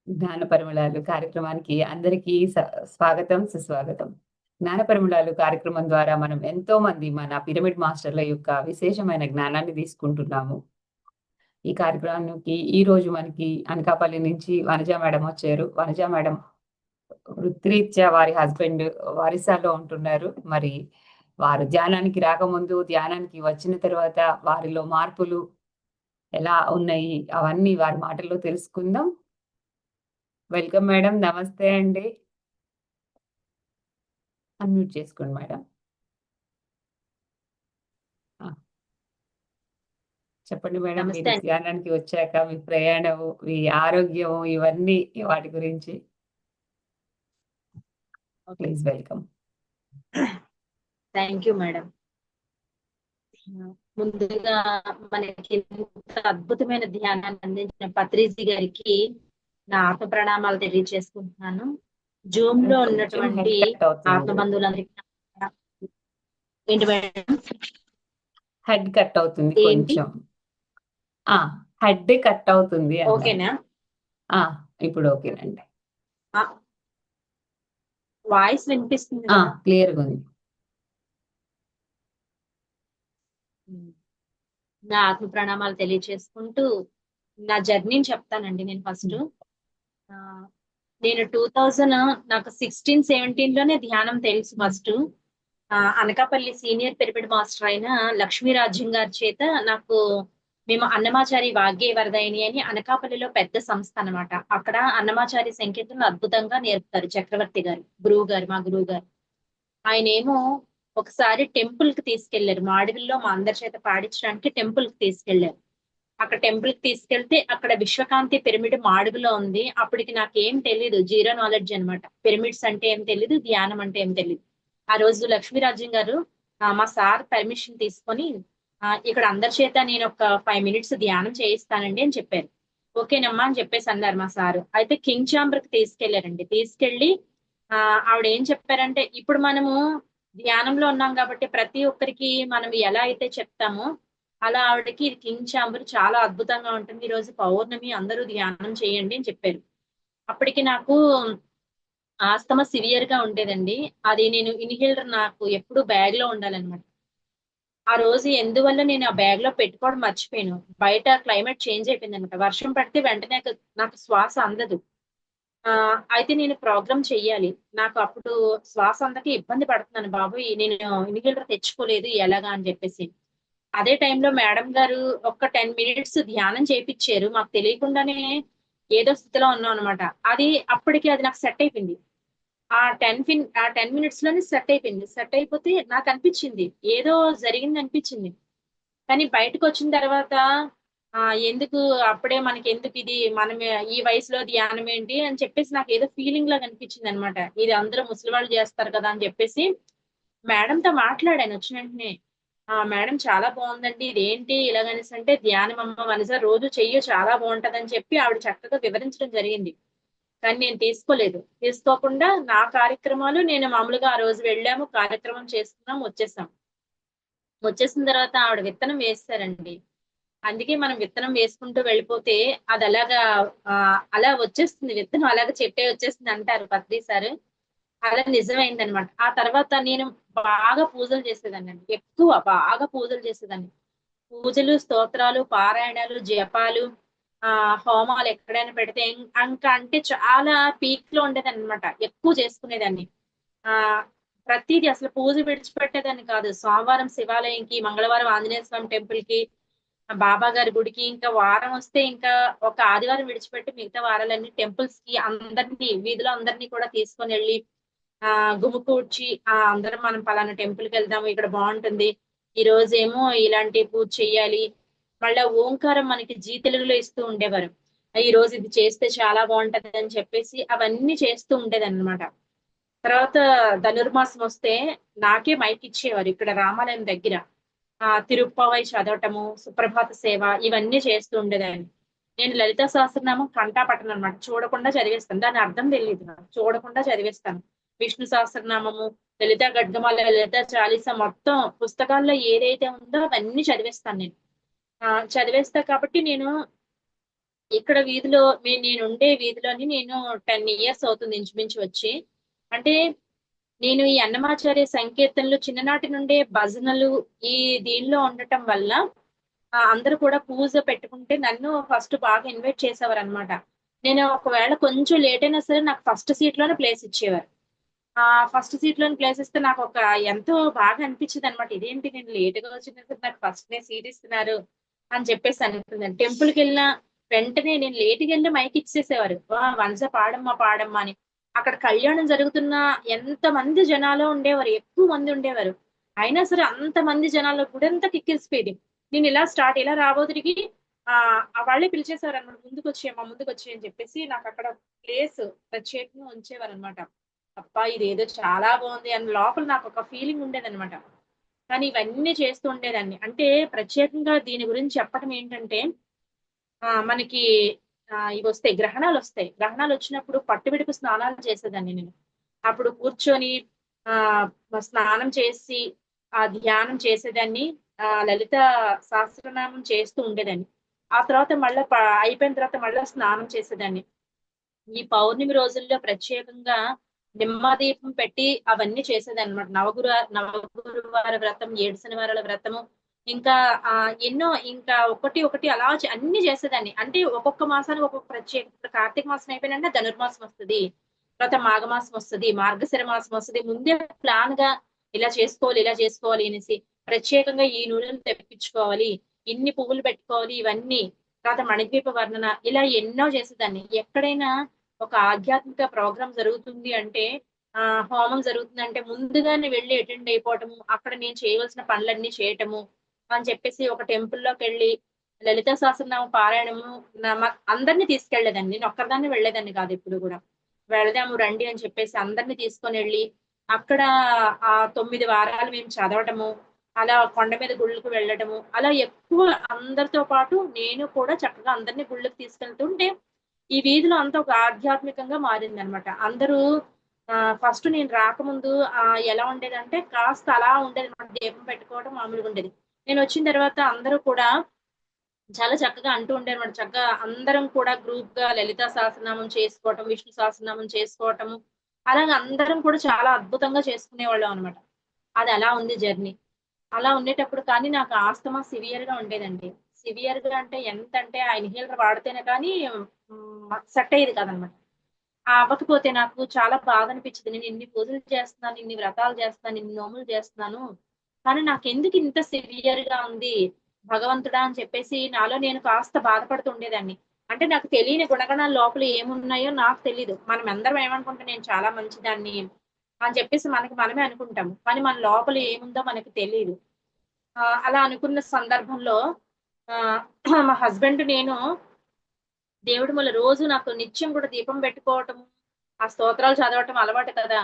జ్ఞాన పరిమళాలు కార్యక్రమానికి అందరికీ స్వాగతం, సుస్వాగతం. జ్ఞాన పరిమళాలు కార్యక్రమం ద్వారా మనం ఎంతో మంది మన పిరమిడ్ మాస్టర్ల యొక్క విశేషమైన జ్ఞానాన్ని తీసుకుంటున్నాము. ఈ కార్యక్రమానికి ఈరోజు మనకి అనకాపల్లి నుంచి వనజ మేడం వచ్చారు. వనజ మేడం వృత్తిరీత్యా వారి హస్బెండ్ ఒరిస్సాలో ఉంటున్నారు. మరి వారు ధ్యానానికి రాకముందు, ధ్యానానికి వచ్చిన తర్వాత వారిలో మార్పులు ఎలా ఉన్నాయి అవన్నీ వారి మాటల్లో తెలుసుకుందాం. Welcome madam. నమస్తే అండి. అన్‌మ్యూట్ చేసుకోండి మేడం. ఆ! చెప్పండి మేడం. నమస్తే మీరు అండి. ధ్యానానికి వచ్చాక మీ ప్రయాణము, మీ ఆరోగ్యము ఇవన్నీ వాటి గురించి okay. Please welcome. Thank you madam. ముందుగా మనకి ఇంత అద్భుతమైన ధ్యానాన్ని అందించిన పత్రిజీ గారికి నా ఆత్మ ప్రణామాలు తెలియజేసుకుంటున్నాను. జూమ్ లో కొంచెం ఉన్నటువంటి హెడ్ కట్ ఆత్మ అవుతుంది. బంధువులందరికీ ఏంటి మేడం? హెడ్ కట్ అవుతుంది ఏంటి? కొంచెం. ఆ! హెడ్ కట్ అవుతుంది అన్నాను. ఓకేనా? ఆ! ఇప్పుడు ఓకేనండి. వాయిస్ వినిపిస్తుంది ఆ! కదా? క్లియర్‌గుంది. నా ఆత్మ ప్రణామాలు తెలియజేసుకుంటూ నా జర్నీని చెప్తానండి నేను ఫస్ట్. హ్మ్. నేను 2000 నాకు 16, 17 లోనే ధ్యానం తెలుసు first. Anakapalli senior pyramid master అయిన లక్ష్మీరాజ్యం గారి చేత నాకు మేము అన్నమాచారి వాగ్గే వరదాయిని అని అనకాపల్లిలో పెద్ద సంస్థ అన్నమాట. అక్కడ అన్నమాచారి సంకేతం అద్భుతంగా నేర్పుతారు చక్రవర్తి గారు, మా గురువు గారు. ఆయనేమో ఒకసారి టెంపుల్ కి తీసుకెళ్లారు. మాడివిల్లో మా అందరి చేత పాడించడానికి టెంపుల్ కి తీసుకెళ్లారు. అక్కడ టెంపుల్ కి తీసుకెళ్తే అక్కడ విశ్వకాంతి పిరమిడ్ మాడుగులో ఉంది. అప్పటికి నాకేం తెలీదు. జీరో నాలెడ్జ్ అన్నమాట. పిరమిడ్స్ అంటే ఏం తెలీదు, ధ్యానం అంటే ఏం తెలీదు. ఆ రోజు లక్ష్మీరాజ్యం గారు మా సార్ పర్మిషన్ తీసుకొని ఇక్కడ అందరి చేత నేను ఒక 5 మినిట్స్ ధ్యానం చేయిస్తానండి అని చెప్పారు. ఓకేనమ్మా అని చెప్పేసి అన్నారు మా సారు. అయితే కింగ్ చాంబర్ కి తీసుకెళ్లారండి. తీసుకెళ్లి ఆవిడ ఏం చెప్పారంటే, ఇప్పుడు మనము ధ్యానంలో ఉన్నాం కాబట్టి ప్రతి ఒక్కరికి మనం ఎలా అయితే చెప్తామో అలా ఆవిడకి ఇది కింగ్ చాంబర్ చాలా అద్భుతంగా ఉంటుంది. ఈ రోజు పౌర్ణమి అందరూ ధ్యానం చేయండి అని చెప్పారు. అప్పటికి నాకు ఆస్తమా సివియర్ గా ఉండేదండి. అది నేను ఇన్హేలర్ నాకు ఎప్పుడు బ్యాగ్ లో ఉండాలన్నమాట. ఆ రోజు ఎందువల్ల నేను ఆ బ్యాగ్ లో పెట్టుకోవడం మర్చిపోయాను. బయట క్లైమేట్ చేంజ్ అయిపోయిందన్నమాట. వర్షం పడితే వెంటనే నాకు శ్వాస అందదు. అయితే నేను ప్రోగ్రామ్ చెయ్యాలి. నాకు అప్పుడు శ్వాస అందక ఇబ్బంది పడుతున్నాను బాబోయ్! నేను ఇన్హేలర్ తెచ్చుకోలేదు ఎలాగా అని చెప్పేసి. అదే టైంలో మేడం గారు ఒక్క 10 మినిట్స్ ధ్యానం చేపిచ్చారు. మాకు తెలియకుండానే ఏదో స్థితిలో ఉన్నామనమాట. అప్పటికి అది నాకు సెట్ అయిపోయింది. ఆ 10 మినిట్స్ లోనే సెట్ అయిపోయింది. సెట్ అయిపోతే నాకనిపిచ్చింది. ఏదో జరిగిందనిపిచ్చింది. కానీ బయటకొచ్చిన తర్వాత ఎందుకు అప్పుడే మనకెందుకిది మనం ఈ వయసులో ధ్యానం ఏంటి అని చెప్పేసి నాకేదో ఫీలింగ్ లాగా అనిపిచ్చిందనమాట. ఇది అందరూ ముసలివాళ్ళు జేస్తారు కదా! అని చెప్పేసి మేడంతో మాట్లాడాను వచ్చిన వెంటనే. మేడం చాలా బావుందండి. ఇదేంటి ఇలాగనేసంటే, ధ్యానమమ్మ వనజ రోజు చెయ్యి చాలా బావుంటదని చెప్పి ఆవిడ చక్కగా వివరించడం జరిగింది. కానీ నేను తీసుకోలేదు. తీసుకోకుండా నా కార్యక్రమాలు నేను మామూలుగా ఆ రోజు వెళ్ళాము, కార్యక్రమం చేసుకున్నాం, వచ్చేసాం. వచ్చేసిన తర్వాత ఆవిడ విత్తనం వేసేసారండి. అందుకే మనం విత్తనం వేసుకుంటూ వెళ్ళిపోతే అదలాగా అలా వచ్చేస్తుంది విత్తనం అలాగా చెట్టే వచ్చేస్తుంది అంటారు పత్రి సారు. అలా నిజమైందనమాట. ఆ తర్వాత నేను బాగా పూజలు చేసేదాన్నండి. ఎక్కువ బాగా పూజలు చేసేదాన్ని. పూజలు, స్తోత్రాలు, పారాయణాలు, జపాలు, హోమాలు ఎక్కడైనా పెడితే ఇంకా అంటే చాలా పీక్‌లో ఉండేదాన్ననమాట. ఎక్కువ చేసుకునేదాన్ని. ఆహ్, ప్రతీది అసలు పూజ విడిచిపెట్టేదాన్ని కాదు. సోమవారం శివాలయంకి, మంగళవారం ఆంజనేయ స్వామి టెంపుల్‌కి, బాబా గారి గుడికి, ఇంకా వారం వస్తే ఇంకా ఒక ఆదివారం విడిచిపెట్టి మిగతా వారాలన్నీ టెంపుల్స్‌కి అందరిని వీధిలో అందరిని కూడా తీసుకొనెళ్ళి గుమికూడ్చి అందరం మనం పలానా టెంపుల్‌కెళ్దాము. ఇక్కడ బావుంటుంది. ఈరోజేమో ఇలాంటి పూజ చెయ్యాలి. మళ్ళా ఓంకారం మనకి జీ తెలుగులో ఇస్తూ ఉండేవారు. ఈరోజు ఇది చేస్తే చాలా బావుంటదని చెప్పేసి అవన్నీ చేస్తూ ఉండేదన్నమాట. తర్వాత ధనుర్మాసం వస్తే నాకే మైక్ ఇచ్చేవారు ఇక్కడ రామాలయం దగ్గర. తిరుప్పావై చదవటము, సుప్రభాత సేవ ఇవన్నీ చేస్తూ ఉండేదాన్ని. నేను లలితా సహస్రనామం కంఠాపట్టననమాట. చూడకుండా చదివేస్తాను. దాని అర్థం తెలీదు నాకు. చూడకుండా చదివేస్తాను. విష్ణు సహస్రనామము, లలితా ఖడ్గమాల, లలితా చాలీస మొత్తం పుస్తకాల్లో ఏదైతే ఉందో అవన్నీ చదివేస్తాను నేను. చదివేస్తా కాబట్టి నేను ఇక్కడ వీధిలో నేనుండే వీధిలోని నేను 10 ఇయర్స్ అవుతుంది ఇంచుమించు వచ్చి. అంటే నేను ఈ అన్నమాచార్య సంకీర్తనలు చిన్ననాటి నుండే భజనలు ఈ దీనిలో ఉండటం వల్ల అందరూ కూడా పూజ పెట్టుకుంటే నన్ను ఫస్ట్ బాగా ఇన్వైట్ చేసేవారనమాట. నేను ఒకవేళ కొంచెం లేట్ అయినా సరే నాకు ఫస్ట్ సీట్‌లోనే ప్లేస్ ఇచ్చేవారు. ఫస్ట్ సీట్‌లోనే ప్లేస్ ఇస్తే నాకొక ఎంతో బాగా అనిపించేదనమాట. ఇదేంటి నేను లేట్‌గా వచ్చినా సరే నాకు ఫస్ట్‌నే సీట్ ఇస్తున్నారు అని చెప్పేసి అనుకున్నాను. టెంపుల్‌కెళ్ళినా వెంటనే నేను లేట్‌గెళ్ళి మైక్ ఇచ్చేసేవారు. "వంశ పాడమ్మా, పాడమ్మా" అని. అక్కడ కళ్యాణం జరుగుతున్నా ఎంతమంది జనాలో ఉండేవారు. ఎక్కువ మంది ఉండేవారు. అయినా సరే అంతమంది జనాల్లో గుడంతా కిక్కిరిసిపోయేది. నేనిలా స్టార్ట్ ఇలా రాబోతిరికి వాళ్ళే పిలిచేసేవారనమాట. "ముందుకొచ్చేయమ్మా, ముందుకొచ్చేయి" అని చెప్పేసి నాకక్కడ ప్లేస్ ప్రత్యేకంగా ఉంచేవారనమాట. అబ్బా! ఇదేదో చాలా బావుంది అని లోపల నాకొక ఫీలింగ్ ఉండేదనమాట. కానీ ఇవన్నీ చేస్తూ ఉండేదాన్ని. అంటే ప్రత్యేకంగా దీని గురించి చెప్పటం ఏంటంటే మనకి ఇవొస్తాయి గ్రహణాలొస్తాయి. గ్రహణాలొచ్చినప్పుడు పట్టువిడుపు స్నానాలు చేసేదాన్ని నేను. అప్పుడు కూర్చొని ఆహ్, స్నానం చేసి ధ్యానం చేసేదాన్ని. లలిత సహస్రనామం చేస్తూ ఉండేదాన్ని. ఆ తర్వాత మళ్ళా అయిపోయిన తర్వాత మళ్ళా స్నానం చేసేదాన్ని. ఈ పౌర్ణమి రోజుల్లో ప్రత్యేకంగా నిమ్మదీపం పెట్టి అవన్నీ చేసేదన్నమాట. నవగురువార వ్రతం, 7 శనివారాల వ్రతము, ఇంకా ఎన్నో ఇంకా ఒకటి ఒకటి అలా అన్నీ చేసేదాన్ని. అంటే ఒక్కొక్క మాసానికి ఒక్కొక్క ప్రత్యేకత. ఇప్పుడు కార్తీక మాసం అయిపోయిందంటే ధనుర్మాసం వస్తది. తర్వాత మాఘమాసం వస్తది. మార్గశిర మాసం వస్తది. ముందే ప్లాన్‌గా ఇలా చేసుకోవాలి, ఇలా చేసుకోవాలి అనేసి. ప్రత్యేకంగా ఈ నూనెలు తెప్పించుకోవాలి. ఇన్ని పువ్వులు పెట్టుకోవాలి ఇవన్నీ. తర్వాత మణిద్వీప వర్ణన ఇలా ఎన్నో చేసేదాన్ని. ఎక్కడైనా ఒక ఆధ్యాత్మిక ప్రోగ్రామ్ జరుగుతుంది అంటే హోమం జరుగుతుందంటే ముందుగానే వెళ్లి అటెండ్ అయిపోవటము, అక్కడ నేను చేయవలసిన పనులన్నీ చేయటము అని చెప్పేసి ఒక టెంపుల్‌లోకెళ్ళి లలితా సహస్రనామ పారాయణము అందరిని తీసుకెళ్ళేదాన్ని. నేను ఒక్కదాన్నే వెళ్ళేదాన్ని కాదు ఎప్పుడు గూడా. వెళదాము రండి అని చెప్పేసి అందరిని తీసుకొనెళ్ళి, అక్కడ 9 వారాలు మేము చదవటము, అలా కొండ మీద గుళ్ళకి వెళ్ళటము, అలా ఎక్కువ అందరితో పాటు నేను కూడా చక్కగా అందరిని గుళ్ళకి తీసుకెళ్తుంటే ఈ వీధిలో అంతా ఒక ఆధ్యాత్మికంగా మారిందనమాట. అందరూ ఫస్ట్ నేను రాకముందు ఎలా ఉండేదంటే కాస్త అలా ఉండేదనమాట. దీపం పెట్టుకోవడం మామూలుగుండేది. నేనొచ్చిన తర్వాత అందరూ కూడా చాలా చక్కగా అంటూ ఉండేవారు. చక్కగా అందరం కూడా గ్రూప్‌గా లలితా సహస్రనామం చేసుకోవటం, విష్ణు సహస్రనామం చేసుకోవటము. అలాగా అందరం కూడా చాలా అద్భుతంగా చేసుకునేవాళ్ళం అనమాట. అది అలా ఉంది జర్నీ. అలా ఉండేటప్పుడు కానీ నాకు ఆస్తమా సివియర్‌గా ఉండేదండి. సివియర్‌గా అంటే ఎంతంటే ఆ ఇన్‌హేలర్ వాడితేనే కానీ సెట్ అయ్యేది కాదనమాట. అవ్వకపోతే నాకు చాలా బాధనిపిచ్చేది. నేను ఇన్ని పూజలు చేస్తున్నాను, ఇన్ని వ్రతాలు చేస్తున్నాను, ఇన్ని నోములు చేస్తున్నాను. కానీ నాకెందుకు ఇంత సివియర్‌గా ఉంది భగవంతుడా అని చెప్పేసి నాలో నేను కాస్త బాధపడుతూ ఉండేదాన్ని. అంటే నాకు తెలియని గుణగణాలు లోపల ఏమున్నాయో నాకు తెలీదు. మనం అందరం ఏమనుకుంటాం నేను చాలా మంచిదాన్ని అని చెప్పేసి మనకి మనమే అనుకుంటాం. కానీ మన లోపల ఏముందో మనకి తెలీదు. అలా అనుకున్న సందర్భంలో ఆహ్, మా హస్బెండ్ నేను దేవుడి మూల రోజు నాకు నిత్యం కూడా దీపం పెట్టుకోవటం, ఆ స్తోత్రాలు చదవటం అలవాటు కదా!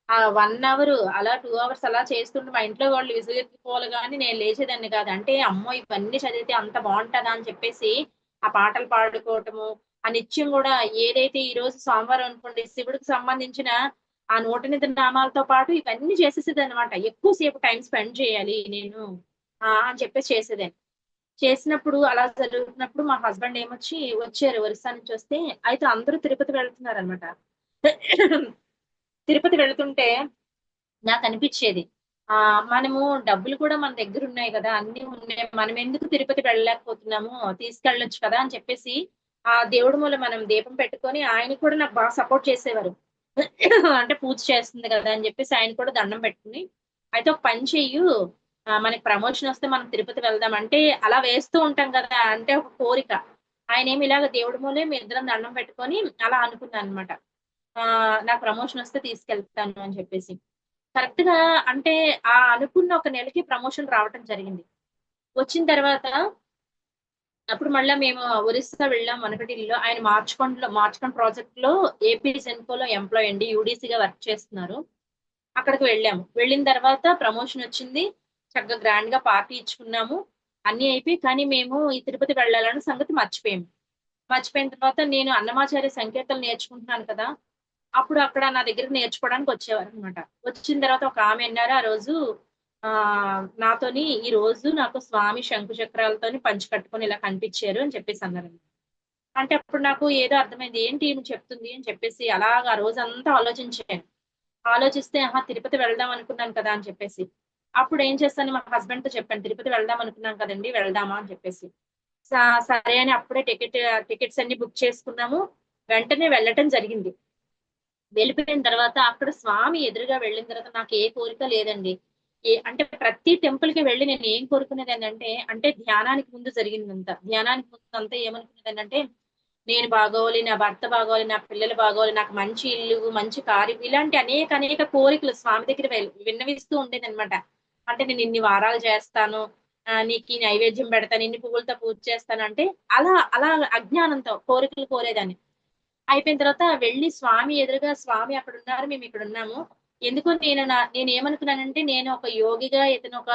ఆ 1 అవర్ అలా 2 అవర్స్ అలా చేస్తుంటే మా ఇంట్లో వాళ్ళు విసుగెత్తిపోవాలి గానీ నేను లేచేదాన్ని కాదు. అంటే అమ్మో! ఇవన్నీ చదివితే అంత బావుంటదా అని చెప్పేసి ఆ పాటలు పాడుకోవటము, ఆ నిత్యం గూడా ఏదైతే ఈరోజు సోమవారం అనుకోండి శివుడికి సంబంధించిన ఆ 108 నామాలతో పాటు ఇవన్నీ చేసేసేదనమాట. ఎక్కువ సేపు టైమ్ స్పెండ్ చేయాలి నేను అని చెప్పేసి చేసేదాన్ని. చేసినప్పుడు అలా జరుగుతున్నప్పుడు మా హస్బెండ్ వచ్చారు ఒరిస్సా నుంచొస్తే, అయితే అందరూ తిరుపతి వెళ్తున్నారనమాట. తిరుపతి వెళ్తుంటే నాకనిపిచ్చేది. మనము డబ్బులు కూడా మన దగ్గరున్నాయి గదా! అన్నీ ఉన్నాయి. మనమెందుకు తిరుపతి వెళ్ళలేకపోతున్నాము? తీసుకెళ్ళొచ్చు కదా! అని చెప్పేసి ఆ దేవుడి మూల మనం దీపం పెట్టుకొని ఆయన కూడా నాకు బాగా సపోర్ట్ చేసేవారు. అంటే పూజ చేస్తుంది గదా! అని జెప్పేసి ఆయన కూడా దండం పెట్టుకొని, అయితే ఒక పని చెయ్యు మనకి ప్రమోషనొస్తే మనం తిరుపతి వెళ్దాం అంటే అలా వేస్తూ ఉంటాం గదా! అంటే ఒక కోరిక. ఆయనేమి ఇలాగ దేవుడి మూలే మేమిద్దరం దండం పెట్టుకొని అలా అనుకున్నాననమాట. నాకు ప్రమోషనొస్తే తీసుకెళ్తాను అని చెప్పేసి. కరెక్ట్‌గా అంటే అనుకున్న ఒక నెలకి ప్రమోషన్ రావటం జరిగింది. వచ్చిన తర్వాత అప్పుడు మళ్ళా మేము ఒరిస్సా వెళ్ళాం వెనకటిల్లో. ఆయన మార్చకొండ ప్రాజెక్ట్‌లో ఏపీ జెన్‌కోలో ఎంప్లాయ్ అండి. యూడీసీగా వర్క్ చేస్తున్నారు. అక్కడికి వెళ్ళాము. వెళ్ళిన తర్వాత ప్రమోషనొచ్చింది. చక్కగా గ్రాండ్‌గా పార్టీ ఇచ్చుకున్నాము. అన్నీ అయిపోయి కానీ మేము ఈ తిరుపతి వెళ్ళాలన్న సంగతి మర్చిపోయాము. మర్చిపోయిన తర్వాత నేను అన్నమాచార్య సంకీర్తనలు నేర్చుకుంటున్నాను కదా! అప్పుడు అక్కడ నా దగ్గరికి నేర్చుకోవడానికొచ్చేవారనమాట. వచ్చిన తర్వాత ఒక ఆమె అన్నారు ఆ రోజు నాతోని "ఈరోజు నాకు స్వామి శంకు చక్రాలతోని పంచె కట్టుకొని ఇలా కనిపిచ్చారు" అని చెప్పేసన్నారండి. అంటే అప్పుడు నాకు ఏదో అర్థమైంది. ఏంటి ఈమె చెప్తుంది అని చెప్పేసి అలాగా ఆ రోజంతా ఆలోచించాను. ఆలోచిస్తే ఆహా! తిరుపతి వెళ్దాం అనుకున్నాను కదా! అని చెప్పేసి. అప్పుడు ఏం చేశాను మా హస్బెండ్‌తో చెప్పాను. తిరుపతి వెళ్దాం అనుకున్నాం కదండీ! వెళ్దామా అని చెప్పేసి. స సరే అని అప్పుడే టికెట్స్ అన్నీ బుక్ చేసుకున్నాము. వెంటనే వెళ్ళటం జరిగింది. వెళ్ళిపోయిన తర్వాత అక్కడ స్వామి ఎదురుగా వెళ్ళిన తర్వాత నాకు ఏ కోరిక లేదండి. అంటే ప్రతి టెంపుల్‌కి వెళ్లి నేను ఏం కోరుకునేదాన్నంటే అంటే ధ్యానానికి ముందు జరిగిందంతా. ధ్యానానికి ముందు అంతా ఏమనుకునేదాన్నంటే నేను బాగోవాలి, నా భర్త బాగోవాలి, నా పిల్లలు బాగోవాలి, నాకు మంచి ఇల్లు, మంచి కారు ఇలాంటి అనేక అనేక కోరికలు స్వామి దగ్గర విన్నవిస్తూ ఉండేదనమాట. అంటే నేను ఇన్ని వారాలు చేస్తాను. నీకు ఈ నైవేద్యం పెడతాను, ఇన్ని పువ్వులతో పూజ చేస్తాను అంటే అలా అలా అజ్ఞానంతో కోరికలు కోరేదాన్ని. అయిపోయిన తర్వాత వెళ్లి స్వామి ఎదురుగా స్వామి అక్కడున్నారు. మేమిక్కడున్నాము. ఎందుకో నేనేమనుకున్నానంటే నేను ఒక యోగిగా, ఇతనొక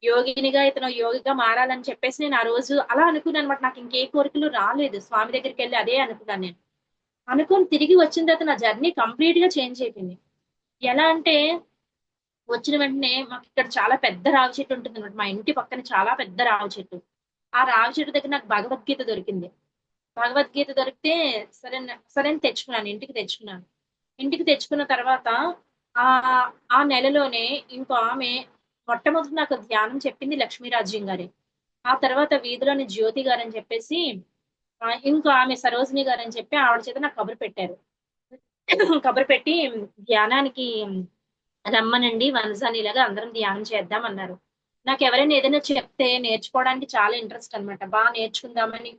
యోగినిగా, ఇతను యోగిగా మారాలని చెప్పేసి నేను ఆ రోజు అలా అనుకున్నాననమాట. నాకింకే కోరికలు రాలేదు. స్వామి దగ్గరికెళ్లి అదే అనుకున్నాను నేను. అనుకోని తిరిగి వచ్చిన తర్వాత నా జర్నీ కంప్లీట్‌గా చేంజ్ అయిపోయింది. ఎలా అంటే వచ్చిన వెంటనే మాకిక్కడ చాలా పెద్ద రావి చెట్టు ఉంటుందనమాట. మా ఇంటి పక్కన చాలా పెద్ద రావి చెట్టు. ఆ రావి చెట్టు దగ్గర నాకు భగవద్గీత దొరికింది. భగవద్గీత దొరికితే సరే అని తెచ్చుకున్నాను. ఇంటికి తెచ్చుకున్నాను. ఇంటికి తెచ్చుకున్న తర్వాత ఆ నెలలోనే ఇంకో ఆమె మొట్టమొదట నాకు ధ్యానం చెప్పింది లక్ష్మీరాజ్యం గారే. ఆ తర్వాత వీధిలోని జ్యోతి గారని చెప్పేసి ఇంకో ఆమె సరోజిని గారని చెప్పి ఆవిడ చేత నాకు కబురు పెట్టారు. కబురు పెట్టి ధ్యానానికి రమ్మనండి వనజాని ఇలాగా అందరం ధ్యానం చేద్దాం అన్నారు. నాకెవరైనా ఏదైనా చెప్తే నేర్చుకోవడానికి చాలా ఇంట్రెస్ట్ అనమాట. నేర్చుకుందామని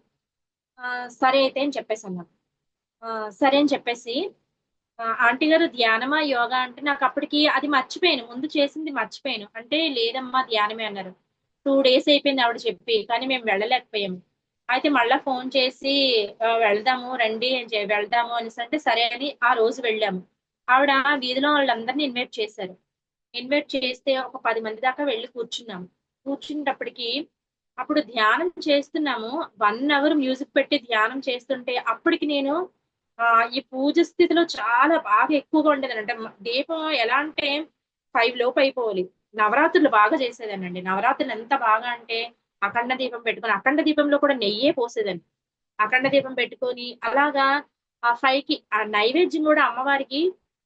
సరే అయితే అని చెప్పేసన్నాను. సరే అని చెప్పేసి ఆంటీ గారు ధ్యానమా? యోగా అంటే నాకప్పటికి అది మర్చిపోయాను. ముందు చేసింది మర్చిపోయాను. అంటే లేదమ్మా ధ్యానమే అన్నారు. 2 డేస్ అయిపోయింది ఆవిడ చెప్పి. కానీ మేము వెళ్ళలేకపోయాము. అయితే మళ్ళా ఫోను చేసి వెళ్దాము రండి వెళ్దాము అనేసంటే సరే అని ఆ రోజు వెళ్ళాము. ఆవిడ వీధిలో వాళ్ళందరిని ఇన్వైట్ చేశారు. ఇన్వైట్ చేస్తే ఒక 10 మంది దాకా వెళ్లి కూర్చున్నాము. కూర్చునేటప్పటికి అప్పుడు ధ్యానం చేస్తున్నాము. 1 అవర్ మ్యూజిక్ పెట్టి ధ్యానం చేస్తుంటే అప్పటికి నేను ఈ పూజ స్థితిలో చాలా బాగా ఎక్కువగా ఉండేదాన్ని. అంటే దీపం ఎలా అంటే 5 లోపు అయిపోవాలి. నవరాత్రులు బాగా చేసేదాన్నండి. నవరాత్రులు ఎంత బాగా అంటే అఖండ దీపం పెట్టుకొని అఖండ దీపంలో కూడా నెయ్యే పోసేదాన్ని. అఖండ దీపం పెట్టుకొని అలాగా ఆ 5కి ఆ నైవేద్యం గూడా అమ్మవారికి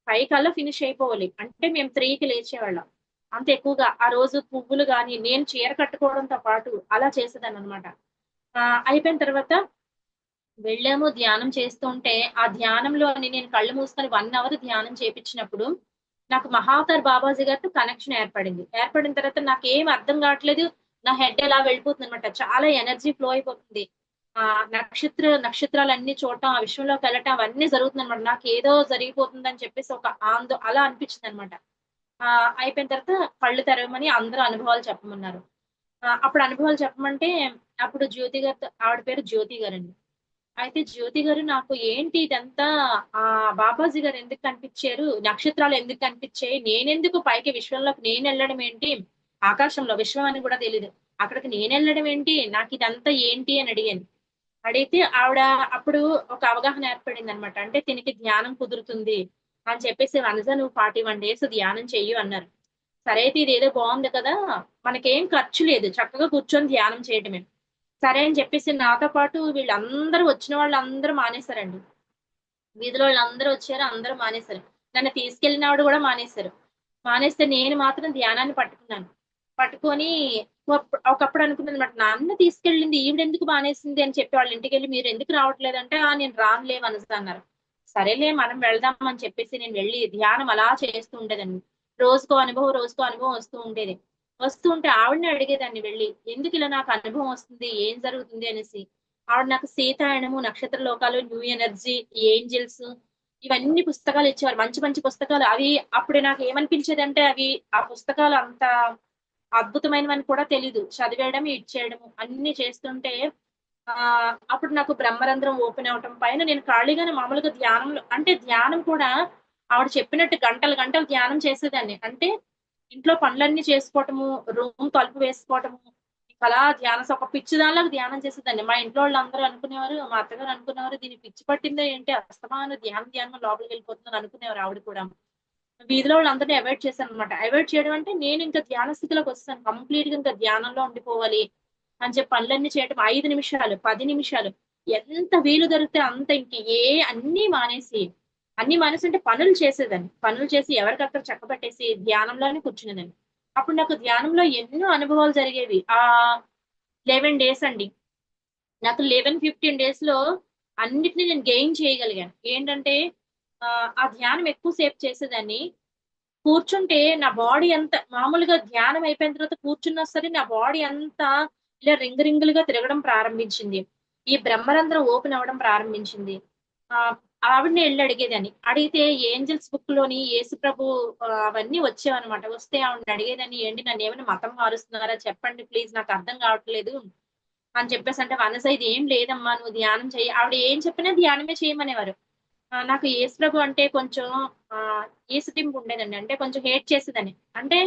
5 కల్లా ఫినిష్ అయిపోవాలి. అంటే మేము 3కి లేచేవాళ్ళం. అంత ఎక్కువగా ఆ రోజు పువ్వులు గాని, నేను చీర కట్టుకోవడంతో పాటు అలా చేసేదాన్ననమాట. అయిపోయిన తర్వాత వెళ్ళాము ధ్యానం చేస్తుంటే, ఆ ధ్యానంలోని నేను కళ్ళు మూసుకొని 1 అవర్ ధ్యానం చేపిచ్చినప్పుడు, నాకు మహావతార్ బాబాజీ గారితో కనెక్షన్ ఏర్పడింది. ఏర్పడిన తర్వాత నాకేం అర్థం గాట్లేదు. నా హెడ్ ఎలా వెళ్ళిపోతుందనమాట. చాలా ఎనర్జీ ఫ్లో అయిపోతుంది. నక్షత్రాలన్నీ చూడటం, ఆ విశ్వంలోకెళ్ళటం అవన్నీ జరుగుతుందనమాట. నాకేదో జరిగిపోతుందని చెప్పేసి ఒక అలా అనిపించిందనమాట. అయిపోయిన తర్వాత కళ్ళు తెరవమని అందరూ అనుభవాలు చెప్పమన్నారు. అప్పుడు అనుభవాలు చెప్పమంటే, అప్పుడు జ్యోతి గారితో ఆవిడ పేరు జ్యోతి గారండి. అయితే జ్యోతి గారు నాకు ఏంటి ఇదంతా బాబాజీ గారు ఎందుకు కనిపిచ్చారు? నక్షత్రాలు ఎందుకు కనిపిచ్చాయి? నేనెందుకు పైకి విశ్వంలోకి నేనెళ్ళడం ఏంటి? ఆకాశంలో విశ్వం అని గూడా తెలీదు. అక్కడికి నేనెళ్ళడం ఏంటి? నాకిదంతా ఏంటి అని అడిగాను. అడిగితే ఆవిడ అప్పుడు ఒక అవగాహన ఏర్పడిందనమాట. అంటే తినకి ధ్యానం కుదురుతుంది అని చెప్పేసి "వనజ నువ్వు 41 డేస్ ధ్యానం చెయ్యి" అన్నారు. సరే అయితే ఇదేదో బావుంది కదా! మనకేం ఖర్చు లేదు. చక్కగా కూర్చొని ధ్యానం చేయటమే. సరే అని చెప్పేసి నాతో పాటు వీళ్ళందరూ వచ్చిన వాళ్ళందరూ మానేసారండి. వీధిలో వాళ్ళందరూ వచ్చారు. అందరూ మానేసారు. నన్ను తీసుకెళ్ళినావిడ గూడా మానేసారు. మానేస్తే నేను మాత్రం ధ్యానాన్ని పట్టుకున్నాను. పట్టుకొని ఒకప్పుడు అనుకున్నానన్నమాట. నన్ను తీసుకెళ్ళింది ఈవిడెందుకు మానేసింది అని చెప్పి వాళ్ళ ఇంటికెళ్ళి మీరెందుకు రావట్లేదంటే, నేను రానులే వనస అన్నారు. సరేలే మనం వెళ్దాం అని చెప్పేసి నేను వెళ్లి ధ్యానం అలా చేస్తూ ఉండేదాన్ని. రోజుకో అనుభవం వస్తూ ఉండేది. వస్తూ ఉంటే ఆవిడనే అడిగేదాన్ని వెళ్లి. ఎందుకిలా నాకు అనుభవం వస్తుంది? ఏం జరుగుతుంది అనేసి. ఆవిడ నాకు సీతాయనము, నక్షత్ర లోకాలు, న్యూ ఎనర్జీ, ఏంజెల్స్ ఇవన్నీ పుస్తకాలు ఇచ్చేవారు. మంచి మంచి పుస్తకాలు. అవి అప్పుడు నాకేమనిపించేదంటే అవి ఆ పుస్తకాలు అంత అద్భుతమైనవని కూడా తెలీదు. చదివేయడం, ఇచ్చేయడము అన్నీ చేస్తుంటే అప్పుడు నాకు బ్రహ్మరంధ్రం ఓపెన్ అవ్వటం పైన నేను ఖాళీగానే మామూలుగా ధ్యానంలో అంటే ధ్యానం కూడా ఆవిడ చెప్పినట్టు గంటలు గంటలు ధ్యానం చేసేదాన్ని. అంటే ఇంట్లో పనులన్నీ చేసుకోవటము, రూమ్ తలుపు వేసుకోవటము, అలా ఒక పిచ్చిదానిలాగా ధ్యానం చేసేదాన్ని. మా ఇంట్లో వాళ్ళందరూ అనుకునేవారు, మా అత్తగారు అనుకునేవారు, "దీనికి పిచ్చి పట్టిందా ఏంటి? అస్తమాను ధ్యానం ధ్యానం లోపలికెళ్ళిపోతుందని" అనుకునేవారు ఆవిడ కూడా. వీధిలో వాళ్ళందరిని అవాయిడ్ చేశాననమాట. అవాయిడ్ చేయడం అంటే నేనింక ధ్యాన స్థితిలోకొచ్చేసాను. కంప్లీట్‌గా ఇంకా ధ్యానంలో ఉండిపోవాలి అని చెప్పి పనులన్నీ చేయటం 5 నిమిషాలు, 10 నిమిషాలు. ఎంత వీలు దొరికితే అంత ఇంక అన్ని మానేసి అంటే పనులు చేసేదాన్ని. పనులు చేసి ఎవరికక్కడ చక్కబెట్టేసి ధ్యానంలోనే కూర్చునేదాన్ని. అప్పుడు నాకు ధ్యానంలో ఎన్నో అనుభవాలు జరిగేవి. 11 డేస్ అండి. నాకు 11, 15 డేస్‌లో అన్నిటిని నేను గెయిన్ చేయగలిగాను. ఏంటంటే ఆ ధ్యానం ఎక్కువ సేపు చేసేదాన్ని. కూర్చుంటే నా బాడీ అంతా మామూలుగా ధ్యానం అయిపోయిన తర్వాత కూర్చున్నా సరే నా బాడీ అంతా ఇలా రింగులుగా తిరగడం ప్రారంభించింది. ఈ బ్రహ్మరంధ్రం ఓపెన్ అవ్వడం ప్రారంభించింది. ఆహ్, ఆవిడనే ఎళ్లి అడిగేదాన్ని. అడిగితే ఏంజెల్స్ బుక్‌లోని యేసుప్రభు అవన్నీ వచ్చేవన్నమాట. వస్తే ఆవిడని అడిగేదాన్ని, "ఏంటి నన్నేమైనా మతం మారుస్తున్నారా? చెప్పండి ప్లీజ్ నాకు అర్థం కావట్లేదు" అని చెప్పేసంటే, "వనజ ఇదేం లేదమ్మా నువ్వు ధ్యానం చెయ్యి." ఆవిడ ఏం చెప్పినా ధ్యానమే చేయమనేవారు. నాకు యేసుప్రభు అంటే కొంచెం ఈసటింపు ఉండేదండి. అంటే కొంచెం హేట్ చేసేదాన్ని. అంటే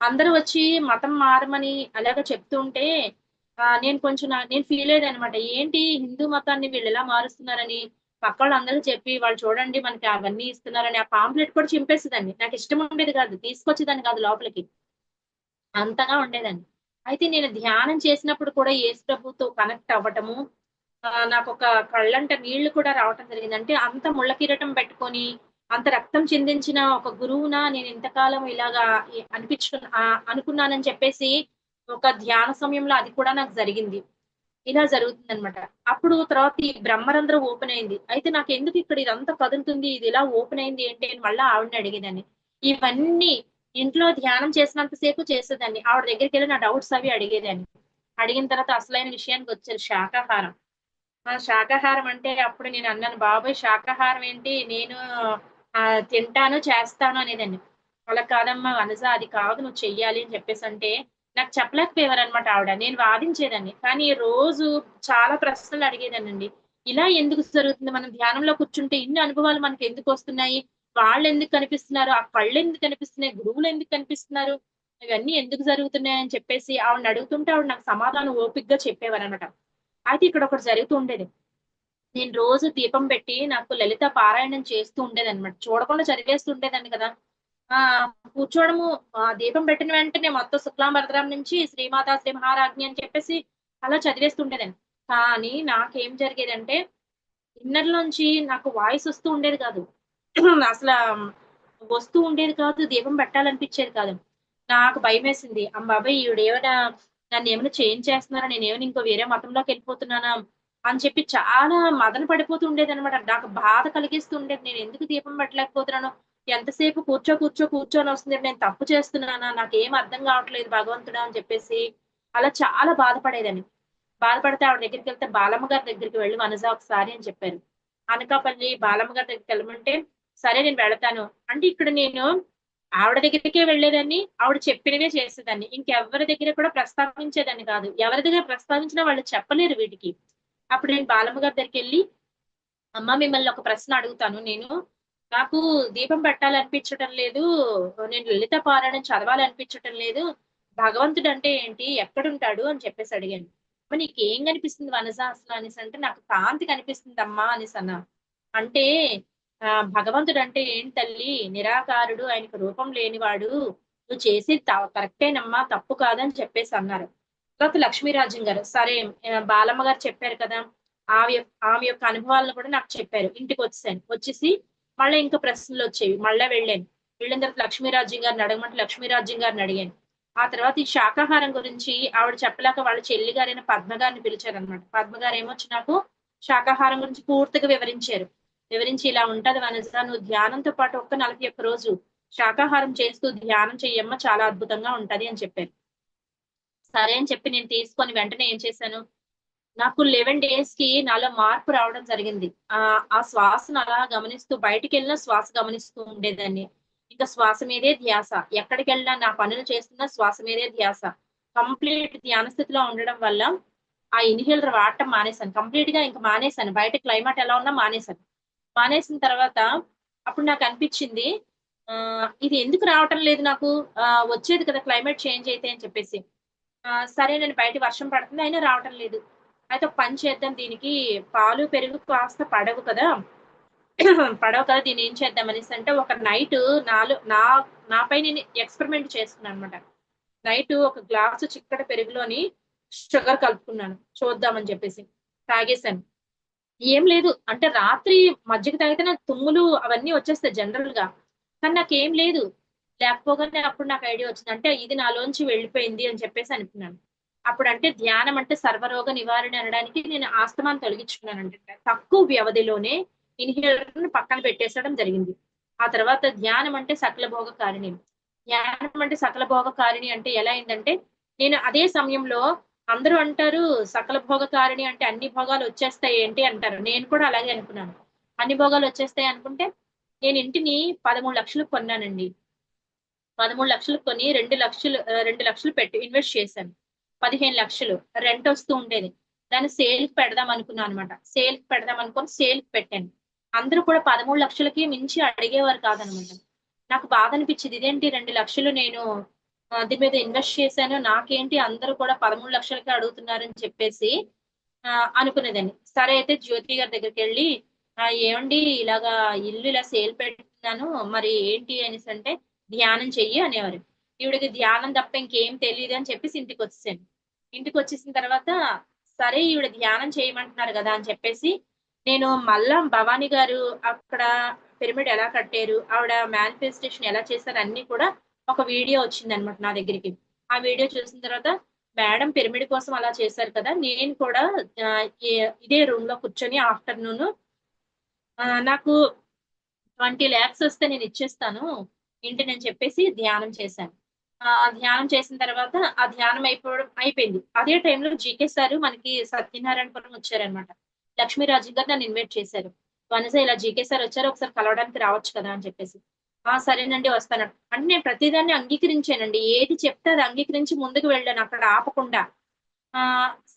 అందరూ వచ్చి మతం మారమని అలాగా చెప్తూ ఉంటే నేను కొంచెం నేను ఫీల్ అయ్యేదనమాట. ఏంటి హిందూ మతాన్ని వీళ్ళిలా మారుస్తున్నారని పక్కోళ్ళందరూ చెప్పి వాళ్ళు చూడండి మనకి అవన్నీ ఇస్తున్నారని ఆ పాంప్లెట్ కూడా చింపేసేదాన్ని. నాకిష్టం ఉండేది కాదు. తీసుకొచ్చేదాన్ని కాదు లోపలికి. అంతగా ఉండేదాన్ని. అయితే నేను ధ్యానం చేసినప్పుడు కూడా యేసు ప్రభుతో కనెక్ట్ అవ్వటము, నాకొక కళ్ళంట నీళ్లు కూడా రావటం జరిగింది. అంటే అంత ముళ్ళ కిరీటం పెట్టుకొని, అంత రక్తం చిందించిన ఒక గురువునా నేను ఇంతకాలం ఇలాగా అనుకున్నానని చెప్పేసి, ఒక ధ్యాన సమయంలో అది కూడా నాకు జరిగింది. ఇలా జరుగుతుందనమాట. అప్పుడు తర్వాత ఈ బ్రహ్మరంధ్రం ఓపెన్ అయింది. అయితే నాకెందుకు ఇక్కడ ఇదంతా కదులుతుంది, ఇది ఇలా ఓపెన్ అయింది ఏంటి అని మళ్ళా ఆవిడని అడిగేదాన్ని. ఇవన్నీ ఇంట్లో ధ్యానం చేసినంత సేపు చేసేదాన్ని. ఆవిడ దగ్గరికెళ్ళి నా డౌట్స్ అవి అడిగేదాన్ని. అడిగిన తర్వాత అసలైన విషయానికొచ్చారు శాకాహారం. శాకాహారం అంటే అప్పుడు నేనన్నాను, బాబోయ్! శాకాహారం ఏంటి నేను తింటాను, చేస్తాను అనేదాన్ని. అలా కాదమ్మా వనజ అది కాదు నువ్వు చెయ్యాలి అని చెప్పేసంటే, నాకు చెప్పలేకపోయేవారనమాట ఆవిడ. నేను వాదించేదాన్ని. కానీ రోజు చాలా ప్రశ్నలు అడిగేదాన్నండి. ఇలా ఎందుకు జరుగుతుంది? మనం ధ్యానంలో కూర్చుంటే ఇన్ని అనుభవాలు మనకెందుకొస్తున్నాయి? వాళ్ళెందుకు కనిపిస్తున్నారు? ఆ కళ్ళెందుకు కనిపిస్తున్నాయి? గురువులెందుకు కనిపిస్తున్నారు? ఇవన్నీ ఎందుకు జరుగుతున్నాయని చెప్పేసి ఆవిడని అడుగుతుంటే ఆవిడ నాకు సమాధానం ఓపికగా చెప్పేవారనమాట. అయితే ఇక్కడొకటి జరుగుతూ ఉండేది. నేను రోజు దీపం పెట్టి నాకు లలిత పారాయణం చేస్తూ ఉండేదనమాట. చూడకుండా చదివేస్తూ ఉండేదాన్ని కదా! ఆ! కూర్చోవడము దీపం పెట్టిన వెంటనే మొత్తం శుక్లాంబరధరం నుంచి శ్రీమాత శ్రీ మహారాజ్ఞి అని చెప్పేసి అలా చదివేస్తూ ఉండేదాన్ని. కానీ నాకేం జరిగేదంటే ఇన్నర్‌లోంచి నాకు వాయిస్ వస్తూ ఉండేది కాదు. అసల వస్తూ ఉండేది కాదు. దీపం పెట్టాలనిపిచ్చేది కాదు. నాకు భయమేసింది. అమ్మబాబోయ్! ఈవిడేమైనా నన్నేమైనా చేంజ్ చేస్తున్నారా? నేనేమైనా ఇంకో వేరే మతంలోకెళ్ళిపోతున్నానా? అని చెప్పి చాలా మదన పడిపోతూ ఉండేదనమాట. నాకు బాధ కలిగిస్తూ ఉండేది. నేనెందుకు దీపం పెట్టలేకపోతున్నానో, ఎంతసేపు కూర్చొనొస్తుంది. నేను తప్పు చేస్తున్నానా? నాకేం అర్థం కావట్లేదు భగవంతుడా! అని చెప్పేసి అలా చాలా బాధపడేదాన్ని. బాధపడితే ఆవిడ దగ్గరికెళ్తే బాలమ్మ గారి దగ్గరికి వెళ్ళు వనజ ఒకసారి అని చెప్పారు. అనకాపల్లి బాలమ్మ గారి దగ్గరికెళ్ళమంటే, సరే నేను వెళతాను. అంటే ఇక్కడ నేను ఆవిడ దగ్గరికే వెళ్ళేదాన్ని. ఆవిడ చెప్పినవే చేసేదాన్ని. ఇంకెవ్వరి దగ్గర కూడా ప్రస్తావించేదాన్ని కాదు. ఎవరి దగ్గర ప్రస్తావించినా వాళ్ళు చెప్పలేరు వీటికి. అప్పుడు నేను బాలమ్మ గారి దగ్గరికెళ్ళి, అమ్మ మిమ్మల్ని ఒక ప్రశ్న అడుగుతాను నేను. నాకు దీపం పెట్టాలనిపించటం లేదు. నేను లలిత పారాయణం చదవాలనిపించటం లేదు. భగవంతుడంటే ఏంటి? ఎక్కడుంటాడు? అని చెప్పేసి అడిగాను. అమ్మ నీకేం కనిపిస్తుంది వనజ అసలు అనేసంటే, నాకు కాంతి కనిపిస్తుందమ్మా అనేసన్నా. అంటే భగవంతుడంటే ఏంటి తల్లి? నిరాకారుడు, ఆయనకి రూపం లేనివాడు. నువ్వు చేసేది కరెక్టేనమ్మా, తప్పు కాదని చెప్పేసన్నారు. తర్వాత లక్ష్మీరాజ్యం గారు, సరే బాలమ్మ గారు చెప్పారు కదా! ఆమె యొక్క అనుభవాలను కూడా నాకు చెప్పారు. ఇంటికొచ్చేసాను. వచ్చేసి మళ్ళా ఇంకా ప్రశ్నలొచ్చేవి. మళ్ళా వెళ్ళాను. వెళ్ళిన తర్వాత లక్ష్మీరాజ్యం గారిని అడగమంటే లక్ష్మీరాజ్యం గారిని అడిగాను. ఆ తర్వాత ఈ శాకాహారం గురించి ఆవిడ చెప్పలేక వాళ్ళ చెల్లి గారైన పద్మ గారిని పిలిచారనమాట. పద్మ గారేమొచ్చి నాకు శాకాహారం గురించి పూర్తిగా వివరించారు. వివరించి ఇలా ఉంటది వనజ నువ్వు ధ్యానంతో పాటు ఒక్క 41 రోజు శాకాహారం చేస్తూ ధ్యానం చెయ్యమ్మ చాలా అద్భుతంగా ఉంటది అని చెప్పారు. సరే అని చెప్పి నేను తీసుకొని వెంటనే ఏం చేశాను, నాకు 11 డేస్‌కి నాలో మార్పు రావడం జరిగింది. ఆ శ్వాసను అలా గమనిస్తూ బయటికెళ్ళినా శ్వాస గమనిస్తూ ఉండేదాన్ని. ఇంకా శ్వాస మీదే ధ్యాస. ఎక్కడికెళ్ళినా నా పనులు చేస్తున్నా శ్వాస మీదే ధ్యాస. కంప్లీట్ ధ్యాన స్థితిలో ఉండడం వల్ల ఆ ఇన్‌హేలర్ వాడటం మానేశాను. కంప్లీట్‌గా ఇంక మానేశాను. బయట క్లైమేట్ ఎలా ఉన్నా మానేశాను. మానేసిన తర్వాత అప్పుడు నాకనిపిచ్చింది ఇది ఎందుకు రావటం లేదు నాకు? వచ్చేది కదా! క్లైమేట్ చేంజ్ అయితే అని చెప్పేసి. సరేనని బయట వర్షం పడుతుంది. అయినా రావటం లేదు. అయితే ఒక పని చేద్దాం దీనికి పాలు, పెరుగు కాస్త పడవు కదా! పడవు కదా! దీన్నేం చేద్దాం అనేసంటే ఒక నైటు నాలో నా నాపై నేను ఎక్స్‌పెరిమెంట్ చేసుకున్నాననమాట. నైటు ఒక గ్లాసు చిక్కటి పెరుగులోని షుగర్ కలుపుకున్నాను. చూద్దామని చెప్పేసి. తాగేసాను. ఏం లేదు. అంటే రాత్రి మజ్జిగ తాగితే నాకు తుమ్ములు అవన్నీ వచ్చేస్తాయి జనరల్‌గా. కానీ నాకేం లేదు. లేకపోగానే అప్పుడు నాకు ఐడియా వచ్చింది. అంటే ఇది నాలోంచి వెళ్ళిపోయింది అని చెప్పేసి అనుకున్నాను. అప్పుడంటే ధ్యానం అంటే సర్వరోగ నివారణ అనడానికి నేను ఆస్తమాను తొలగించుకున్నానండి. తక్కువ వ్యవధిలోనే ఇన్‌హేలర్‌ని పక్కన పెట్టేసడం జరిగింది. ఆ తర్వాత ధ్యానం అంటే సకల భోగ కారిణి. ధ్యానం అంటే సకల భోగ కారిణి అంటే ఎలా అయిందంటే, నేను అదే సమయంలో అందరూ అంటారు సకల భోగకారిణి అంటే అన్ని భోగాలు వచ్చేస్తాయి ఏంటి అంటారు. నేను కూడా అలాగే అనుకున్నాను. అన్ని భోగాలు వచ్చేస్తాయి అనుకుంటే, నేను ఇంటిని 13,00,000కి కొన్నానండి. 13,00,000కి కొని 2,00,000 పెట్టి ఇన్వెస్ట్ చేశాను. 15,00,000 రెంట్ వస్తూ ఉండేది. దాన్ని సేల్‌కి పెడదాం అనుకున్నాను అనమాట. సేల్‌కి పెడదాం అనుకోని సేల్‌కి పెట్టాను. అందరూ కూడా 13,00,000కి మించి అడిగేవారు కాదనమాట. నాకు బాధ అనిపించింది. ఇదేంటి 2,00,000 నేను దీని మీద ఇన్వెస్ట్ చేశాను. నాకేంటి అందరూ కూడా 13,00,000కే అడుగుతున్నారని చెప్పేసి అనుకునేదాన్ని. సరే అయితే జ్యోతి గారి దగ్గరికెళ్ళి ఏవండీ ఇలాగా ఇల్లు ఇలా సేల్ పెడుతున్నాను. మరి ఏంటి అనేసంటే, ధ్యానం చెయ్యి అనేవారు. ఈవిడకి ధ్యానం తప్ప ఇంకేం తెలీదు అని చెప్పేసి ఇంటికొచ్చేసాను. ఇంటికొచ్చేసిన తర్వాత, సరే ఈవిడ ధ్యానం చేయమంటున్నారు గదా! అని చెప్పేసి, నేను మల్లా భవాని గారు అక్కడ పిరమిడ్ ఎలా కట్టారు, ఆవిడ మేనిఫెస్టేషన్ ఎలా చేశారు అన్నీ కూడా ఒక వీడియో వచ్చిందనమాట నా దగ్గరికి. ఆ వీడియో చూసిన తర్వాత, మేడం పిరమిడ్ కోసం అలా చేశారు కదా! నేను కూడా ఆహ్, ఎ ఇదే రూమ్‌లో కూర్చొని ఆఫ్టర్‌నూను నాకు 20,00,000 వస్తే నేనిచ్చేస్తాను ఇంటినని చెప్పేసి ధ్యానం చేశాను. ధ్యానం చేసిన తర్వాత ఆ ధ్యానం అయిపోయింది. అదే టైంలో జీకే సారు మనకి సత్యనారాయణపురం వచ్చారనమాట. లక్ష్మీరాజు గారు నన్ను ఇన్వైట్ చేశారు. "వనజ ఇలా జీకే సార్ వచ్చారు. ఒకసారి కలవడానికి రావచ్చు కదా!" అని చెప్పేసి. సరేనండి వస్తాను. అంటే నేను ప్రతిదాన్ని అంగీకరించానండి. ఏది చెప్తే అది అంగీకరించి ముందుకు వెళ్ళాను అక్కడ ఆపకుండా.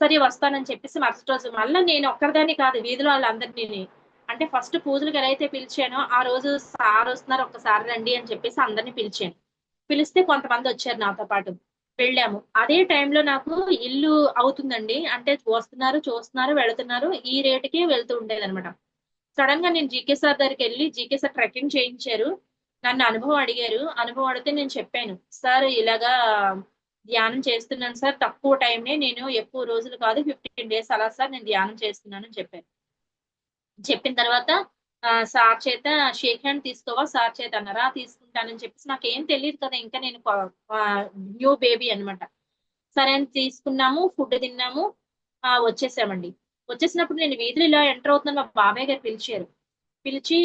సరే వస్తానని చెప్పేసి మరుసటి రోజు మళ్ళా నేను ఒక్కరిదాన్ని కాదు వీధిలో వాళ్ళందరినిని. అంటే ఫస్ట్ పూజలకి ఎలా అయితే పిలిచానో, ఆ రోజు సారొస్తున్నారు ఒక్కసారి రండి అని చెప్పేసి అందరిని పిలిచాను. పిలిస్తే కొంతమందొచ్చారు నాతో పాటు. వెళ్ళాము. అదే టైంలో నాకు ఇల్లు అవుతుందండి. అంటే వస్తున్నారు, చూస్తున్నారు, వెళుతున్నారు. ఈ రేట్‌కే వెళ్తూ ఉండేదనమాట. సడెన్‌గా నేను జీకే సార్ దగ్గరికెళ్ళి జీకే సార్ ట్రెక్కింగ్ చేయించారు. నన్ను అనుభవం అడిగారు. అనుభవం అడిగితే నేను చెప్పాను. సార్ ఇలాగా ధ్యానం చేస్తున్నాను సార్. తక్కువ టైమే నేను ఎక్కువ రోజులు కాదు 15 డేస్ అలా సార్ నేను ధ్యానం చేస్తున్నానని చెప్పాను. చెప్పిన తర్వాత సార్ చేత షేక్ హ్యాండ్ తీసుకోవా సార్ చేత అన్నారు. తీసుకుంటానని చెప్పేసి నాకేం తెలీదు కదా! ఇంకా నేను ఆహ్, న్యూ బేబీ అనమాట. సరే అని తీసుకున్నాము. ఫుడ్ తిన్నాము. వచ్చేసామండి. వచ్చేసినప్పుడు నేను వీధిలో ఇలా ఎంటర్ అవుతున్నాను. మా బాబాయ్ గారు పిలిచారు. పిలిచి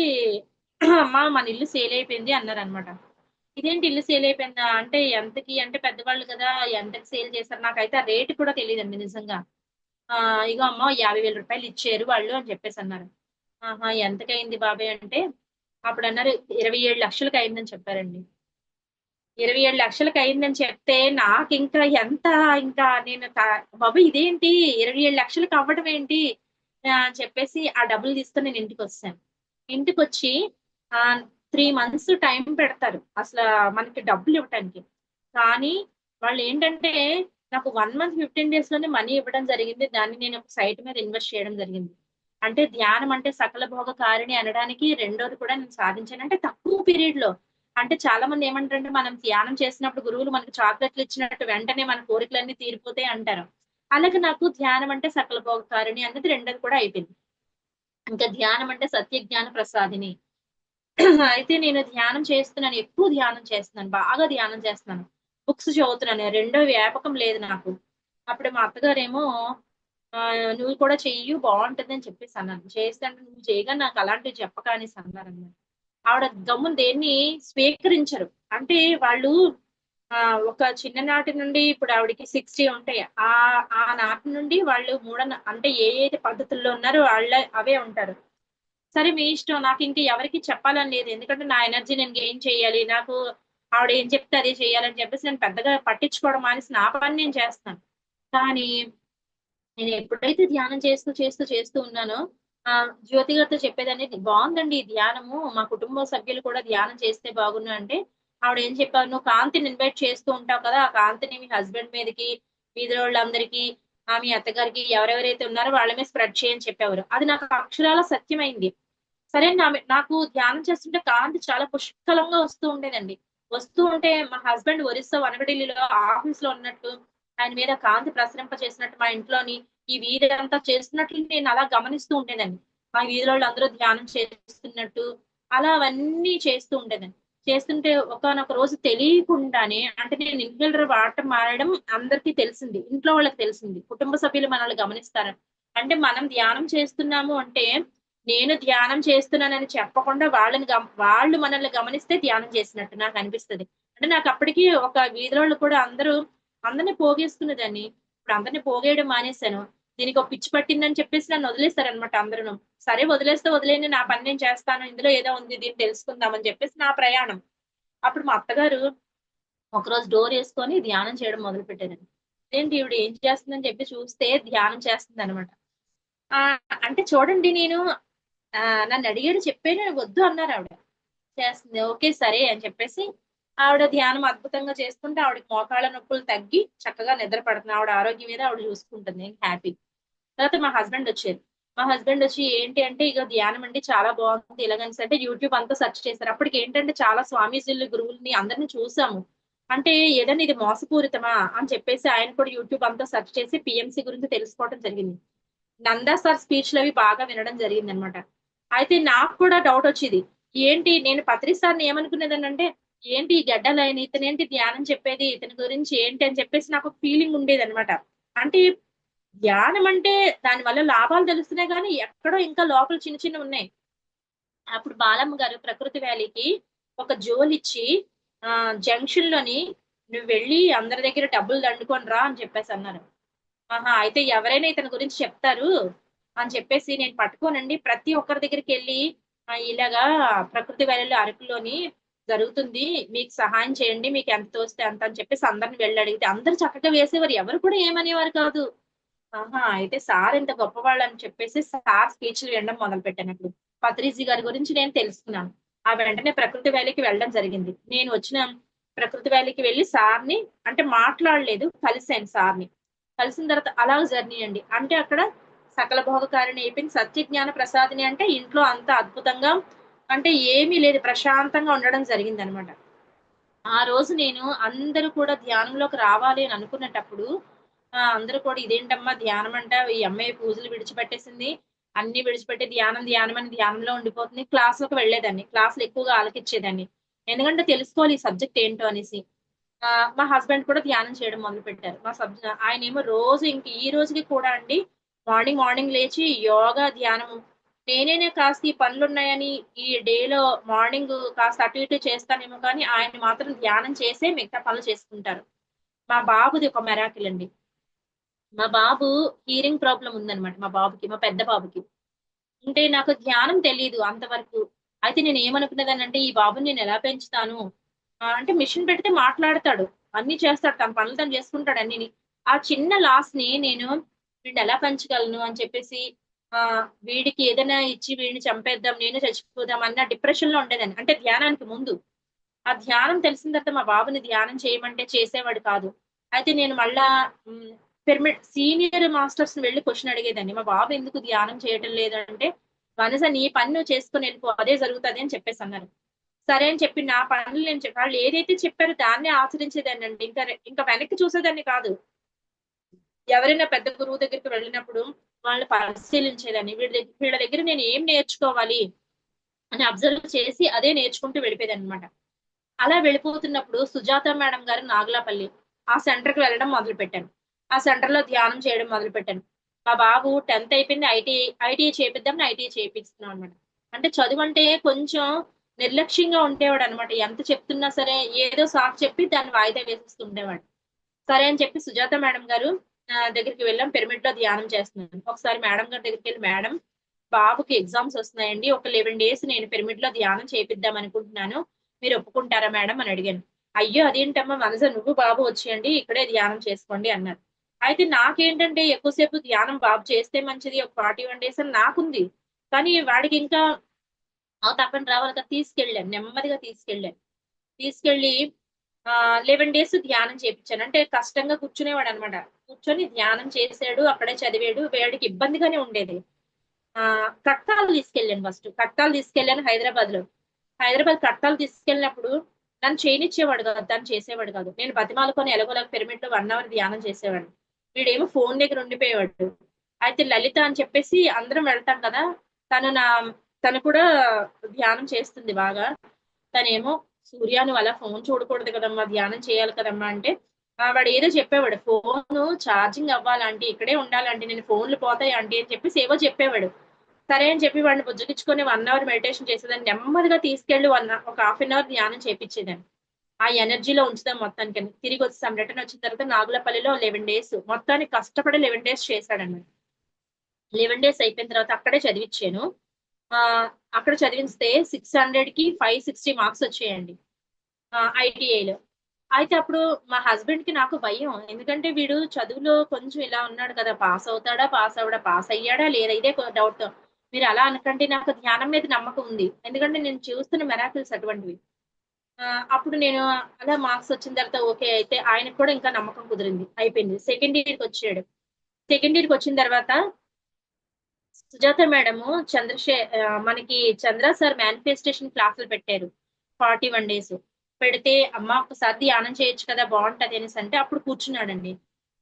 "అమ్మా మన ఇల్లు సేల్ అయిపోయింది" అన్నారనమాట. ఇదేంటి ఇల్లు సేల్ అయిపోయిందా? అంటే ఎంతకి? అంటే పెద్దవాళ్ళు కదా! ఎంతకి సేల్ చేశారు? నాకైతే ఆ రేట్ కూడా తెలీదండి నిజంగా. ఇగో అమ్మ రూ. 50,000 ఇచ్చారు వాళ్ళు అని చెప్పేసన్నారు. ఆహా! ఎంతకయింది బాబాయ్ అంటే, అప్పుడన్నారు 27,00,000కి అయిందని చెప్పారండి. 27,00,000కి అయిందని చెప్తే నాకింకా ఎంత ఇంకా నేను బాబోయ్! ఇదేంటి 27,00,000కి అవ్వడం ఏంటి? అని చెప్పేసి ఆ డబ్బులు తీసుకొని నేను ఇంటికొచ్చేసాను. ఇంటికొచ్చి 3 మంత్స్ టైం పెడతారు. మనకి డబ్బులివ్వటానికి. కానీ వాళ్ళేంటంటే నాకు 1 మంత్ 15 డేస్‌లోనే మనీ ఇవ్వడం జరిగింది. దాన్ని నేను ఒక సైట్ మీద ఇన్వెస్ట్ చేయడం జరిగింది. అంటే ధ్యానం అంటే సకల భోగ కారిణి అనడానికి రెండోది కూడా నేను సాధించాను. అంటే తక్కువ పీరియడ్‌లో. అంటే చాలా మంది ఏమంటారంటే మనం ధ్యానం చేసినప్పుడు గురువులు మనకు చాక్లెట్‌లు ఇచ్చినట్టు వెంటనే మన కోరికలన్నీ తీరిపోతాయి అంటారు. అలాగే నాకు ధ్యానం అంటే సకల భోగ కారిణి అన్నది రెండోది కూడా అయిపోయింది. ఇంకా ధ్యానం అంటే సత్య జ్ఞాన ప్రసాదిని. అయితే నేను ధ్యానం చేస్తున్నాను. ఎక్కువ ధ్యానం చేస్తున్నాను. బాగా ధ్యానం చేస్తున్నాను. బుక్స్ చదువుతున్నాను. రెండో వ్యాపకం లేదు నాకు. అప్పుడు మా అత్తగారేమో "నువ్వు కూడా చెయ్యు బావుంటదని" చెప్పేసి అన్నారు. చేస్తాను నువ్వు చేయగా నాకు అలాంటివి చెప్పకు అనేసి అన్నారన్నమాట. ఆవిడ గమ్మున దేన్ని స్వీకరించరు. అంటే వాళ్ళు ఒక చిన్ననాటి నుండి ఇప్పుడు ఆవిడకి 60 ఉంటాయి. ఆ నాటి నుండి వాళ్ళు అంటే ఏదైతే పద్ధతుల్లో ఉన్నారో అవే ఉంటారు. సరే మీ ఇష్టం. నాకింక ఎవరికీ చెప్పాలని లేదు. ఎందుకంటే నా ఎనర్జీ నేను గెయిన్ చేయాలి. నాకు ఆవిడ ఏం చెప్తే అదే చేయాలని చెప్పేసి నేను పెద్దగా పట్టించుకోవడం మానేసి నా పని నేను చేస్తున్నాను. కానీ నేను ఎప్పుడైతే ధ్యానం చేస్తూ ఉన్నానో జ్యోతి గారితో చెప్పేదాన్ని బావుందండి ఈ ధ్యానము. మా కుటుంబ సభ్యులు కూడా ధ్యానం చేస్తే బాగున్ను అంటే, ఆవిడేం చెప్పారు, "నువ్వు కాంతిని ఇన్వైట్ చేస్తూ ఉంటావు కదా! ఆ కాంతిని మీ హస్బెండ్ మీదకి, వీధిలోళ్ళందరికీ, మీ అత్తగారికి ఎవరెవరైతే ఉన్నారో వాళ్ళ మీద స్ప్రెడ్ చెయ్యని" చెప్పేవారు. అది నాకు అక్షరాల సత్యమైంది. సరే నాకు ధ్యానం చేస్తుంటే కాంతి చాలా పుష్కలంగా వస్తూ ఉండేదండి. వస్తూ ఉంటే మా హస్బెండ్ ఒరిస్సా వనగడిల్లిలో ఆఫీస్‌లో ఉన్నట్టు, ఆయన మీద కాంతి ప్రసరింపచేసినట్టు మా ఇంట్లోని ఈ వీధి అంతా చేస్తున్నట్లు నేను అలా గమనిస్తూ ఉండేదాన్ని. మా వీధిలో అందరూ ధ్యానం చేస్తున్నట్టు అలా అవన్నీ చేస్తూ ఉండేదాన్ని. చేస్తుంటే ఒకానొక రోజు తెలియకుండానే అంటే నేను ఇన్హేలర్ వాడటం మానేయడం అందరికీ తెలిసింది. ఇంట్లో వాళ్ళకి తెలిసింది. కుటుంబ సభ్యులు మనల్ని గమనిస్తారు. అంటే మనం ధ్యానం చేస్తున్నాము అంటే, నేను ధ్యానం చేస్తున్నానని చెప్పకుండా వాళ్ళు మనల్ని గమనిస్తే ధ్యానం చేసినట్టు నాకనిపిస్తది. అంటే నాకప్పటికి ఒక వీధిలోళ్ళు కూడా అందరిని పోగేసుకునేదాన్ని. ఇప్పుడు అందరిని పోగేయడం మానేశాను. దీనికో పిచ్చి పట్టిందని చెప్పేసి నన్ను వదిలేసారనమాట అందరూను. సరే వదిలేస్తే వదిలేయండి. నా పని నేను చేస్తాను. ఇందులో ఏదో ఉంది. దీన్ని తెలుసుకుందాం అని చెప్పేసి నా ప్రయాణం. అప్పుడు మా అత్తగారు ఒకరోజు డోరేసుకొని ధ్యానం చేయడం మొదలుపెట్టారండి. ఇదేంటి ఈవిడ ఏం చేస్తుందని చెప్పి చూస్తే ధ్యానం చేస్తుందనమాట. అంటే చూడండి నేను నన్నడిగారు చెప్పాను వద్దు అన్నారావిడ. చేస్తుంది. ఓకే. సరే అని చెప్పేసి ఆవిడ ధ్యానం అద్భుతంగా చేసుకుంటే ఆవిడకి మోకాళ్ళ నొప్పులు తగ్గి చక్కగా నిద్ర పడుతుంది. ఆవిడ ఆరోగ్యం మీద ఆవిడ చూసుకుంటుంది హ్యాపీ. తర్వాత మా హస్బెండ్ వచ్చారు. మా హస్బెండ్ వచ్చి ఏంటి అంటే ఇగ ధ్యానం అండి చాలా బాగుంది ఇలాగనేసి అంటే యూట్యూబ్ అంతా సెర్చ్ చేశారు. అప్పటికేంటంటే చాలా స్వామీజీలు, గురువులని అందరిని చూసాము. అంటే ఏదైనా ఇది మోసపూరితమా అని చెప్పేసి ఆయన కూడా యూట్యూబ్ అంతా సెర్చ్ చేసి పీఎంసీ గురించి తెలుసుకోవడం జరిగింది. నందా సార్ స్పీచ్‌లవి బాగా వినడం జరిగిందనమాట. అయితే నాకు కూడా డౌటొచ్చేది. ఏంటి నేను పత్రి సార్‌ని ఏమనుకునేదాన్నంటే, ఏంటి ఈ గడ్డాలాయన ఇతనేంటి ధ్యానం చెప్పేది, ఇతని గురించి ఏంటి అని చెప్పేసి నాకు ఒక ఫీలింగ్ ఉండేదనమాట. అంటే ధ్యానం అంటే దాని వల్ల లాభాలు తెలుస్తున్నాయి గానీ, ఎక్కడో ఇంకా లోపల చిన్న చిన్నవున్నాయి. అప్పుడు బాలమ్మ గారు ప్రకృతి వ్యాలీకి ఒక జోలిచ్చి జంక్షన్‌లోని "నువ్వెళ్ళి అందరి దగ్గర డబ్బులు దండుకొని రా" అని చెప్పేసన్నారు. ఆహా! అయితే ఎవరైనా ఇతని గురించి చెప్తారు అని చెప్పేసి నేను పట్టుకోనండి ప్రతి ఒక్కరి దగ్గరికెళ్ళి ఇలాగా ప్రకృతి వ్యాలీలో అరకులోని జరుగుతుంది. మీకు సహాయం చేయండి. మీకెంత తోస్తే అంత అని చెప్పేసి అందరిని వెళ్లి అడిగితే అందరూ చక్కగా వేసేవారు. ఎవరు కూడా ఏమనేవారు కాదు. ఆహా! అయితే సార్ ఇంత గొప్పవాళ్ళని చెప్పేసి సార్ స్పీచ్‌లు వినడం మొదలుపెట్టానప్పుడు. పత్రిజీ గారి గురించి నేను తెలుసుకున్నాను. ఆ వెంటనే ప్రకృతి వ్యాలీకి వెళ్ళడం జరిగింది. నేను వచ్చిన ప్రకృతి వ్యాలీకి వెళ్లి సార్‌ని అంటే మాట్లాడలేదు. కలిసాను సార్‌ని. కలిసిన తర్వాత అలాగ జర్నీ అండి. అంటే అక్కడ సకల భోగకారిణి అయిపోయింది. సత్యజ్ఞాన ప్రసాదిని అంటే ఇంట్లో అంత అద్భుతంగా అంటే ఏమీ లేదు ప్రశాంతంగా ఉండడం జరిగిందనమాట. ఆ రోజు నేను అందరూ కూడా ధ్యానంలోకి రావాలి అని అనుకునేటప్పుడు అందరూ కూడా ఇదేంటమ్మా ధ్యానం అంట ఈ అమ్మాయి పూజలు విడిచిపెట్టేసింది. అన్నీ విడిచిపెట్టి ధ్యానం, ధ్యానం అని ధ్యానంలో ఉండిపోతుంది. క్లాస్‌లోకి వెళ్ళేదాన్ని. క్లాస్‌లు ఎక్కువగా ఆలకిచ్చేదాన్ని. ఎందుకంటే తెలుసుకోవాలి ఈ సబ్జెక్ట్ ఏంటో అనేసి. మా హస్బెండ్ కూడా ధ్యానం చేయడం మొదలుపెట్టారు. ఆయనేమో రోజు ఇంక ఈ రోజుకి కూడా అండి మార్నింగ్, మార్నింగ్ లేచి యోగా, ధ్యానము నేనైనా కాస్త ఈ పనులున్నాయని ఈ డేలో మార్నింగ్ కాస్త అటు ఇటు చేస్తానేమో కానీ, ఆయన మాత్రం ధ్యానం చేసే మిగతా పనులు చేసుకుంటారు. మా బాబుది ఒక మిరాకిల్ అండి. మా బాబు హియరింగ్ ప్రాబ్లమ్ ఉందన్నమాట మా బాబుకి. మా పెద్ద బాబుకి. అంటే నాకు ధ్యానం తెలీదు అంతవరకు. అయితే నేనేమనుకునేదాన్నంటే, ఈ బాబుని నేనెలా పెంచుతాను? అంటే మిషన్ పెడితే మాట్లాడతాడు. అన్నీ చేస్తాడు. తన పనులు తను చేసుకుంటాడు అన్నీని. ఆ చిన్న లాస్‌ని నేను వీడినెలా పెంచగలను అని చెప్పేసి వీడికి ఏదైనా ఇచ్చి వీడిని చంపేద్దాం, నేను చచ్చిపోదాం అన్న డిప్రెషన్‌లో ఉండేదాన్ని. అంటే ధ్యానానికి ముందు. ఆ ధ్యానం తెలిసిన తర్వాత మా బాబుని ధ్యానం చేయమంటే చేసేవాడు కాదు. అయితే నేను మళ్ళా హ్మ్. సీనియర్ మాస్టర్స్‌ని వెళ్లి క్వెషన్ అడిగేదాన్ని. మా బాబు ఎందుకు ధ్యానం చేయటం లేదంటే, "వనజ నీ పని నువ్వు చేసుకొని ఎళ్ళిపో. అదే జరుగుతది" అని చెప్పేసన్నారు. సరే అని చెప్పి నా పనులు నేను వాళ్ళు ఏదైతే చెప్పారో దాన్నే ఆచరించేదాన్నండి. ఇంకా వెనక్కి చూసేదాన్ని కాదు. ఎవరైనా పెద్ద గురువు దగ్గరికి వెళ్ళినప్పుడు వాళ్ళని పరిశీలించేదాన్ని. వీళ్ళ దగ్గర నేను ఏం నేర్చుకోవాలి అని అబ్జర్వ్ చేసి అదే నేర్చుకుంటూ వెళ్ళిపోయేదాన్ననమాట. అలా వెళ్ళిపోతున్నప్పుడు సుజాత మేడం గారు నాగలాపల్లి. ఆ సెంటర్‌కి వెళ్ళడం మొదలుపెట్టాను. ఆ సెంటర్‌లో ధ్యానం చేయడం మొదలుపెట్టాను. మా బాబు 10థ్ అయిపోయింది. ఐటీఐ చేపిద్దామని ఐటీఐ చేపిస్తున్నాం అనమాట. అంటే చదువంటే కొంచెం నిర్లక్ష్యంగా ఉండేవాడనమాట. ఎంత చెప్తున్నా సరే ఏదో సాకు చెప్పి దాన్ని వాయిదా వేసేస్తూ ఉండేవాడు. సరే అని చెప్పి సుజాత మేడం గారు దగ్గరికి వెళ్ళాం. పిరమిడ్‌లో ధ్యానం చేస్తున్నాను. ఒకసారి మేడం గారి దగ్గరికెళ్ళి మేడం బాబుకి ఎగ్జామ్స్ వస్తున్నాయండి. ఒక 11 డేస్ నేను పిరమిడ్‌లో ధ్యానం చేపిద్దాం అనుకుంటున్నాను. మీరు ఒప్పుకుంటారా మేడం అని అడిగాను. అయ్యో! అదేంటమ్మా మనస నువ్వు బాబు వచ్చేయండి. ఇక్కడే ధ్యానం చేసుకోండి అన్నారు. అయితే నాకేంటంటే ఎక్కువ సేపు ధ్యానం బాబు చేస్తే మంచిది. ఒక 41 డేస్ అని నాకుంది. కానీ వాడికి ఇంకా ఆ తపన రావాలి కదా! తీసుకెళ్ళాను. నెమ్మదిగా తీసుకెళ్ళాను. తీసుకెళ్ళి 11 డేస్ ధ్యానం చేపిచ్చాను. అంటే కష్టంగా కూర్చునేవాడనమాట. కూర్చొని ధ్యానం చేసాడు. అక్కడే చదివాడు. వాడికి ఇబ్బందిగానే ఉండేది. కట్టాలు తీసుకెళ్ళాను ఫస్ట్. కట్టాలు తీసుకెళ్ళాను హైదరాబాద్‌లో. హైదరాబాద్ కట్టాలు తీసుకెళ్ళినప్పుడు నన్ను చేయనిచ్చేవాడు కాదు. తను చేసేవాడు కాదు. నేను బతిమాలుకొని ఎలాగోలాగ పిరమిడ్‌లో 1 అవర్ ధ్యానం చేసేవాడిని. వీడేమో ఫోను దగ్గర ఉండిపోయేవాడు. అయితే లలిత అని చెప్పేసి అందరం వెళ్తాం కదా, తను నా తను కూడా ధ్యానం చేస్తుంది బాగా. తనేమో సూర్య నువ్వు అలా ఫోన్ చూడకూడదు కదమ్మా, ధ్యానం చేయాలి కదమ్మా అంటే, వాడు ఏదో చెప్పేవాడు. ఫోను ఛార్జింగ్ అవ్వాలంటే ఇక్కడే ఉండాలంటే, నేను ఫోన్లు పోతాయి ఆంటీ అని చెప్పేసి ఏవో చెప్పేవాడు. సరే అని చెప్పి వాడిని బుజ్జగించుకొని 1 అవర్ మెడిటేషన్ చేసేదాన్ని. నెమ్మదిగా తీసుకెళ్ళి ఒక హాఫ్ అన్ అవర్ ధ్యానం చేపిచ్చేదాన్ని. ఆ ఎనర్జీలో ఉంచుదాం మొత్తానికని. తిరిగొచ్చేసాం. రిటర్న్ వచ్చిన తర్వాత నాగులపల్లిలో 11 డేస్ మొత్తానికి కష్టపడి 11 డేస్ చేశాడన్నమాట. 11 డేస్ అయిపోయిన తర్వాత అక్కడే చదివిచ్చాను. అక్కడ చదివిస్తే 600కి 560 మార్క్స్ వచ్చాయండి. ఐటీఐలో. అయితే అప్పుడు మా హస్బెండ్‌కి నాకు భయం. ఎందుకంటే వీడు చదువులో కొంచెం ఇలా ఉన్నాడు కదా! పాస్ అవుతాడా? పాస్ అవ్వడా? పాస్ అయ్యాడా? లేదా? ఇదే డౌట్. మీరు అలా అనకండి, నాకు ధ్యానం మీద నమ్మకం ఉంది. ఎందుకంటే నేను చూస్తున్న మిరాకిల్స్ అటువంటివి. అప్పుడు నేను అలా మార్క్స్ వచ్చిన తర్వాత ఓకే. అయితే ఆయనకు కూడా ఇంకా నమ్మకం కుదిరింది. అయిపోయింది. సెకండ్ ఇయర్‌కొచ్చాడు. సెకండ్ ఇయర్‌కొచ్చిన తర్వాత సుజాత మేడము మనకి చంద్ర సార్ మేనిఫెస్టేషన్ క్లాసులు పెట్టారు. 41 డేస్. పెడితే అమ్మ ఒక్కసారి ధ్యానం చేయొచ్చు కదా! బావుంటది అనేసంటే అప్పుడు కూర్చున్నాడండి.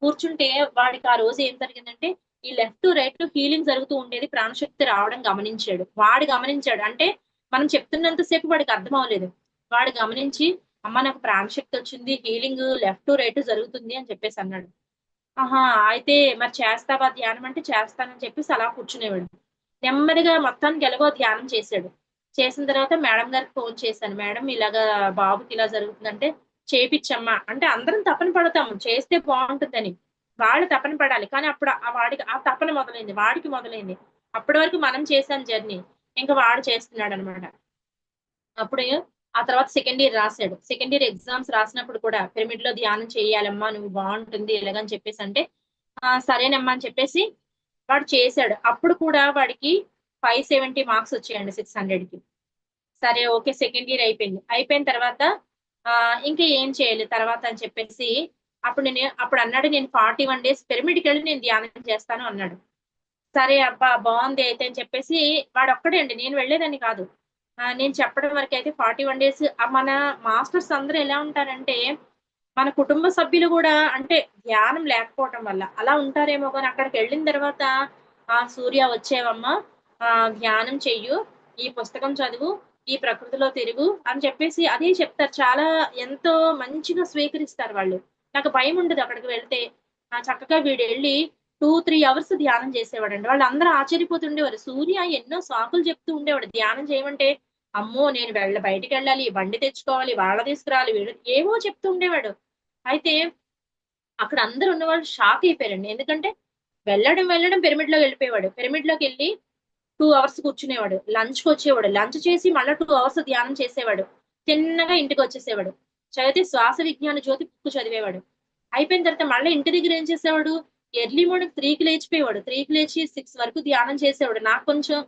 కూర్చుంటే వాడికి ఆ రోజు ఏం జరిగిందంటే ఈ లెఫ్ట్, రైట్ హీలింగ్ జరుగుతూ ఉండేది. ప్రాణశక్తి రావడం గమనించాడు. వాడు గమనించాడు. అంటే మనం చెప్తున్నంత సేపు వాడికి అర్థం అవ్వలేదు. వాడు గమనించి అమ్మ నాకు ప్రాణశక్తి వచ్చింది. హీలింగ్ లెఫ్ట్, రైట్ జరుగుతుంది అని చెప్పేసి అన్నాడు. ఆహా! అయితే మరి చేస్తావా ధ్యానం అంటే చేస్తానని చెప్పేసి అలా కూర్చునేవాడు. నెమ్మదిగా మొత్తానికి ఎలాగో ధ్యానం చేశాడు. చేసిన తర్వాత మేడం గారికి ఫోను చేశాను. మేడం ఇలాగా బాబుకి ఇలా జరుగుతుందంటే, చేపిచ్చమ్మా అంటే అందరం తపన పడతాము. చేస్తే బావుంటుందని. వాళ్ళు తపన పడాలి. కానీ అప్పుడు వాడికి ఆ తపన మొదలైంది. వాడికి మొదలైంది. అప్పటి వరకు మనం చేసాం జర్నీ. ఇంక వాడు చేస్తున్నాడనమాట. అప్పుడు ఆ తర్వాత సెకండ్ ఇయర్ రాసాడు. సెకండ్ ఇయర్ ఎగ్జామ్స్ రాసినప్పుడు కూడా పిరమిడ్‌లో ధ్యానం చేయాలమ్మా నువ్వు బావుంటుంది ఇలాగని చెప్పేసంటే, సరేనమ్మా అని చెప్పేసి వాడు చేసాడు. అప్పుడు కూడా వాడికి 570 మార్క్స్ వచ్చాయండి 600కి. సరే ఓకే. సెకండ్ ఇయర్ అయిపోయింది. అయిపోయిన తర్వాత ఇంకా ఏం చేయాలి తర్వాత అని చెప్పేసి అప్పుడన్నాడు నేను 41 డేస్ పిరమిడ్‌కెళ్ళి నేను ధ్యానం చేస్తాను అన్నాడు. సరే అబ్బా! బావుంది అయితే అని చెప్పేసి వాడొక్కడే అండి. నేను వెళ్ళేదాన్ని కాదు. నేను చెప్పడం వరకైతే 41 డేస్ మన మాస్టర్స్ అందరూ ఎలా ఉంటారంటే, మన కుటుంబ సభ్యులు గూడా అంటే ధ్యానం లేకపోవటం వల్ల అలా ఉంటారేమో గాని అక్కడికెళ్ళిన తర్వాత "సూర్య వచ్చేవమ్మా, ధ్యానం చెయ్యు, ఈ పుస్తకం చదువు, ఈ ప్రకృతిలో తిరుగు" అని చెప్పేసి అదే చెప్తారు. చాలా ఎంతో మంచిగా స్వీకరిస్తారు వాళ్ళు. నాకు భయముండదు అక్కడికి వెళ్తే. చక్కగా వీడెళ్ళి 2, 3 అవర్స్ ధ్యానం చేసేవాడండి. వాళ్ళందరూ ఆశ్చర్యపోతుండేవారు. సూర్య ఎన్నో సాకులు చెప్తూ ఉండేవాడు. ధ్యానం చేయమంటే, అమ్మో! నేను బయటికెళ్ళాలి, బండి తెచ్చుకోవాలి, వాళ్ళ తీసుకురావాలి, ఏవో చెప్తూ ఉండేవాడు. అయితే అక్కడ అందరూ ఉన్నవాళ్ళు షాక్ అయిపోయారండి. ఎందుకంటే వెళ్ళడం పిరమిడ్‌లోకి వెళ్ళిపోయేవాడు. పిరమిడ్‌లోకెళ్ళి 2 అవర్స్ కూర్చునేవాడు. లంచ్‌కొచ్చేవాడు. లంచ్ చేసి మళ్ళా 2 అవర్స్ ధ్యానం చేసేవాడు. తిన్నగా ఇంటికొచ్చేసేవాడు. చదివితే శ్వాస విజ్ఞాన జ్యోతి బుక్ చదివేవాడు. అయిపోయిన తర్వాత మళ్ళా ఇంటి దగ్గర ఏం చేసేవాడు, ఎర్లీ మార్నింగ్ 3కి లేచిపోయేవాడు. 3కి లేచి 6 వరకు ధ్యానం చేసేవాడు. నాకు కొంచెం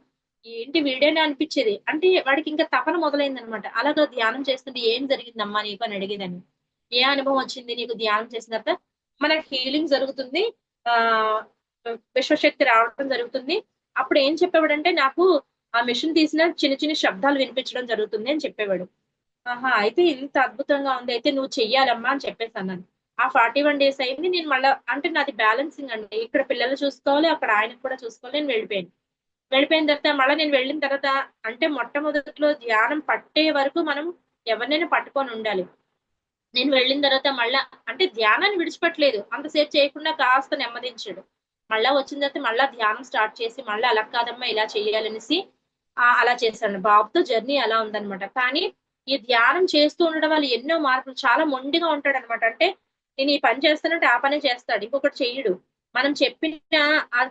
ఏంటి వీడేనా అనిపిచ్చేది. అంటే వాడికింకా తపన మొదలైందనమాట. అలాగా ధ్యానం చేస్తుంటే "ఏం జరిగిందమ్మా నీకు" అని అడిగేదాన్ని. "ఏ అనుభవం వచ్చింది నీకు ధ్యానం చేసిన తర్వాత?" "మనకి హీలింగ్ జరుగుతుంది. ఆహ్, విశ్వశక్తి రావడం జరుగుతుంది." అప్పుడు ఏం చెప్పేవాడంటే నాకు ఆ మెషిన్ తీసిన చిన్న చిన్న శబ్దాలు వినిపించడం జరుగుతుంది అని చెప్పేవాడు. ఆహా! అయితే ఇంత అద్భుతంగా ఉంది. అయితే నువ్వు చెయ్యాలమ్మా అని చెప్పేసన్నాను. ఆ 41 డేస్ అయింది. నేను మళ్ళా అంటే నాది బ్యాలెన్సింగ్ అండి. ఇక్కడ పిల్లలు చూసుకోవాలి, అక్కడ ఆయనకి కూడా చూసుకోవాలి. నేను వెళ్ళిపోయాను. వెళ్ళిపోయిన తర్వాత మళ్ళా నేను వెళ్ళిన తర్వాత అంటే మొట్టమొదట్లో ధ్యానం పట్టే వరకు మనం ఎవరినైనా పట్టుకొనుండాలి. నేను వెళ్ళిన తర్వాత మళ్ళా అంటే ధ్యానాన్ని విడిచిపెట్టలేదు. అంతసేపు చేయకుండా కాస్త నెమ్మదించాడు. మళ్ళా వచ్చిన తర్వాత మళ్ళా ధ్యానం స్టార్ట్ చేసి మళ్ళా అలా కాదమ్మా ఇలా చేయాలనేసి అలా చేశాను. బాబుతో జర్నీ అలా ఉందన్నమాట. కానీ ఈ ధ్యానం చేస్తూ ఉండడం వల్ల ఎన్నో మార్పులు చాలా మొండిగా ఉంటాడన్నమాట. అంటే నేను ఈ పని చేస్తానంటే ఆ పనే చేస్తాడు. ఇంకొకటి చెయ్యడు. మనం చెప్పిన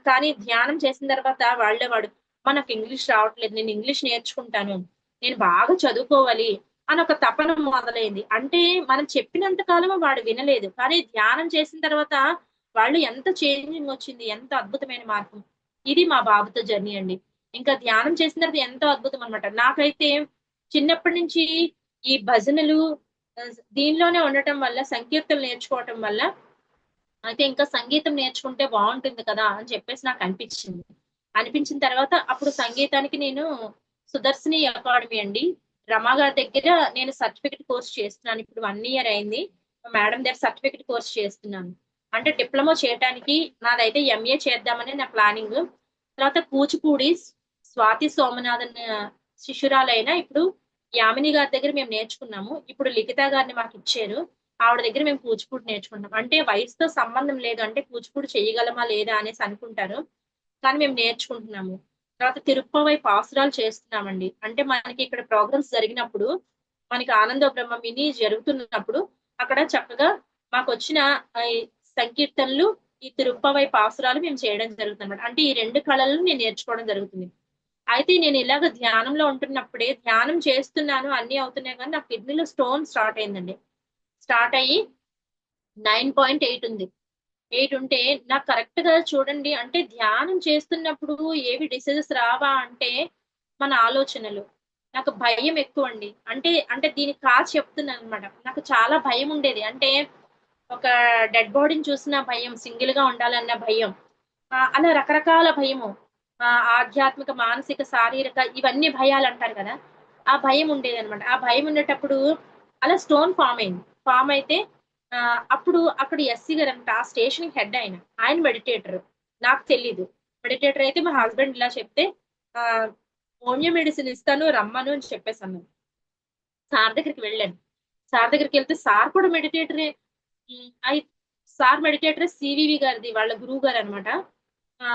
కానీ ధ్యానం చేసిన తర్వాత వాడు నాకు ఇంగ్లీష్ రావట్లేదు. నేను ఇంగ్లీష్ నేర్చుకుంటాను. నేను బాగా చదువుకోవాలి. అనొక తపన మొదలైంది. అంటే మనం చెప్పినంత కాలము వాడు వినలేదు. కానీ ధ్యానం చేసిన తర్వాత వాళ్ళు ఎంత చేంజింగొచ్చింది. ఎంత అద్భుతమైన మార్పు. ఇది మా బాబుతో జర్నీ అండి. ఇంకా ధ్యానం చేసిన తర్వాత ఎంతో అద్భుతం అనమాట. నాకైతే చిన్నప్పటి నుంచి ఈ భజనలు దీనిలోనే ఉండటం వల్ల సంకీర్తనలు నేర్చుకోవటం వల్ల అయితే ఇంకా సంగీతం నేర్చుకుంటే బావుంటుంది కదా! అని చెప్పేసి నాకనిపిచ్చింది. అనిపించిన తర్వాత అప్పుడు సంగీతానికి నేను సుదర్శిని అకాడమీ అండి. రమ గారి దగ్గర నేను సర్టిఫికేట్ కోర్స్ చేస్తున్నాను. ఇప్పుడు 1 ఇయర్ అయింది. మా మేడం దగ్గర సర్టిఫికేట్ కోర్స్ చేస్తున్నాను. అంటే డిప్లొమా చేయటానికి నాదైతే ఎంఏ చేద్దామని నా ప్లానింగ్. తర్వాత కూచిపూడి స్వాతి సోమనాథన్ శిష్యురాలైన ఇప్పుడు యామిని గారి దగ్గర మేము నేర్చుకున్నాము. ఇప్పుడు లిఖిత గారిని మాకిచ్చారు. ఆవిడ దగ్గర మేము కూచిపూడి నేర్చుకుంటాం. అంటే వయసుతో సంబంధం లేదు. అంటే కూచిపూడి చేయగలమా లేదా అనేసి అనుకుంటారు. కానీ మేము నేర్చుకుంటున్నాము. తర్వాత తిరుప్పవై పాసురాలు చేస్తున్నామండి. అంటే మనకి ఇక్కడ ప్రోగ్రామ్స్ జరిగినప్పుడు, మనకి ఆనంద బ్రహ్మ మిని జరుగుతున్నప్పుడు అక్కడ చక్కగా మాకొచ్చిన ఈ సంకీర్తనలు, ఈ తిరుప్పవై పాసురాలు మేము చేయడం జరుగుతుందన్నమాట. అంటే ఈ 2 కళలను నేను నేర్చుకోవడం జరుగుతుంది. అయితే నేను ఇలాగ ధ్యానంలో ఉంటున్నప్పుడే ధ్యానం చేస్తున్నాను అన్నీ అవుతున్నాయి కానీ నాకు కిడ్నీలో స్టోన్ స్టార్ట్ అయిందండి. స్టార్ట్ అయ్యి 9.8 ఉంది. 8 ఉంటే నాకు కరెక్ట్‌గా చూడండి అంటే ధ్యానం చేస్తున్నప్పుడు ఏవి డిసీజెస్ రావా అంటే మన ఆలోచనలు. నాకు భయం ఎక్కువండి. అంటే దీనికి చెప్తున్నాననమాట. నాకు చాలా భయముండేది. అంటే ఒక డెడ్ బాడీని చూసిన భయం, సింగిల్‌గా ఉండాలన్న భయం. అలా రకరకాల భయము. ఆధ్యాత్మిక, మానసిక, శారీరక ఇవన్నీ భయాలంటారు కదా! ఆ భయం ఉండేదనమాట. ఆ భయం ఉండేటప్పుడు అలా స్టోన్ ఫార్మ్ అయింది. ఫార్మ్ అయితే అప్పుడు అక్కడ ఎస్సీ గారనమాట. ఆ స్టేషన్‌కి హెడ్ ఆయన. ఆయన మెడిటేటర్. నాకు తెలీదు. మెడిటేటర్ అయితే మా హస్బెండ్ ఇలా చెప్తే ఆహ్, హోమియో మెడిసిన్ ఇస్తాను రమ్మను అని చెప్పేసన్నారు. సార్ దగ్గరికి వెళ్ళాను. సార్ దగ్గరికెళ్తే సార్ కూడా మెడిటేటరే. హ్మ్. సార్ మెడిటేటరే సీవీవీ గారిది వాళ్ళ గురువు గారనమాట.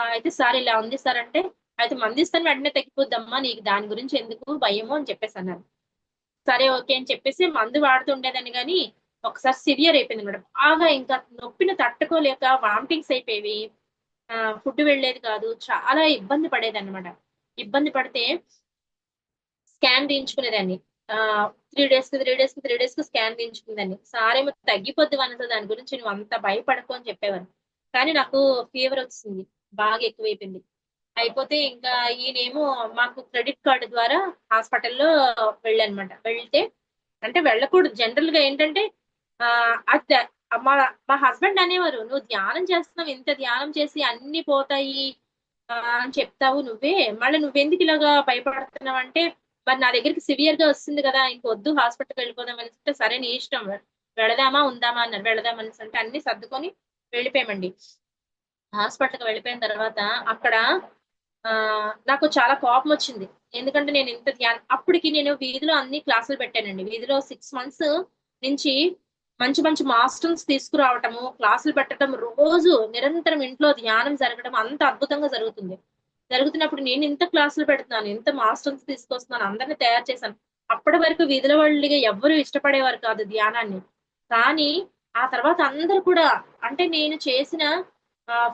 అయితే సార్ ఇలా ఉంది సార్ అంటే, అయితే మందిస్తాను వెంటనే తగ్గిపోద్దమ్మా నీకు దాని గురించి ఎందుకు భయము అని చెప్పేసన్నారు. సరే ఓకే అని చెప్పేసి మందు వాడుతుండేదాన్ని గానీ, ఒకసారి సివియర్ అయిపోయిందనమాట. బాగా ఇంకా నొప్పిని తట్టుకోలేక వామిటింగ్స్ అయిపోయేవి. ఫుడ్ వెళ్ళేది కాదు. చాలా ఇబ్బంది పడేదన్నమాట. ఇబ్బంది పడితే స్కాన్ తీయించుకునేదాన్ని. 3 డేస్‌కి, 3 డేస్‌కి, 3 డేస్‌కి స్కాన్ తీయించుకునేదాన్ని. సారేమో తగ్గిపోద్ది వనజ దాని గురించి నువ్వంత భయపడకు అని చెప్పేవారు. కానీ నాకు ఫీవరొచ్చేసింది. బాగా ఎక్కువైపోయింది. అయిపోతే ఇంకా ఈయనేమో మాకు క్రెడిట్ కార్డ్ ద్వారా హాస్పిటల్‌లో వెళ్ళానన్నమాట. వెళ్తే అంటే వెళ్ళకూడదు. జనరల్‌గా ఏంటంటే అద్ మా మా హస్బెండ్ అనేవారు, "నువ్వు ధ్యానం చేస్తున్నావు. ఇంత ధ్యానం చేసి అన్నీ పోతాయి అని చెప్తావు నువ్వే. మళ్ళీ నువ్వెందుకు ఇలాగా భయపడుతున్నావంటే" మరి నా దగ్గరికి సివియర్‌గా వస్తుంది గదా! ఇంకొద్దు హాస్పిటల్‌కి వెళ్ళిపోదాం అనేసంటే, "సరే నీ ఇష్టం. వెళదామా? ఉందామా?" అన్నారు. వెళదాం అనేసంటే అన్నీ సర్దుకొని వెళ్ళిపోయామండి. హాస్పిటల్‌కి వెళ్ళిపోయిన తర్వాత అక్కడ నాకు చాలా కోపమొచ్చింది. ఎందుకంటే నేను ఇంత అప్పటికి నేను వీధిలో అన్ని క్లాసులు పెట్టానండి. వీధిలో 6 మంత్స్ నుంచి మంచి మంచి మాస్టర్స్ తీసుకురావటము, క్లాసులు పెట్టడం, రోజు నిరంతరం ఇంట్లో ధ్యానం జరగడం అంత అద్భుతంగా జరుగుతుంది. జరుగుతున్నప్పుడు నేను ఇంత క్లాసులు పెడుతున్నాను, ఇంత మాస్టర్స్ తీసుకొస్తున్నాను, అందరిని తయారు చేశాను. అప్పటి వరకు వీధిలో వాళ్ళిగా ఎవ్వరు ఇష్టపడేవారు కాదు ధ్యానాన్ని. కానీ ఆ తర్వాత అందరూ కూడా అంటే నేను చేసిన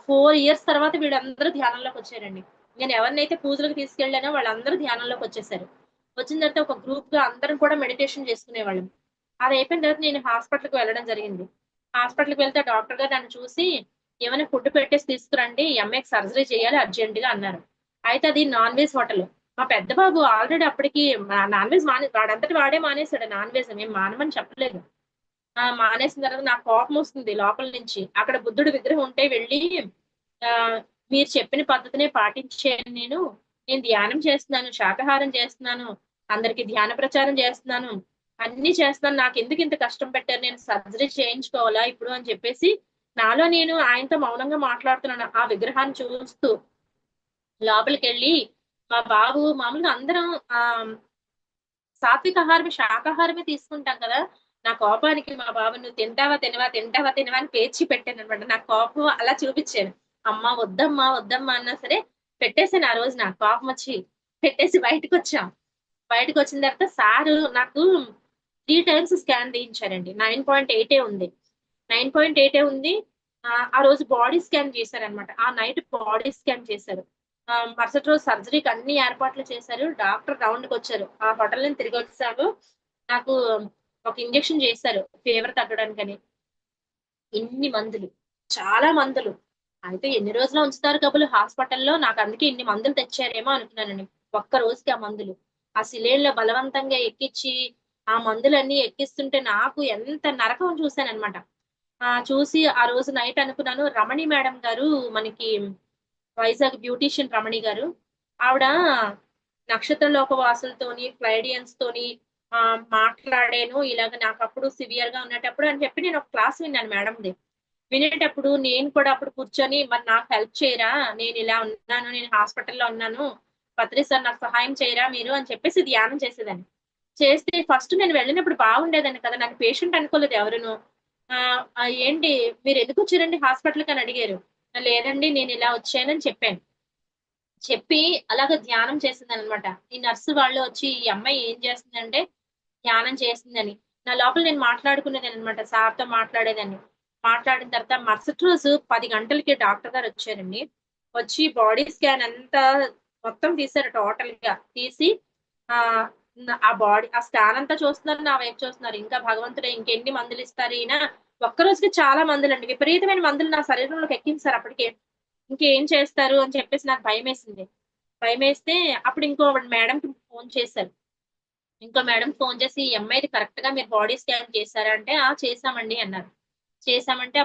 4 ఇయర్స్ తర్వాత వీళ్ళందరూ ధ్యానంలోకొచ్చారండి. నేను ఎవరినైతే పూజలకు తీసుకెళ్ళానో వాళ్ళందరూ ధ్యానంలోకొచ్చేసారు. వచ్చిన తర్వాత ఒక గ్రూప్‌గా అందరం కూడా మెడిటేషన్ చేసుకునేవాళ్ళం. అదయిపోయిన తర్వాత నేను హాస్పిటల్‌కి వెళ్ళడం జరిగింది. హాస్పిటల్‌కి వెళ్తే డాక్టర్ గారు నన్ను చూసి, "ఏమైనా ఫుడ్ పెట్టేసి తీసుకురండి. ఈ అమ్మాయికి సర్జరీ చేయాలి అర్జెంట్‌గా" అన్నారు. అయితే అది నాన్ వెజ్ హోటలు. మా పెద్ద బాబు ఆల్రెడీ అప్పటికి నాన్ వెజ్ వాడంతట వాడే మానేసాడు నాన్ వెజ్. మేము మానమని చెప్పలేదు. మానేసిన తర్వాత నాకు కోపమొస్తుంది లోపల నుంచి. అక్కడ బుద్ధుడి విగ్రహం ఉంటే వెళ్లి మీరు చెప్పిన పద్ధతినే పాటించాను నేను. నేను ధ్యానం చేస్తున్నాను, శాకాహారం చేస్తున్నాను, అందరికి ధ్యాన ప్రచారం చేస్తున్నాను, అన్నీ చేస్తున్నాను. నాకెందుకు ఇంత కష్టం పెట్టారు? నేను సర్జరీ చేయించుకోవాలా ఇప్పుడు అని చెప్పేసి నాలో నేను ఆయనతో మౌనంగా మాట్లాడుతున్నాను. ఆ విగ్రహాన్ని చూస్తూ. లోపలికెళ్ళి మా బాబు మామూలుగా అందరం ఆహ్, సాత్విక ఆహారమే, శాకాహారమే తీసుకుంటాం కదా! నా కోపానికి మా బాబు "నువ్వు తింటావా? తినవా? తింటావా? తినవా?" అని పేర్చి పెట్టాననమాట. నా కోపం అలా చూపిచ్చాను. "అమ్మ వద్దమ్మా, వద్దమ్మా" అన్నా సరే పెట్టేసాను ఆ రోజు నాకు కోపమొచ్చి. పెట్టేసి బయటకొచ్చాం. బయటకొచ్చిన తర్వాత సారు నాకు 3 టైమ్స్ స్కాన్ తీయించారండి. 9.8 ఉంది. 9.8 ఉంది. ఆ రోజు బాడీ స్కాన్ చేశారనమాట. ఆ నైట్ బాడీ స్కాన్ చేశారు. మరుసటి రోజు సర్జరీకి అన్ని ఏర్పాట్లు చేశారు. డాక్టర్ రౌండ్‌కొచ్చారు. ఆ హోటల్ నుంచి తిరిగొచ్చేసాక నాకు ఒక ఇంజెక్షన్ చేశారు ఫీవర్ తగ్గడానికని. ఇన్ని మందులు. చాలా మందులు. అయితే ఎన్ని రోజులు ఉంచుతారు కబులు హాస్పిటల్‌లో నాకందుకే ఇన్ని మందులు తెచ్చారేమో అనుకున్నానండి. ఒక్క రోజుకి ఆ మందులు. ఆ సిలేన్‌లో బలవంతంగా ఎక్కిచ్చి, ఆ మందులన్నీ ఎక్కిస్తుంటే నాకు ఎంత నరకం చూసాననమాట. చూసి ఆ రోజు నైట్ అనుకున్నాను రమణి మేడం గారు మనకి వైజాగ్ బ్యూటీషియన్ రమణి గారు. ఆవిడ నక్షత్ర లోకవాసులతోని, ప్లైడియన్స్‌తోని మాట్లాడాను. ఇలాగ నాకప్పుడు సివియర్‌గా ఉన్నటప్పుడు అని చెప్పి నేను ఒక క్లాస్ విన్నాను మేడంది. వినేటప్పుడు నేను కూడా అప్పుడు కూర్చొని మరి నాకు హెల్ప్ చేయరా? నేను ఇలా ఉన్నాను. నేను హాస్పిటల్‌లో ఉన్నాను. పత్రి సార్ నాకు సహాయం చేయరా మీరు? అని చెప్పేసి ధ్యానం చేసేదాన్ని. చేస్తే ఫస్ట్ నేను వెళ్ళినప్పుడు బాగుండేదాన్ని కదా! నాకు పేషెంట్ అనుకోలేదు ఎవరును. ఏంటి మీరెందుకొచ్చారండి హాస్పిటల్‌కి అని అడిగారు. లేదండి నేను ఇలా వచ్చానని చెప్పాను. చెప్పి అలాగ ధ్యానం చేసిందనమాట. ఈ నర్స్ వాళ్ళు వచ్చి ఈ అమ్మాయి ఏం చేస్తుందంటే ధ్యానం చేస్తుందని. నా లోపల నేను మాట్లాడుకునేదాన్ననమాట. సార్‌తో మాట్లాడేదాన్ని. మాట్లాడిన తర్వాత మరుసటి రోజు 10 గంటలకి డాక్టర్ గారొచ్చారండి. వచ్చి బాడీ స్కాన్ అంతా మొత్తం తీశారు టోటల్‌గా. తీసి ఆహ్, ఆ బాడీ ఆ స్కాన్ అంతా చూస్తున్నారు. నా వైపు చూస్తున్నారు. ఇంకా భగవంతుడే ఇంకెన్ని మందులిస్తారు ఈయన. ఒక్క రోజుకి చాలా మందులండి. విపరీతమైన మందులు నా శరీరంలోకి ఎక్కించారు అప్పటికే. ఇంకేం చేస్తారు అని చెప్పేసి నాకు భయమేసింది. భయమేస్తే అప్పుడు ఇంకో మేడంకి ఫోను చేశారు. ఇంకో మేడం ఫోను చేసి, "ఈ అమ్మాయిది కరెక్ట్‌గా మీరు బాడీ స్కాన్ చేసారా?" అంటే, "ఆ! చేశామండి" అన్నారు. చేశామంటే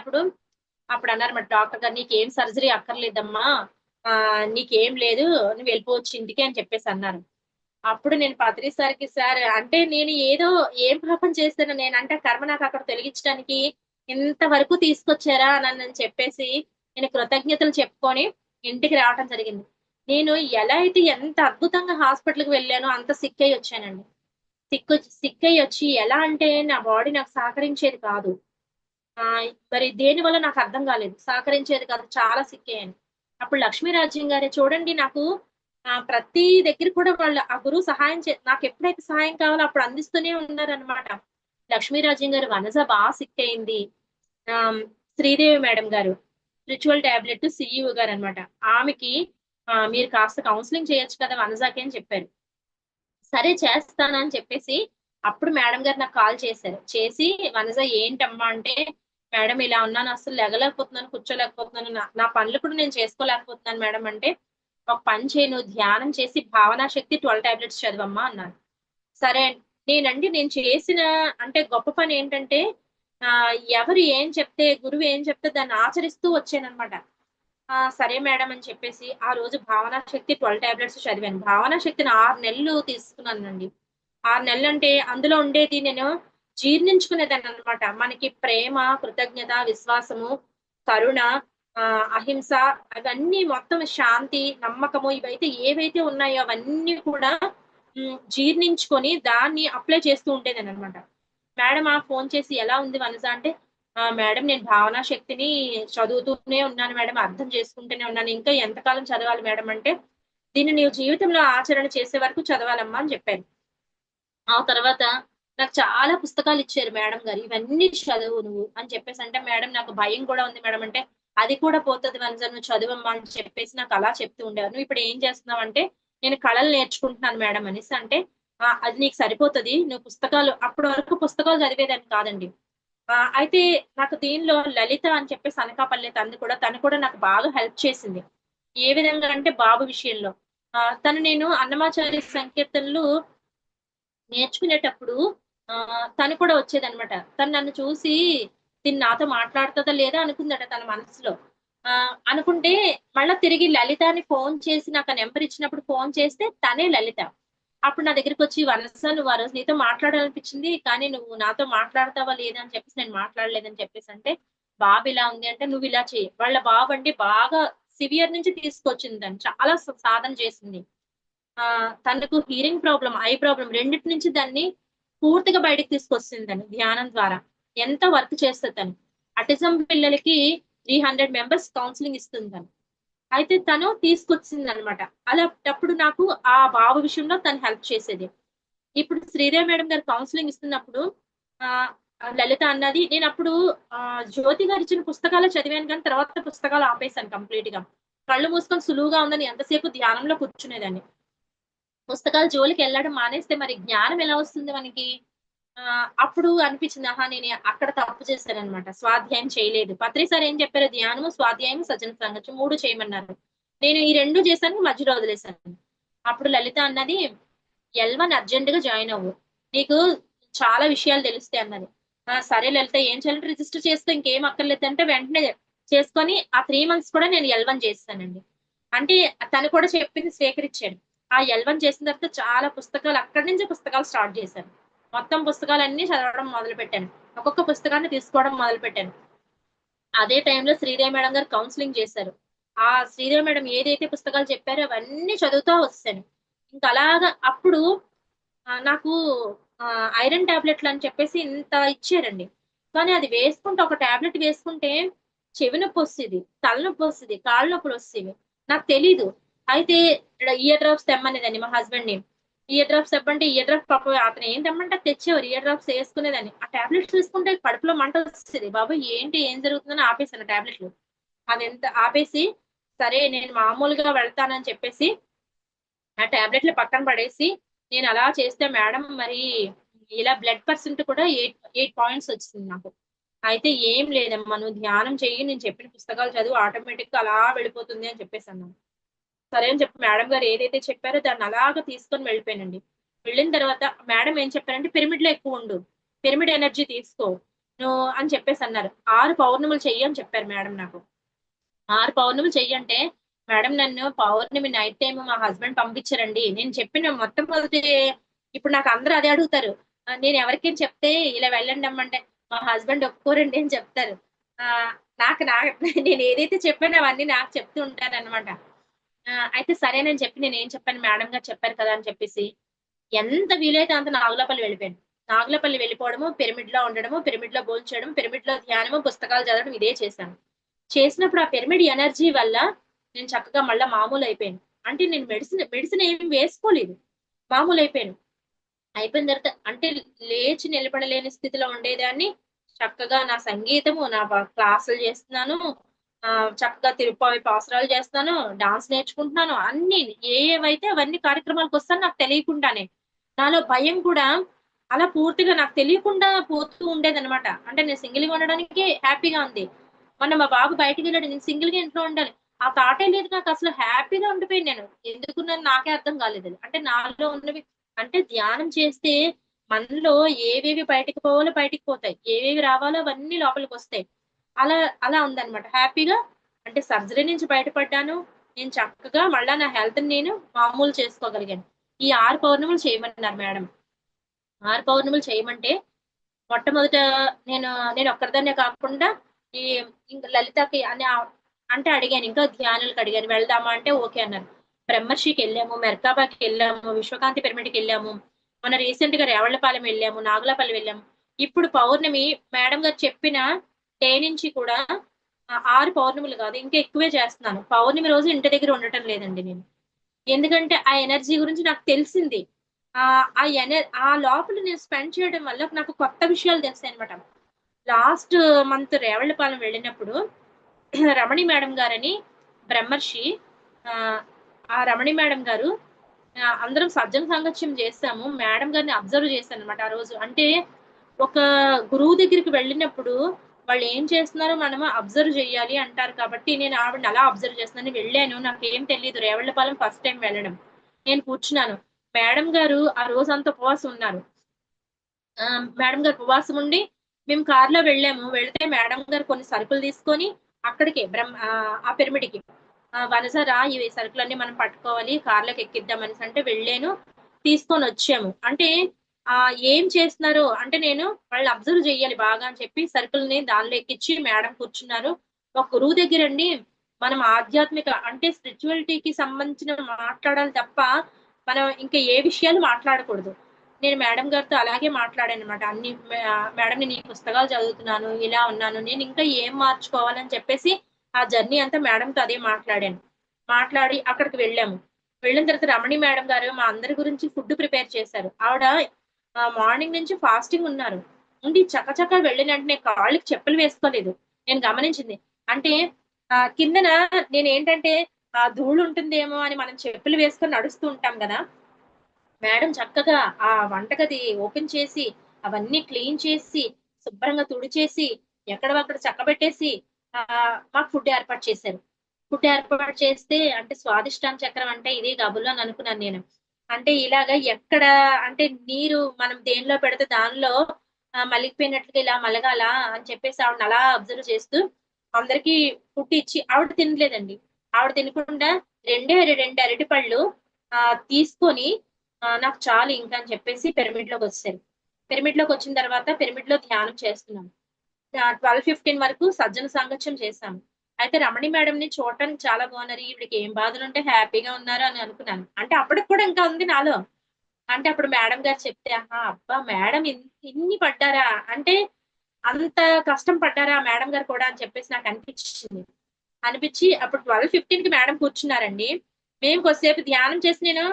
అప్పుడన్నారన్నమాట డాక్టర్ గారు, "నీకేం సర్జరీ అక్కర్లేదమ్మా. నీకేం లేదు. నువ్వెళ్ళిపోవచ్చు ఇంటికి" అని చెప్పేసన్నారు. అప్పుడు నేను పత్రి సార్‌కి సార్ అంటే నేను ఏదో ఏం పాపం చేశాను నేనంటే కర్మ నాకక్కడ తొలగించడానికి ఇంతవరకు తీసుకొచ్చారా నన్నని చెప్పేసి నేను కృతజ్ఞతలు చెప్పుకొని ఇంటికి రావటం జరిగింది. నేను ఎలా అయితే ఎంత అద్భుతంగా హాస్పిటల్‌కి వెళ్ళానో అంత సిక్కయ్యొచ్చానండి. సిక్కయ్యొచ్చి ఎలా అంటే నా బాడీ నాకు సహకరించేది కాదు. మరి దేనివల్ల నాకర్థం గాలేదు. సహకరించేది కాదు. చాలా సిక్కయ్యాను. అప్పుడు లక్ష్మీరాజ్యం గారే చూడండి నాకు ప్రతి దగ్గర కూడా వాళ్ళు ఆ గురువు సహాయం నాకెప్పుడైతే సహాయం కావాలో అప్పుడు అందిస్తూనే ఉన్నారనమాట. లక్ష్మీరాజ్యం గారు వనజ సిక్కయింది. ఆహ్, శ్రీదేవి మేడం గారు స్పిరిచ్యువల్ టాబ్లెట్ సీఈఓ గారనమాట. ఆమెకి మీరు కాస్త కౌన్సెలింగ్ చేయొచ్చు కదా! వనజాకి అని చెప్పారు. సరే చేస్తానని చెప్పేసి, అప్పుడు మేడం గారు నాకు కాల్ చేశారు. చేసి "వనజ ఏంటమ్మా" అంటే, "మేడం ఇలా ఉన్నాను. అస్సలు లెగలేకపోతున్నాను, కూర్చోలేకపోతున్నాను. నా నా పనులు కూడా నేను చేసుకోలేకపోతున్నాను మేడం" అంటే, "ఒక పని చెయి నువ్వు ధ్యానం చేసి భావనా శక్తి 12 టాబ్లెట్స్ చదివమ్మా" అన్నారు. సరే నేను చేసిన అంటే గొప్ప పనేంటంటే, ఎవరు ఏం చెప్తే, గురువు ఏం చెప్తే దాన్ని ఆచరిస్తూ వచ్చాననమాట. సరే మేడం అని చెప్పేసి, ఆ రోజు భావనా శక్తి 12 టాబ్లెట్స్ చదివాను. భావనా శక్తిని 6 నెలలు తీసుకున్నానండి. 6 నెలలంటే అందులో ఉండేది నేను జీర్ణించుకునేదాన్ననమాట. మనకి ప్రేమ, కృతజ్ఞత, విశ్వాసము, కరుణ, అహింస అవన్నీ మొత్తం శాంతి, నమ్మకము ఇవైతే ఏవైతే ఉన్నాయో అవన్నీ కూడా జీర్ణించుకొని దాన్ని అప్లై చేస్తూ ఉండేదాన్ననమాట. మేడం ఫోను చేసి "ఎలా ఉంది వనజ" అంటే, మేడం నేను భావనా శక్తిని చదువుతూనే ఉన్నాను మేడం. అర్థం చేసుకుంటూనే ఉన్నాను. ఇంకా ఎంతకాలం చదవాలి మేడం" అంటే, "దీన్ని నీవు జీవితంలో ఆచరణ చేసే వరకు చదవాలమ్మా" అని చెప్పారు. ఆ తర్వాత నాకు చాలా పుస్తకాలిచ్చారు మేడం గారు. "ఇవన్నీ చదువు నువ్వు" అని చెప్పేసంటే, "మేడం నాకు భయం కూడా ఉంది మేడం" అంటే, "అది కూడా పోతది వనజ నువ్వు చదువమ్మా" అని చెప్పేసి నాకలా చెప్తూ ఉండేవారు. "నువ్విప్పుడు ఏం చేస్తున్నావంటే" "నేను కళలు నేర్చుకుంటున్నాను మేడం" అనేసి అంటే, అది నీకు సరిపోతది. నువ్వు పుస్తకాలు" అప్పటి వరకు పుస్తకాలు చదివేదాన్ని కాదండి. అయితే నాకు దీనిలో లలిత అని చెప్పేసి అనకాపల్లి తను కూడా నాకు బాగా హెల్ప్ చేసింది. ఏ విధంగా అంటే బాబు విషయంలో. నేను అన్నమాచార్య సంకీర్తనలు నేర్చుకునేటప్పుడు తను కూడా వచ్చేదనమాట. తను నన్ను చూసి తిను నాతో మాట్లాడుతదా లేదా అనుకుందట తన మనసులో. అనుకుంటే మళ్ళా తిరిగి లలిత అని ఫోను చేసి నాకు ఆ నంబర్ ఇచ్చినప్పుడు ఫోను చేస్తే తనే లలిత. అప్పుడు నా దగ్గరికొచ్చి "వనస నువ్వు ఆ రోజు నీతో మాట్లాడాలనిపించింది. కానీ నువ్వు నాతో మాట్లాడతావా లేదా అని చెప్పేసి నేను మాట్లాడలేదని" చెప్పేసంటే, "బాబు ఇలా ఉంది" అంటే, "నువ్వు ఇలా చెయ్యి." వాళ్ళ బాబండి బాగా సివియర్ నుంచి తీసుకొచ్చింది దాన్ని. చాలా సాధన చేసింది. తనకు హియరింగ్ ప్రాబ్లమ్, ఐ ప్రాబ్లమ్ రెండిటి నుంచి దాన్ని పూర్తిగా బయటికి తీసుకొచ్చేసింది తను ధ్యానం ద్వారా. ఎంతో వర్క్ చేస్తది తను. ఆటిజం పిల్లలకి 300 మెంబర్స్ కౌన్సెలింగ్ ఇస్తుంది తను. అయితే తను తీసుకొచ్చిందనమాట. అలాంటప్పుడు నాకు ఆ బాబు విషయంలో తను హెల్ప్ చేసేది. ఇప్పుడు శ్రీదేవి మేడం గారు కౌన్సెలింగ్ ఇస్తున్నప్పుడు ఆహ్, లలిత అన్నది నేనప్పుడు జ్యోతి గారిచ్చిన పుస్తకాలే చదివాను గానీ తర్వాత పుస్తకాలు ఆపేసాను కంప్లీట్‌గా. కళ్ళు మూసుకొని సులువుగా ఉందని ఎంతసేపు ధ్యానంలో కూర్చునేదాన్ని. పుస్తకాల జోలికెళ్ళడం మానేస్తే మరి జ్ఞానం ఎలా వస్తుంది మనకి? అప్పుడు అనిపించింది. ఆహా! నేను అక్కడ తప్పు చేశాననమాట. స్వాధ్యాయం చేయలేదు. పత్రి సార్ ఏం చెప్పారు? ధ్యానము, స్వాధ్యాయం, సజ్జన సాంగత్యం 3 చేయమన్నారు. నేను ఈ 2 చేశాను. మధ్యలో వదిలేసాను. అప్పుడు లలిత అన్నది, "ఎల్1 అర్జెంట్‌గా జాయిన్ అవ్వు. నీకు చాలా విషయాలు తెలుస్తాయి" అన్నది. సరే లలిత ఏం చేయాలంటే రిజిస్టర్ చేసుకో ఇంకేం అక్కర్లేదంటే వెంటనే చేసుకొని ఆ 3 మంత్స్ కూడా నేను ఎల్1 చేసేసానండి. అంటే తను కూడా చెప్పింది స్వీకరించాను. ఆ ఎల్1 చేసిన తర్వాత చాలా పుస్తకాలు అక్కడి నుంచే పుస్తకాలు స్టార్ట్ చేశాను. మొత్తం పుస్తకాలన్నీ చదవడం మొదలుపెట్టాను. ఒక్కొక్క పుస్తకాన్ని తీసుకోవడం మొదలుపెట్టాను. అదే టైంలో శ్రీదేవి మేడం గారు కౌన్సిలింగ్ చేశారు. ఆ శ్రీదేవి మేడం ఏదైతే పుస్తకాలు చెప్పారో అవన్నీ చదువుతా వచ్చేసాను. ఇంక అలాగా అప్పుడు నాకు ఐరన్ టాబ్లెట్లు అని చెప్పేసి ఇంత ఇచ్చారండి. కానీ అది వేసుకుంటే ఒక టాబ్లెట్ వేసుకుంటే చెవి నొప్పొస్తది, తలనొప్పొస్తది, కాళ్ళు నొప్పులొచ్చేవి. నాకు తెలీదు. అయితే ఇక్కడ ఇయర్ డ్రాప్స్ తెమ్మనేదాన్ని మా హస్బెండ్‌ని. ఇయర్ డ్రాప్స్ తెమ్మంటే ఇయర్ డ్రాప్స్ పాపం అతను ఏం తెమ్మంటే అది తెచ్చేవారు. Ear drops యేసుకునేదాన్ని. ఆ టాబ్లెట్స్ తీసుకుంటే కడుపులో మంటొచ్చేసేది. బాబోయ్! ఏంటి ఏం జరుగుతుందని ఆపేసాను టాబ్లెట్లు. అదెంత ఆపేసి సరే నేను మామూలుగా వెళ్తానని చెప్పేసి ఆ టాబ్లెట్‌లు పక్కన పడేసి, నేనలా చేస్తే మేడం మరి ఇలా బ్లడ్ పర్సెంట్ కూడా 8 పాయింట్స్ వచ్చింది నాకు. అయితే "ఏం లేదమ్మా నువ్వు ధ్యానం చెయ్యి. నేను చెప్పిన పుస్తకాలు చదువు ఆటోమేటిక్‌గా అలా వెళ్ళిపోతుంది" అని చెప్పేసన్నారు. సరే అని చెప్పి మేడం గారు ఏదైతే చెప్పారో దాన్ని అలాగా తీసుకొని వెళ్ళిపోయానండి. వెళ్ళిన తర్వాత మేడం ఏం చెప్పారంటే "పిరమిడ్‌లో ఎక్కువుండు. పిరమిడ్ ఎనర్జీ తీసుకో. నువ్వు" అని చెప్పేసన్నారు. 6 పౌర్ణములు చెయ్యి అని చెప్పారు మేడం నాకు. 6 పౌర్ణములు చెయ్యంటే, మేడం నన్ను పౌర్ణమి నైట్ టైమ్ మా హస్బెండ్ పంపించారండి. నేను చెప్పిన మొట్టమొదటి ఇప్పుడు నాకు అందరూ అదే అడుగుతారు. నేను ఎవరికైనా చెప్తే ఇలా వెళ్ళండమ్మంటే, మా హస్బెండ్ ఒప్పుకోరండి అని చెప్తారు. ఆహ్, నాకు నా నేను ఏదైతే చెప్పానో అవన్నీ నాకు చెప్తూ ఉంటాననమాట. అయితే సరేనని చెప్పి నేనేం చెప్పాను మేడం గారు చెప్పారు కదా! అని చెప్పేసి, ఎంత వీలైతే అంత నాగులపల్లి వెళ్ళిపోయాను. నాగులపల్లి వెళ్ళిపోవడము, పిరమిడ్‌లో ఉండడము, పిరమిడ్‌లో భోంచేయడం, పిరమిడ్‌లో ధ్యానము, పుస్తకాలు చదవడం ఇదే చేశాను. చేసినప్పుడు ఆ పిరమిడ్ ఎనర్జీ వల్ల నేను చక్కగా మళ్ళా మామూలయిపోయాను. అంటే నేను మెడిసిన్ ఏమి వేసుకోలేదు. మామూలయిపోయాను. అయిపోయిన తర్వాత అంటే లేచి నిలబడలేని స్థితిలో ఉండేదాన్ని. చక్కగా నా సంగీతము, నా క్లాసులు చేస్తున్నాను. చక్కగా తిరుప్పావి పాసురాలు చేస్తున్నాను. డాన్స్ నేర్చుకుంటున్నాను. అన్నీ ఏవైతే అవన్నీ కార్యక్రమాలకొస్తాను నాకు తెలియకుండానే. నాలో భయం కూడా అలా పూర్తిగా నాకు తెలియకుండా పోతూ ఉండేదనమాట. అంటే నేను సింగిల్‌గా ఉండడానికి హ్యాపీగా ఉంది. మొన్న మా బాబు బయటికెళ్ళాడు. నేను సింగిల్‌గా ఇంట్లో ఉండాలి. ఆ థాటే లేదు నాకసలు హ్యాపీగా ఉండిపోయాను నేను. ఎందుకున్నానో నాకే అర్థం కాలేదది. అంటే నాలో ఉన్నవి అంటే ధ్యానం చేస్తే మనలో ఏవేవి బయటికి పోవాలో బయటికి పోతాయి. ఏవేవి రావాలో అవన్నీ లోపలికొస్తాయి. అలా అలా ఉందన్నమాట. హ్యాపీగా అంటే సర్జరీ నుంచి బయటపడ్డాను. నేను చక్కగా మళ్ళా నా హెల్త్‌ని నేను మామూలు చేసుకోగలిగాను. ఈ 6 పౌర్ణములు చేయమన్నారు మేడం. 6 పౌర్ణములు చేయమంటే మొట్టమొదట నేను నేనొక్కరిదాన్నే కాకుండా ఈ ఇంక లలితకి అంటే అడిగాను. ఇంకా ధ్యానులకి అడిగాను. వెళ్దామా అంటే ఓకే అన్నారు. బ్రహ్మర్షికెళ్ళాము, మెర్కాబాకి వెళ్ళాము, విశ్వకాంతి పిరమిడ్‌కెళ్ళాము. మొన్న రీసెంట్‌గా రేవళ్ళపాలెం వెళ్ళాము, నాగులపల్లి వెళ్ళాము. ఇప్పుడు పౌర్ణమి మేడం గారు చెప్పిన డే నుంచి కూడా 6 పౌర్ణములు కాదు ఇంకా ఎక్కువే చేస్తున్నాను. పౌర్ణమి రోజు ఇంటి దగ్గర ఉండటం లేదండి నేను. ఎందుకంటే ఆ ఎనర్జీ గురించి నాకు తెలిసింది. ఆ ఆ లోపల నేను స్పెండ్ చేయడం వల్ల నాకు కొత్త విషయాలు తెలిసాయన్నమాట. లాస్ట్ మంత్ రేవళ్ళపాలెం వెళ్ళినప్పుడు రమణి మేడం గారని బ్రహ్మర్షి ఆహ్, ఆ రమణి మేడం గారు అందరం సజ్జన సాంగత్యం చేసాము. మేడం గారిని అబ్జర్వ్ చేశానన్నమాట ఆ రోజు. అంటే ఒక గురువు దగ్గరికి వెళ్ళినప్పుడు వాళ్ళేం చేస్తున్నారో మనము అబ్జర్వ్ చేయాలి అంటారు కాబట్టి, నేను ఆవిడని అలా అబ్జర్వ్ చేస్తున్నాను. వెళ్ళాను. నాకేం తెలీదు. రేవళ్ళపాలెం ఫస్ట్ టైమ్ వెళ్ళడం. నేను కూర్చున్నాను. మేడం గారు ఆ రోజంతా ఉపవాసం ఉన్నారు. మేడం గారు ఉపవాసం ఉండి, మేము కార్‌లో వెళ్ళాము. వెళ్తే మేడం గారు కొన్ని సరుకులు తీసుకొని అక్కడికే ఆ పిరమిడ్‌కి "వనజ రా ఇవి సరుకులన్నీ మనం పట్టుకోవాలి. కార్‌లోకి ఎక్కిద్దాం" అనేసంటే వెళ్ళాను. తీసుకొనొచ్చాము. అంటే ఏం చేస్తున్నారో అంటే నేను వాళ్ళని అబ్జర్వ్ చేయాలి బాగా అని చెప్పి సరుకుల్ని దానిలో ఎక్కిచ్చి మేడం కూర్చున్నారు. ఒక గురువు దగ్గరండి మనం ఆధ్యాత్మిక అంటే స్పిరిచ్యువాలిటీకి సంబంధించిన మాట్లాడాలి తప్ప, మనం ఇంకా ఏ విషయాలు మాట్లాడకూడదు. నేను మేడం గారితో అలాగే మాట్లాడాననమాట. మేడం నేను ఈ పుస్తకాలు చదువుతున్నాను, ఇలా ఉన్నాను. నేనింకా ఏం మార్చుకోవాలని చెప్పేసి ఆ జర్నీ అంతా మేడంతో అదే మాట్లాడాను. మాట్లాడి అక్కడికి వెళ్ళాము. వెళ్ళిన తర్వాత రమణి మేడం గారు మా అందరి గురించి ఫుడ్ ప్రిపేర్ చేశారు. ఆవిడ మార్నింగ్ నుంచి ఫాస్టింగ్ ఉన్నారు. ఉండి చకచకా వెళ్ళిన వెంటనే కాళ్ళకి చెప్పులు వేసుకోలేదు. నేను గమనించింది. అంటే కిందన నేనేంటంటే ధూళుంటుందేమో అని మనం చెప్పులు వేసుకొని నడుస్తూ ఉంటాం గదా! మేడం చక్కగా ఆ వంటగది ఓపెన్ చేసి, అవన్నీ క్లీన్ చేసి, శుభ్రంగా తుడిచేసి, ఎక్కడివక్కడ చక్కబెట్టేసి మాకు ఫుడ్ ఏర్పాటు చేశారు. ఫుడ్ ఏర్పాటు చేస్తే అంటే స్వాదిష్టాన చక్రం అంటే ఇదే కాబోలు అని అనుకున్నాను నేను. అంటే ఇలాగ ఎక్కడ అంటే నీరు మనం దేనిలో పెడితే దానిలో మలిగిపోయినట్లుగా ఇలా మలగాల అని చెప్పేసి ఆవిడని అలా అబ్జర్వ్ చేస్తూ అందరికి ఫుడ్ ఇచ్చి ఆవిడ తినలేదండి. ఆవిడ తినకుండా 2 అరటి పళ్ళు తీసుకొని నాకు చాలు ఇంకా అని చెప్పేసి పిరమిడ్‌లోకొచ్చేసారు. పిరమిడ్‌లోకొచ్చిన తర్వాత పిరమిడ్‌లో ధ్యానం చేస్తున్నాం. 12:15 వరకు సజ్జన సాంగత్యం చేశాము. అయితే రమణి మేడంని చూడటానికి చాలా బాగున్నారు. ఈవిడకి ఏం బాధలుంటే హ్యాపీగా ఉన్నారు అని అనుకున్నాను. అంటే అప్పటికి కూడా ఇంకా ఉంది నాలో. అంటే అప్పుడు మేడం గారు చెప్తే, ఆహా! అబ్బా! మేడం ఇన్ని పడ్డారా? అంటే అంత కష్టం పడ్డారా మేడం గారు కూడా అని చెప్పేసి నాకు అనిపించింది. అనిపించి అప్పుడు 12:15కి మేడం కూర్చున్నారండి. మేము కొద్దిసేపు ధ్యానం చేసి నేను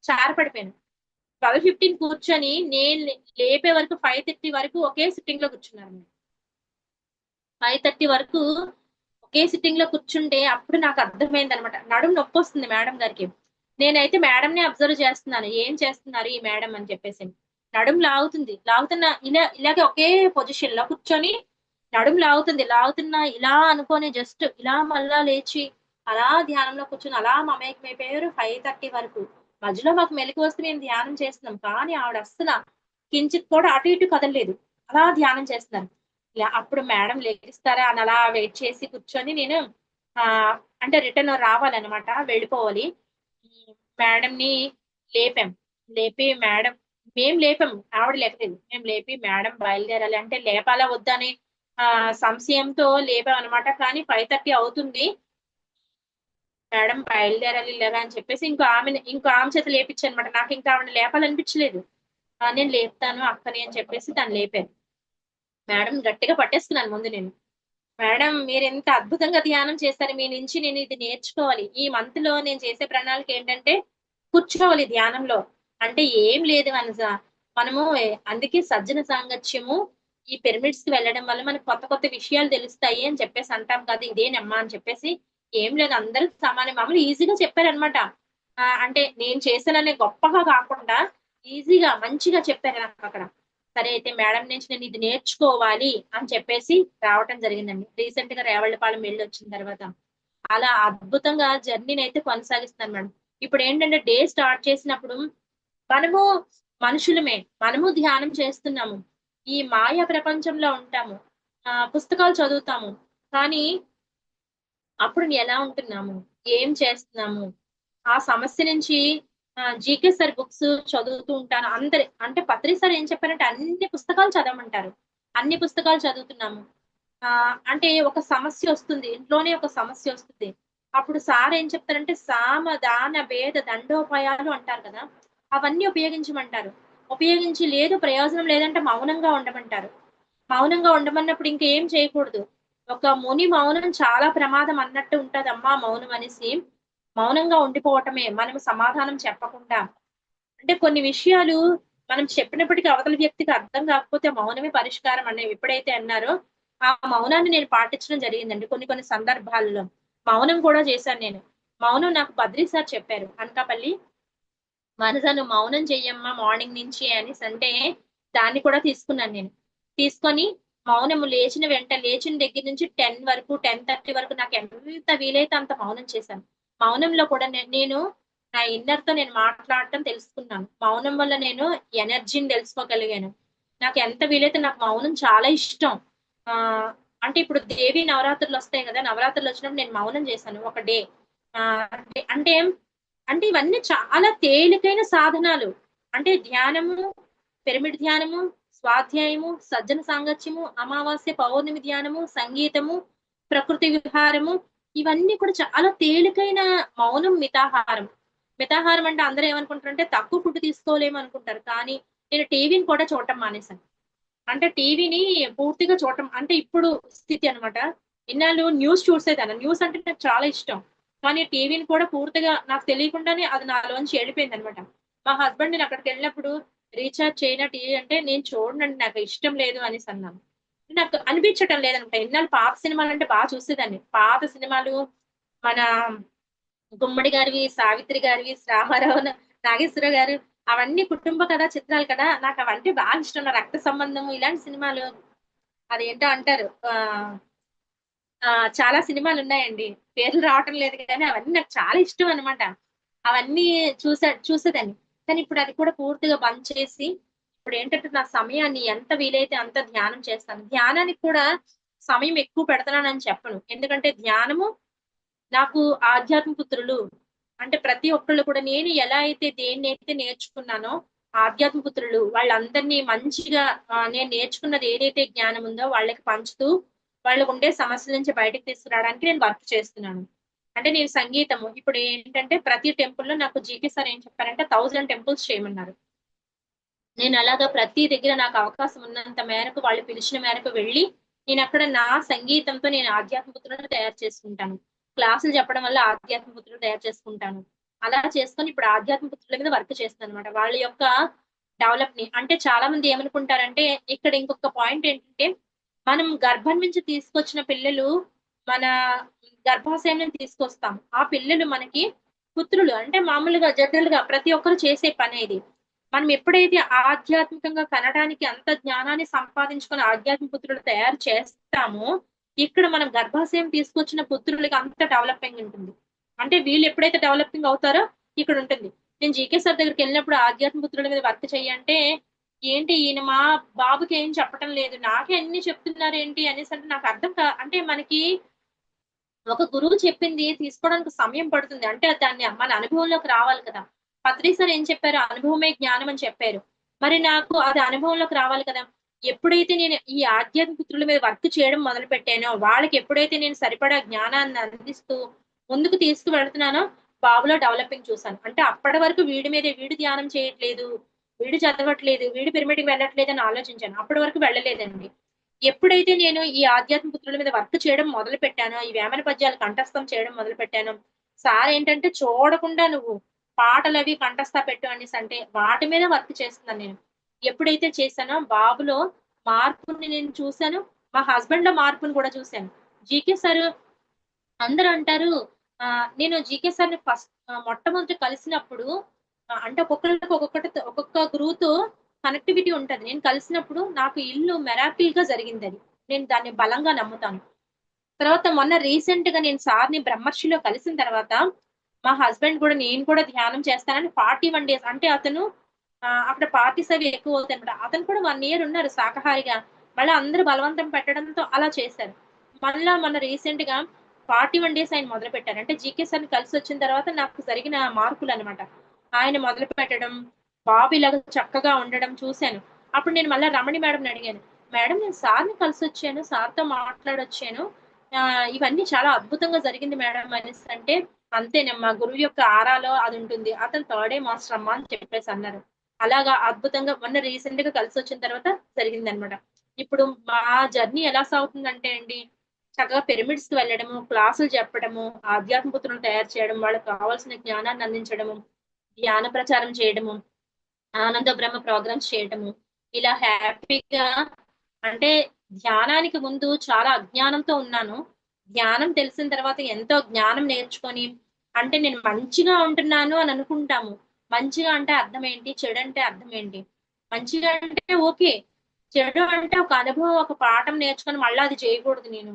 చార పడిపోయాను. 12:15 కూర్చొని నేను లేపే వరకు 5:30 వరకు ఒకే సిట్టింగ్‌లో కూర్చున్నాను. 5:30 వరకు ఒకే సిట్టింగ్ లో కూర్చుంటే అప్పుడు నాకు అర్థమైందనమాట. నడుము నొప్పొస్తుంది మేడం గారికి. నేనైతే మేడంని అబ్జర్వ్ చేస్తున్నాను. ఏం చేస్తున్నారు ఈ మేడం అని చెప్పేసి. నడుము లాగుతుంది. లాగుతున్న ఇలాగే ఒకే పొజిషన్ లో కూర్చొని నడుము లాగుతుంది. లాగుతున్నా ఇలా అనుకోని జస్ట్ ఇలా మళ్ళా లేచి అలా ధ్యానంలో కూర్చొని అలా మమేకమైపోయారు 5:30 వరకు. మధ్యలో మాకు మెలుకువ వస్తే మేము ధ్యానం చేస్తున్నాం. కానీ ఆవిడ అస్సల కించిత్ కూడా అటు ఇటు కదలలేదు. అలా ధ్యానం చేస్తున్నారు. అప్పుడు మేడం లెగిస్తారా అని అలా వెయిట్ చేసి కూర్చొని నేను అంటే రిటర్న్ రావాలన్నమాట. వెళ్ళిపోవాలి. మేడంని లేపాం. లేపి మేడం మేము లేపాం. ఆవిడ లేపలేదు. మేము లేపి మేడం బయలుదేరాలి అంటే లేపాలా వద్దా అని సంశయంతో లేపామనమాట. కానీ 5:30 అవుతుంది. మేడం బయలుదేరాలి ఇలాగా అని చెప్పేసి ఇంకో ఆమె చేత లేపిచ్చానమాట. నాకింకా ఆవిడని లేపాలనిపించలేదు. నేను లేపుతాను అక్కని అని చెప్పేసి తను లేపారు. మేడం గట్టిగా పట్టేసుకున్నాను ముందు నేను. మేడం మీరెంత అద్భుతంగా ధ్యానం చేస్తారు. మీ నుంచి నేను ఇది నేర్చుకోవాలి. ఈ మంత్‌లో నేను చేసే ప్రణాళిక ఏంటంటే కూర్చోవాలి ధ్యానంలో. అంటే ఏం లేదు వనజ. మనము అందుకే సజ్జన సాంగత్యము, ఈ పిరమిడ్స్‌కి వెళ్ళడం వల్ల మనకు కొత్త కొత్త విషయాలు తెలుస్తాయి అని చెప్పేసి అంటాం కదా! ఇదేనమ్మా అని చెప్పేసి, ఏం లేదు అందరూ సమానం. మామూలు ఈజీగా చెప్పారనమాట. అంటే నేను చేశాననే గొప్పగా కాకుండా ఈజీగా మంచిగా చెప్పారు నాకక్కడ. సరే అయితే మేడం నుంచి నేను ఇది నేర్చుకోవాలి అని చెప్పేసి రావటం జరిగిందండి. రీసెంట్‌గా రేవళ్ళపాలెం వెళ్ళొచ్చిన తర్వాత. అలా అద్భుతంగా జర్నీనైతే కొనసాగిస్తున్నాను మేడం. ఇప్పుడేంటంటే డే స్టార్ట్ చేసినప్పుడు మనము మనుషులమే. మనము ధ్యానం చేస్తున్నాము. ఈ మాయా ప్రపంచంలో ఉంటాము. పుస్తకాలు చదువుతాము. కానీ అప్పుడు ఎలా ఉంటున్నాము? ఏం చేస్తున్నాము? ఆ సమస్య నుంచి జీకే సార్ బుక్స్ చదువుతూ ఉంటాను. అంటే పత్రి సార్ ఏం చెప్పారంటే అన్ని పుస్తకాలు చదవమంటారు. అన్ని పుస్తకాలు చదువుతున్నాము. అంటే ఒక సమస్యొస్తుంది. ఇంట్లోనే ఒక సమస్యొస్తుంది. అప్పుడు సార్ ఏం చెప్తారంటే సామ, దాన, భేద, దండోపాయాలు అంటారు కదా! అవన్నీ ఉపయోగించమంటారు. ఉపయోగించి లేదు ప్రయోజనం లేదంటే మౌనంగా ఉండమంటారు. మౌనంగా ఉండమన్నప్పుడు ఇంకేం చేయకూడదు. ఒక ముని మౌనం చాలా ప్రమాదం అన్నట్టు ఉంటదమ్మా మౌనం అనేసి. మౌనంగా ఉండిపోవటమే. మనం సమాధానం చెప్పకుండా. అంటే కొన్ని విషయాలు మనం చెప్పినప్పటికీ అవతల వ్యక్తికి అర్థం కాకపోతే మౌనమే పరిష్కారం అనేవి ఎప్పుడైతే అన్నారో, ఆ మౌనాన్ని నేను పాటించడం జరిగిందండి కొన్ని కొన్ని సందర్భాల్లో. మౌనం కూడా చేశాను నేను. మౌనం నాకు బద్రి సార్ చెప్పారు. అనకాపల్లి "మనస నువ్వు మౌనం చెయ్యమ్మా మార్నింగ్ నుంచి" అనేసంటే దాన్ని కూడా తీసుకున్నాను నేను. తీసుకొని మౌనము లేచిన దగ్గర నుంచి 10 వరకు, 10:30 వరకు నాకు ఎంత వీలైతే అంత మౌనం చేశాను. మౌనంలో కూడా నేను నా ఇన్నర్‌తో నేను మాట్లాడటం తెలుసుకున్నాను. మౌనం వల్ల నేను ఎనర్జీని తెలుసుకోగలిగాను. నాకు ఎంత వీలైతే నాకు మౌనం చాలా ఇష్టం. ఆహ్, అంటే ఇప్పుడు దేవి నవరాత్రులొస్తాయి గదా! నవరాత్రులొచ్చినప్పుడు నేను మౌనం చేశాను ఒక డే. అంటే అంటే ఇవన్నీ చాలా తేలికైన సాధనాలు. అంటే ధ్యానము, పిరమిడ్ ధ్యానము, స్వాధ్యాయము, సజ్జన సాంగత్యము, అమావాస్య, పౌర్ణమి ధ్యానము, సంగీతము, ప్రకృతి విహారము ఇవన్నీ కూడా చాలా తేలికైన మౌనం, మితాహారం. మితాహారం అంటే అందరూ ఏమనుకుంటారంటే తక్కువ ఫుడ్ తీసుకోలేము అనుకుంటారు. కానీ నేను టీవీని కూడా చూడటం మానేశాను. అంటే టీవీని పూర్తిగా చూడటం అంటే ఇప్పుడు స్థితి అన్నమాట. ఇన్నాళ్ళు న్యూస్ చూసేదాన్ని. న్యూస్ అంటే నాకు చాలా ఇష్టం. కానీ టీవీని కూడా పూర్తిగా నాకు తెలియకుండానే అది నాలోంచి ఎళ్ళిపోయిందన్నమాట. మా హస్బెండ్ నేనక్కడికెళ్ళినప్పుడు రీచార్జ్ చేయనా టీవీ అంటే, "నేను చూడనండి. నాకు ఇష్టం లేదు" అనేసన్నాను. నాకు అనిపించటం లేదనమాట. ఇన్నాళ్ళు పాత సినిమాలంటే చూసేదాన్ని. పాత సినిమాలు మన గుమ్మడి గారివి, సావిత్రి గారివి, రామారావు, నాగేశ్వరరావు గారు అవన్నీ కుటుంబ కథా చిత్రాలు కదా! నాకవంటే బాగా ఇష్టం. నా రక్త సంబంధము ఇలాంటి సినిమాలు అదేంటో అంటారు. చాలా సినిమాలున్నాయండి. పేర్లు రావటం లేదు గానీ అవన్నీ నాకు చాలా ఇష్టం అన్నమాట. అవన్నీ చూసేదాన్ని. కానీ ఇప్పుడు అది కూడా పూర్తిగా బంద్ చేసి ఇప్పుడేంటంటే నా సమయాన్ని ఎంత వీలైతే అంత ధ్యానం చేస్తాను. ధ్యానానికి కూడా సమయం ఎక్కువ పెడతున్నానని చెప్పను. ఎందుకంటే ధ్యానము నాకు ఆధ్యాత్మ పుత్రులు. అంటే ప్రతి ఒక్కళ్ళు కూడా నేను ఎలా అయితే దేన్నైతే నేర్చుకున్నానో, ఆధ్యాత్మ పుత్రులు వాళ్ళందరినీ మంచిగా నేను నేర్చుకున్నది ఏదైతే జ్ఞానం ఉందో వాళ్ళకి పంచుతూ వాళ్ళకు ఉండే సమస్యల నుంచి బయటకు తీసుకురావడానికి నేను వర్క్ చేస్తున్నాను. అంటే నేను సంగీతము ఇప్పుడు ఏంటంటే ప్రతి టెంపుల్‌లో నాకు జీకే సార్ ఏం చెప్పారంటే 1000 టెంపుల్స్ చేయమన్నారు. నేను అలాగా ప్రతి దగ్గర నాకు అవకాశం ఉన్నంత మేరకు వాళ్ళు పిలిచిన మేరకు వెళ్ళి, నేనక్కడ నా సంగీతంతో నేను ఆధ్యాత్మిక పుత్రులను తయారు చేసుకుంటాను. క్లాసులు చెప్పడం వల్ల ఆధ్యాత్మిక పుత్రులను తయారు చేసుకుంటాను. అలా చేసుకొని ఇప్పుడు ఆధ్యాత్మిక పుత్రుల మీద వర్క్ చేస్తానన్నమాట. వాళ్ళ యొక్క డెవలప్‌ని అంటే చాలా మంది ఏమనుకుంటారంటే, ఇక్కడ ఇంకొక పాయింట్ ఏంటంటే, మనం గర్భం నుంచి తీసుకొచ్చిన పిల్లలు మన గర్భాశయం నుంచి తీసుకొస్తాం. ఆ పిల్లలు మనకి పుత్రులు. అంటే మామూలుగా జనరల్‌గా ప్రతి ఒక్కరు చేసే పనే ఇది. మనం ఎప్పుడైతే ఆధ్యాత్మికంగా కనడానికి అంత జ్ఞానాన్ని సంపాదించుకొని ఆధ్యాత్మిక పుత్రులు తయారు చేస్తామో, ఇక్కడ మనం గర్భాశయం తీసుకొచ్చిన పుత్రులకి అంత డెవలపింగ్ ఉంటుంది. అంటే వీళ్ళు ఎప్పుడైతే డెవలపింగ్ అవుతారో ఇక్కడ ఉంటుంది. నేను జీకే సార్ దగ్గరికెళ్ళినప్పుడు ఆధ్యాత్మిక పుత్రుల మీద వర్క్ చెయ్యంటే, ఏంటి ఈయన మా బాబుకి ఏం చెప్పటం లేదు. నాకే అన్ని చెప్తున్నారేంటి అనేసంటే నాకు అర్థం అంటే మనకి ఒక గురువు చెప్పింది తీసుకోవడానికి సమయం పడుతుంది. అంటే దాన్ని మన అనుభవంలోకి రావాలి కదా! పత్రి సార్ ఏం చెప్పారు? అనుభవమే జ్ఞానం అని చెప్పారు. మరి నాకు అది అనుభవంలోకి రావాలి కదా! ఎప్పుడైతే నేను ఈ ఆధ్యాత్మిక పుత్రుల మీద వర్క్ చేయడం మొదలుపెట్టానో, వాళ్ళకి ఎప్పుడైతే నేను సరిపడా జ్ఞానాన్ని అందిస్తూ ముందుకు తీసుకువెళ్తున్నానో, బాబులో డెవలపింగ్ చూసాను. అంటే అప్పటి వరకు వీడి మీదే వీడు ధ్యానం చేయట్లేదు, వీడు చదవట్లేదు, వీడు పిరమిడ్‌కి వెళ్ళట్లేదని ఆలోచించాను. అప్పటి వరకు వెళ్ళలేదండి. ఎప్పుడైతే నేను ఈ ఆధ్యాత్మిక పుత్రుల మీద వర్క్ చేయడం మొదలుపెట్టానో, ఈ వేమన పద్యాలు కంఠస్థం చేయడం మొదలుపెట్టానో, సార్ ఏంటంటే చూడకుండా నువ్వు పాటలవి కంఠస్థ పెట్టు అనేసంటే, వాటి మీద వర్క్ చేస్తున్నాను నేను. ఎప్పుడైతే చేశానో బాబులో మార్పుని నేను చూసాను. మా హస్బెండ్‌లో మార్పుని కూడా చూసాను. జీకే సారు అందరూ అంటారు నేను జీకే సార్‌ని మొట్టమొదట కలిసినప్పుడు అంటే ఒక్కొక్కళ్ళకి ఒక్కొక్క గురువుతో కనెక్టివిటీ ఉంటది. నేను కలిసినప్పుడు నాకు ఇల్లు మిరాకిల్‌గా జరిగిందది. నేను దాన్ని బలంగా నమ్ముతాను. తర్వాత మొన్న రీసెంట్‌గా నేను సార్‌ని బ్రహ్మర్షిలో కలిసిన తర్వాత, మా హస్బెండ్ కూడా నేను కూడా ధ్యానం చేస్తానని 41 డేస్ అంటే అతను అక్కడ పార్టీస్ అవి ఎక్కువవుతాయన్నమాట. అతను కూడా 1 ఇయర్ ఉన్నారు శాకాహారిగా. మళ్ళా అందరూ బలవంతం పెట్టడంతో అలా చేశారు. మళ్ళా మొన్న రీసెంట్‌గా 41 డేస్ ఆయన మొదలుపెట్టారు. అంటే జీకే సార్‌ని కలిసొచ్చిన తర్వాత నాకు జరిగిన మార్పులన్నమాట. ఆయన మొదలుపెట్టడం, బాబు ఇలాగ చక్కగా ఉండడం చూసాను. అప్పుడు నేను మళ్ళా రమణి మేడంని అడిగాను. మేడం నేను సార్‌ని కలిసొచ్చాను. సార్‌తో మాట్లాడొచ్చాను. ఇవన్నీ చాలా అద్భుతంగా జరిగింది మేడం అనేసంటే, అంతేనమ్మా గురువు యొక్క ఆరాలో అదుంటుంది. అతను థర్డే మాస్టర్ అమ్మా అని చెప్పేసన్నారు. అలాగా అద్భుతంగా మొన్న రీసెంట్‌గా కలిసొచ్చిన తర్వాత జరిగిందనమాట. ఇప్పుడు మా జర్నీ ఎలా సాగుతుందంటే అండి, చక్కగా పిరమిడ్స్‌కి వెళ్ళడము, క్లాసులు చెప్పడము, ఆధ్యాత్మిక పుత్రులను తయారు చేయడం, వాళ్ళకి కావాల్సిన జ్ఞానాన్ని అందించడము, ధ్యాన ప్రచారం చేయడము, ఆనంద బ్రహ్మ ప్రోగ్రామ్స్ చేయటము, ఇలా హ్యాపీగా అంటే ధ్యానానికి ముందు చాలా అజ్ఞానంతో ఉన్నాను. ధ్యానం తెలిసిన తర్వాత ఎంతో జ్ఞానం నేర్చుకొని, అంటే నేను మంచిగా ఉంటున్నాను అని అనుకుంటాము. మంచిగా అంటే అర్థం ఏంటి? చెడంటే అర్థం ఏంటి? మంచిగా అంటే ఓకే. చెడు అంటే ఒక అనుభవం, ఒక పాఠం నేర్చుకొని మళ్ళా అది చేయకూడదు నేను.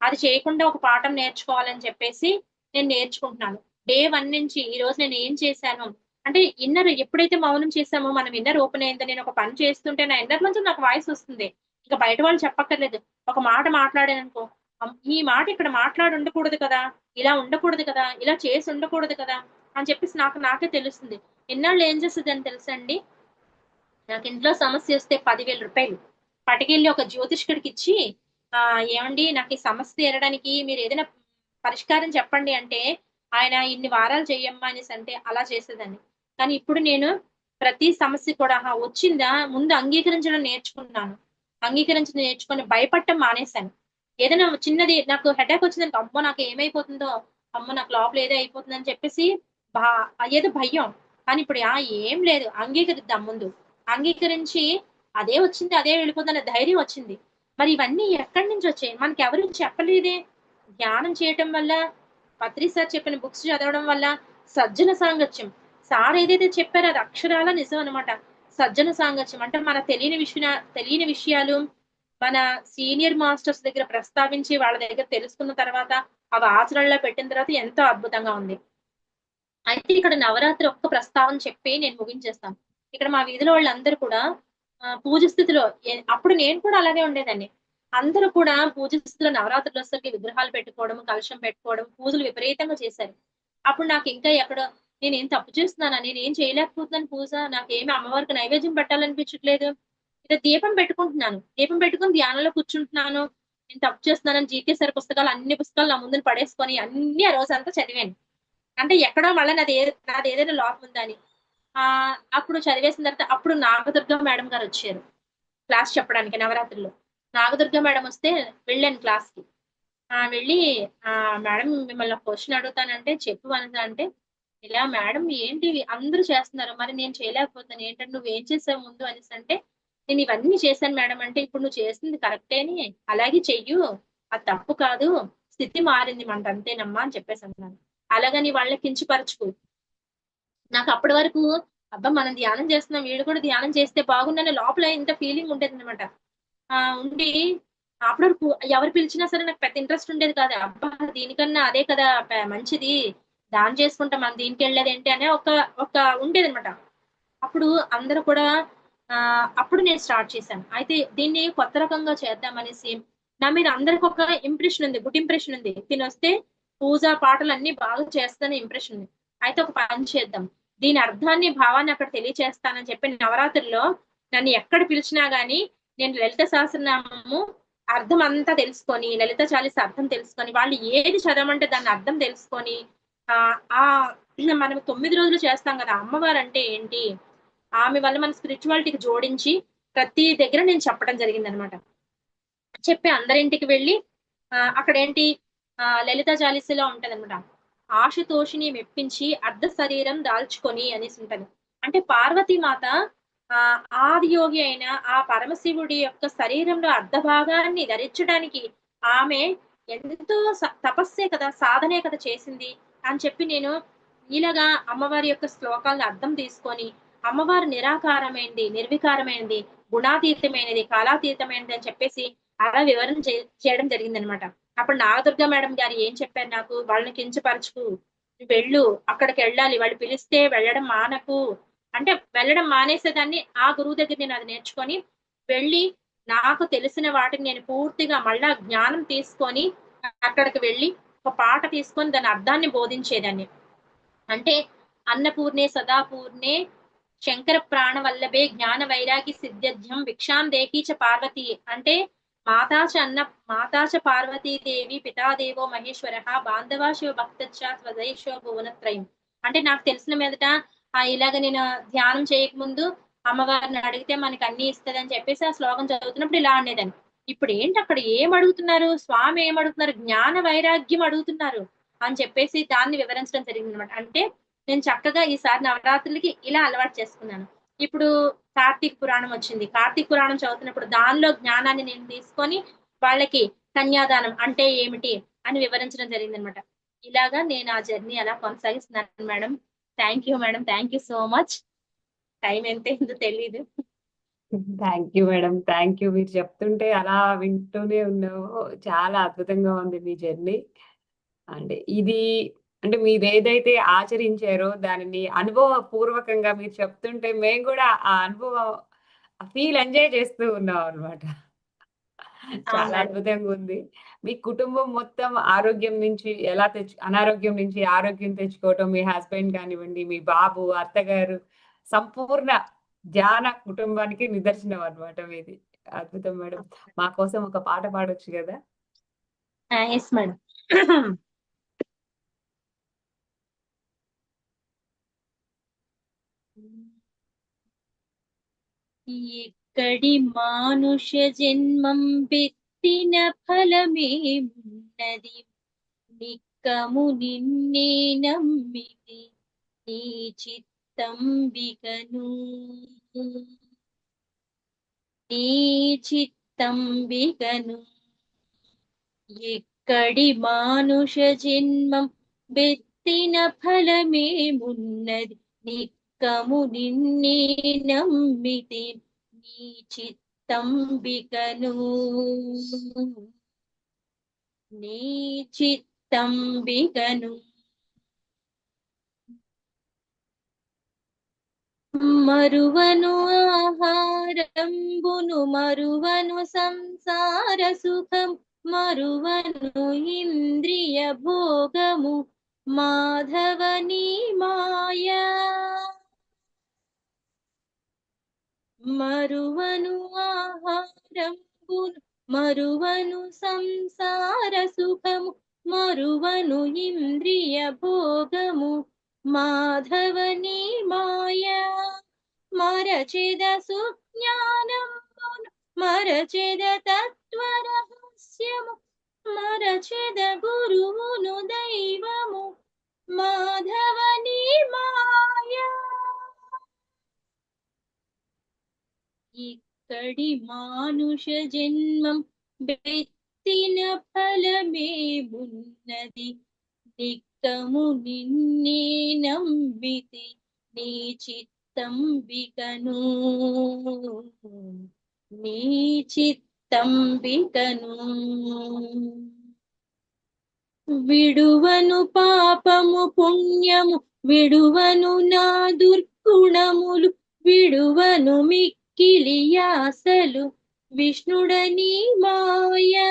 అది చేయకుండా ఒక పాఠం నేర్చుకోవాలని చెప్పేసి నేను నేర్చుకుంటున్నాను. డే 1 నుంచి ఈరోజు నేను ఏం చేశాను అంటే ఇన్నర్ ఎప్పుడైతే మౌనం చేసామో మనం ఇన్నర్ ఓపెన్ అయిందో నేను ఒక పని చేస్తుంటే నా ఇన్నర్ నుంచి నాకు వాయిస్ వస్తుంది. ఇక బయట వాళ్ళు చెప్పక్కర్లేదు. ఒక మాట మాట్లాడాననుకో, ఈ మాట ఇక్కడ మాట్లాడి ఉండకూడదు కదా! ఇలా ఉండకూడదు కదా! ఇలా చేసి ఉండకూడదు కదా! అని చెప్పేసి నాకు నాకే తెలుస్తుంది. ఇన్నాళ్ళు ఏం చేసేదని తెలుసా అండి? నాకు ఇంట్లో సమస్యొస్తే రూ. 10,000 పట్టుకెళ్ళి ఒక జ్యోతిష్కుడికిచ్చి "ఏవండీ నాకు ఈ సమస్య తీరడానికి మీరేదైనా పరిష్కారం చెప్పండి" అంటే, ఆయన "ఇన్ని వారాలు చెయ్యమ్మా" అనేసంటే అలా చేసేదాన్ని. కానీ ఇప్పుడు నేను ప్రతి సమస్య కూడా ఆహా! వచ్చిందా ముందు అంగీకరించడం నేర్చుకున్నాను. అంగీకరించడం నేర్చుకొని భయపడటం మానేశాను. ఏదైనా చిన్నది నాకు హెడేక్ వచ్చిందనుకో, అమ్మో! నాకు ఏమైపోతుందో, అమ్మో! నాకు లోపల ఏదో అయిపోతుందని చెప్పేసి బా ఏదో భయం. కానీ ఇప్పుడు ఏం లేదు అంగీకరిద్దాం ముందు. అంగీకరించి అదే వచ్చింది, అదే వెళ్ళిపోతుందన్న ధైర్యం వచ్చింది. మరి ఇవన్నీ ఎక్కడి నుంచొచ్చాయి? మనకెవరు చెప్పలేదే. ధ్యానం చేయటం వల్ల, పత్రి సార్ చెప్పిన బుక్స్ చదవడం వల్ల, సజ్జన సాంగత్యం. సార్ ఏదైతే చెప్పారో అది అక్షరాల నిజం అనమాట. సజ్జన సాంగత్యం అంటే మనకు తెలియని విషయాలు మన సీనియర్ మాస్టర్స్ దగ్గర ప్రస్తావించి వాళ్ళ దగ్గర తెలుసుకున్న తర్వాత, అవి ఆచరణలో పెట్టిన తర్వాత ఎంతో అద్భుతంగా ఉంది. అయితే ఇక్కడ నవరాత్రి ఒక్క ప్రస్తావన చెప్పి నేను ముగించేస్తాను. ఇక్కడ మా వీధిలో వాళ్ళందరూ కూడా పూజ స్థితిలో అప్పుడు నేను కూడా అలాగే ఉండేదాన్ని. అందరూ కూడా పూజ స్థితిలో నవరాత్రులొసరికి విగ్రహాలు పెట్టుకోవడం, కలశం పెట్టుకోవడం, పూజలు విపరీతంగా చేశారు. అప్పుడు నాకు ఇంకా ఎక్కడో నేనేం తప్పు చేస్తున్నానా? నేనేం చేయలేకపోతున్నాను పూజ. నాకేమి అమ్మవారికి నైవేద్యం పెట్టాలనిపించట్లేదు. ఇలా దీపం పెట్టుకుంటున్నాను. దీపం పెట్టుకొని ధ్యానంలో కూర్చుంటున్నాను. నేను తప్పు చేస్తున్నానని జీకే సార్ పుస్తకాలు అన్ని పుస్తకాలు నా ముందున పడేసుకొని అన్నీ ఆ రోజంతా చదివాను. అంటే ఎక్కడో మళ్ళా నాదేదైనా లోపం ఉందా అని. అప్పుడు చదివేసిన తర్వాత అప్పుడు నాగదుర్గ మేడం గారొచ్చారు. క్లాస్ చెప్పడానికి నవరాత్రుల్లో. నాగదుర్గ మేడం వస్తే వెళ్ళాను క్లాస్‌కి. వెళ్ళి "మేడం మిమ్మల్ని ఒక క్వెషన్ అడుగుతానంటే చెప్పు వనిత" అంటే, ఇలా మేడం ఏంటి అందరూ చేస్తున్నారు. మరి నేను చేయలేకపోతున్నాను. ఏంటంటే "నువ్వేం చేసావు ముందు" అనేసంటే, "నేను ఇవన్నీ చేశాను మేడం" అంటే, "ఇప్పుడు నువ్వు చేసింది కరెక్టేని అలాగే చెయ్యు. అది తప్పు కాదు. స్థితి మారింది మనదంతేనమ్మా" అని చెప్పేసన్నాను. అలాగని వాళ్ళని కించపరచకు. నాకప్పటి వరకు అబ్బా! మనం ధ్యానం చేస్తున్నాం. వీళ్ళు కూడా ధ్యానం చేస్తే బాగుండని లోపల ఇంత ఫీలింగ్ ఉండేదనమాట. ఉండి అప్పటి వరకు ఎవరు పిలిచినా సరే నాకు పెద్ద ఇంట్రెస్ట్ ఉండేది కాదు. అబ్బా! దీనికన్నా అదే కదా మంచిది. దానం చేసుకుంటా మనం దీనికెళ్ళేదేంటి అనే ఒక ఉండేదనమాట. అప్పుడు అందరూ కూడా అప్పుడు నేను స్టార్ట్ చేశాను. అయితే దీన్ని కొత్త రకంగా చేద్దామనేసి నా మీద అందరికొక ఇంప్రెషన్ ఉంది. గుడ్ ఇంప్రెషన్ ఉంది. తినొస్తే పూజ, పాటలన్నీ బాగా చేస్తదని ఇంప్రెషన్ ఉంది. అయితే ఒక పని చేద్దాం. దీని అర్థాన్ని, భావాన్ని అక్కడ తెలియచేస్తానని చెప్పి నవరాత్రుల్లో నన్ను ఎక్కడ పిలిచినా గాని నేను లలిత సహస్రనామము అర్థం అంతా తెలుసుకొని, లలిత చాలీస అర్థం తెలుసుకొని, వాళ్ళు ఏది చదవమంటే దాని అర్థం తెలుసుకొని, ఆహ్, ఆహ్, మనం 9 రోజులు చేస్తాం గదా! అమ్మవారంటే ఏంటి? ఆమె వల్ల మన స్పిరిచువాలిటీకి జోడించి ప్రతి దగ్గర నేను చెప్పడం జరిగిందనమాట. చెప్పి అందరింటికి వెళ్ళి అక్కడేంటి లలిత చాలీసలో ఉంటదనమాట. ఆశుతోషిని మెప్పించి అర్ధ శరీరం దాల్చుకొని అనేసుంటది. అంటే పార్వతీ మాత ఆదియోగి అయిన ఆ పరమశివుడి యొక్క శరీరంలో అర్ధ భాగాన్ని ధరించడానికి ఆమె ఎంతో తపస్సే కదా! సాధనే కదా చేసింది అని చెప్పి నేను ఇలాగా అమ్మవారి యొక్క శ్లోకాలను అర్థం తీసుకొని, అమ్మవారు నిరాకారమైనది, నిర్వికారమైనది, గుణాతీతమైనది, కాలాతీతమైనది అని చెప్పేసి అలా వివరణ చేయడం జరిగిందనమాట. అప్పుడు నాగదుర్గ మేడం గారు ఏం చెప్పారు నాకు, "వాళ్ళని కించపరచకు. నువ్వెళ్ళు. అక్కడికెళ్ళాలి. వాళ్ళు పిలిస్తే వెళ్ళడం మానకు." అంటే వెళ్ళడం మానేసేదాన్ని. ఆ గురువు దగ్గర నేనది నేర్చుకొని, వెళ్ళి నాకు తెలిసిన వాటిని నేను పూర్తిగా మళ్ళా జ్ఞానం తీసుకొని, అక్కడికి వెళ్ళి ఒక పాట తీసుకొని దాని అర్థాన్ని బోధించేదాన్ని. అంటే అన్నపూర్ణే సదాపూర్ణే శంకర ప్రాణవల్లభే జ్ఞాన వైరాగి సిద్ధ్యర్థ్యం భిక్షాం దేహి చ పార్వతి అంటే మాతా చ పార్వతీదేవి పితా దేవో మహేశ్వరః బాంధవా శివ భక్తచ్చ స్వదేశో భువనత్రయం. అంటే నాకు తెలిసిన మీదట ఇలాగ నేను ధ్యానం చేయకముందు అమ్మవారిని అడిగితే మనకి అన్నీ ఇస్తదని చెప్పేసి ఆ శ్లోకం చదువుతున్నప్పుడు ఇలా అనేదాన్ని. ఇప్పుడేంటి అక్కడ ఏం అడుగుతున్నారు? స్వామి ఏం అడుగుతున్నారు? జ్ఞాన వైరాగ్యం అడుగుతున్నారు అని చెప్పేసి దాన్ని వివరించడం జరిగిందనమాట. అంటే నేను చక్కగా ఈసారి నవరాత్రులకి ఇలా అలవాటు చేసుకున్నాను. ఇప్పుడు కార్తీక పురాణం వచ్చింది. కార్తీక పురాణం చదువుతున్నప్పుడు దానిలో జ్ఞానాన్ని నేను తీసుకొని వాళ్ళకి కన్యాదానం అంటే ఏమిటి అని వివరించడం జరిగిందనమాట. ఇలాగా నేను ఆ జర్నీ అలా కొనసాగిస్తున్నాను madam. Thank you madam. Thank you so much. Time ఎంతయిందో తెలీదు. Thank you madam. Thank you. మీరు చెప్తుంటే అలా వింటూనే ఉన్నాము. చాలా అద్భుతంగా ఉంది మీ జర్నీ. అంటే ఇది అంటే మీరేదైతే ఆచరించారో దానిని అనుభవపూర్వకంగా మీరు చెప్తుంటే మేము గూడా ఆ అనుభవం ఎంజాయ్ చేస్తూ ఉన్నామనమాట. అవును చాలా మేడం. అద్భుతంగుంది. మీ కుటుంబం మొత్తం ఆరోగ్యం నుంచి అనారోగ్యం నుంచి ఆరోగ్యం తెచ్చుకోవటం, మీ హస్బెండ్ కానివ్వండి, మీ బాబు, అత్తగారు సంపూర్ణ ధ్యాన కుటుంబానికి నిదర్శనం అన్నమాట మీది. అద్భుతం మేడం. మా కోసం ఒక పాట పాడొచ్చు గదా! Yes madam. ఇక్కడి మానుష జన్మం బెత్తిన ఫలమేమున్నది నిక్కము నిన్నే నమ్మితి నీ చిత్తంబికను నీ చిత్తంబికను ఎక్కడి మానుష జన్మం బెత్తిన ఫలమేమున్నది నిక్కము నిన్నే నమ్మితి నీ చిత్తంబికను నీ చిత్తంబికను మరువను ఆహారంబును మరువను సంసార సుఖం మరువను ఇంద్రియ భోగము మాధవని మాయా మరువను ఆహారంబును మరువను సంసార సుఖము మరువను ఇంద్రియ భోగము మాధవని మాయా మరచెద సుజ్ఞానంబును మరచెద తత్వరహస్యము మరచెద గురువును దైవము మాధవని మాయా ఇక్కడి మానుష జన్మం బెత్తిన ఫలమేమున్నది నిక్కము నిన్నే నమ్మితి నీ చిత్తంబికను నీ చిత్తంబికను విడువను పాపము పుణ్యము విడువను నా దుర్గుణములు విడువను మిక్కిలి ఆశలు విష్ణుడని మాయా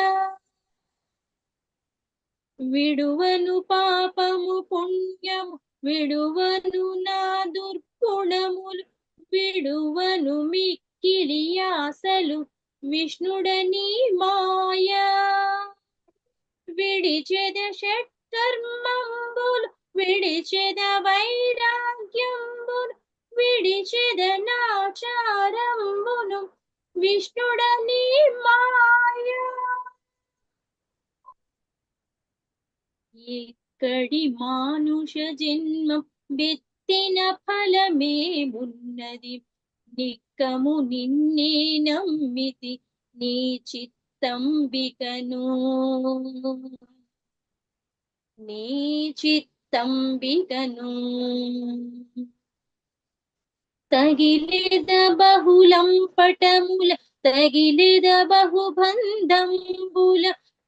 విడువను పాపము పుణ్యము విడువను నా దుర్గుణములు విడువను మిక్కిలి ఆశలు విష్ణుడని మాయా విడిచెద షట్కర్మంబులు విడిచెద వైరాగ్యంబులు విడిచెద నాచారంబును విష్ణుడని మాయా ఇక్కడి మానుష జన్మం బెత్తిన ఫలమేమున్నది నిక్కము నిన్నే నమ్మితి నీ చిత్తంబికను నీ చిత్తంబికను తగిలేద బహుళం పటముల తగిలేద బహుబంధంబుల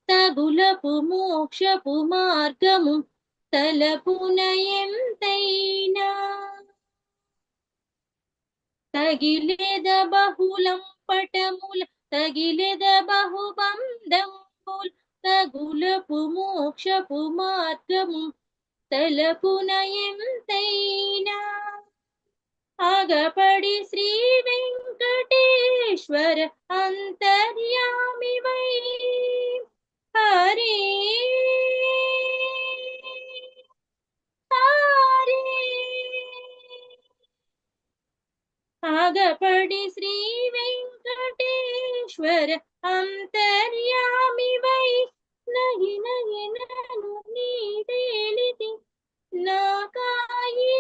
తగులపు మోక్షపు మార్గము తలపున ఎంతైనా తగిలేద బహుళం పటముల తగిలేద బహుబంధంబుల తగులపు మోక్షపు మార్గము తలపున ఎంతైనా ఆగపడి శ్రీ వెంకటేశ్వర అంతర్యామి వై హరి హరి ఆగపడి శ్రీ వెంకటేశ్వర అంతర్యామి వై నగి నగి నను నీడేలితి నాకాయి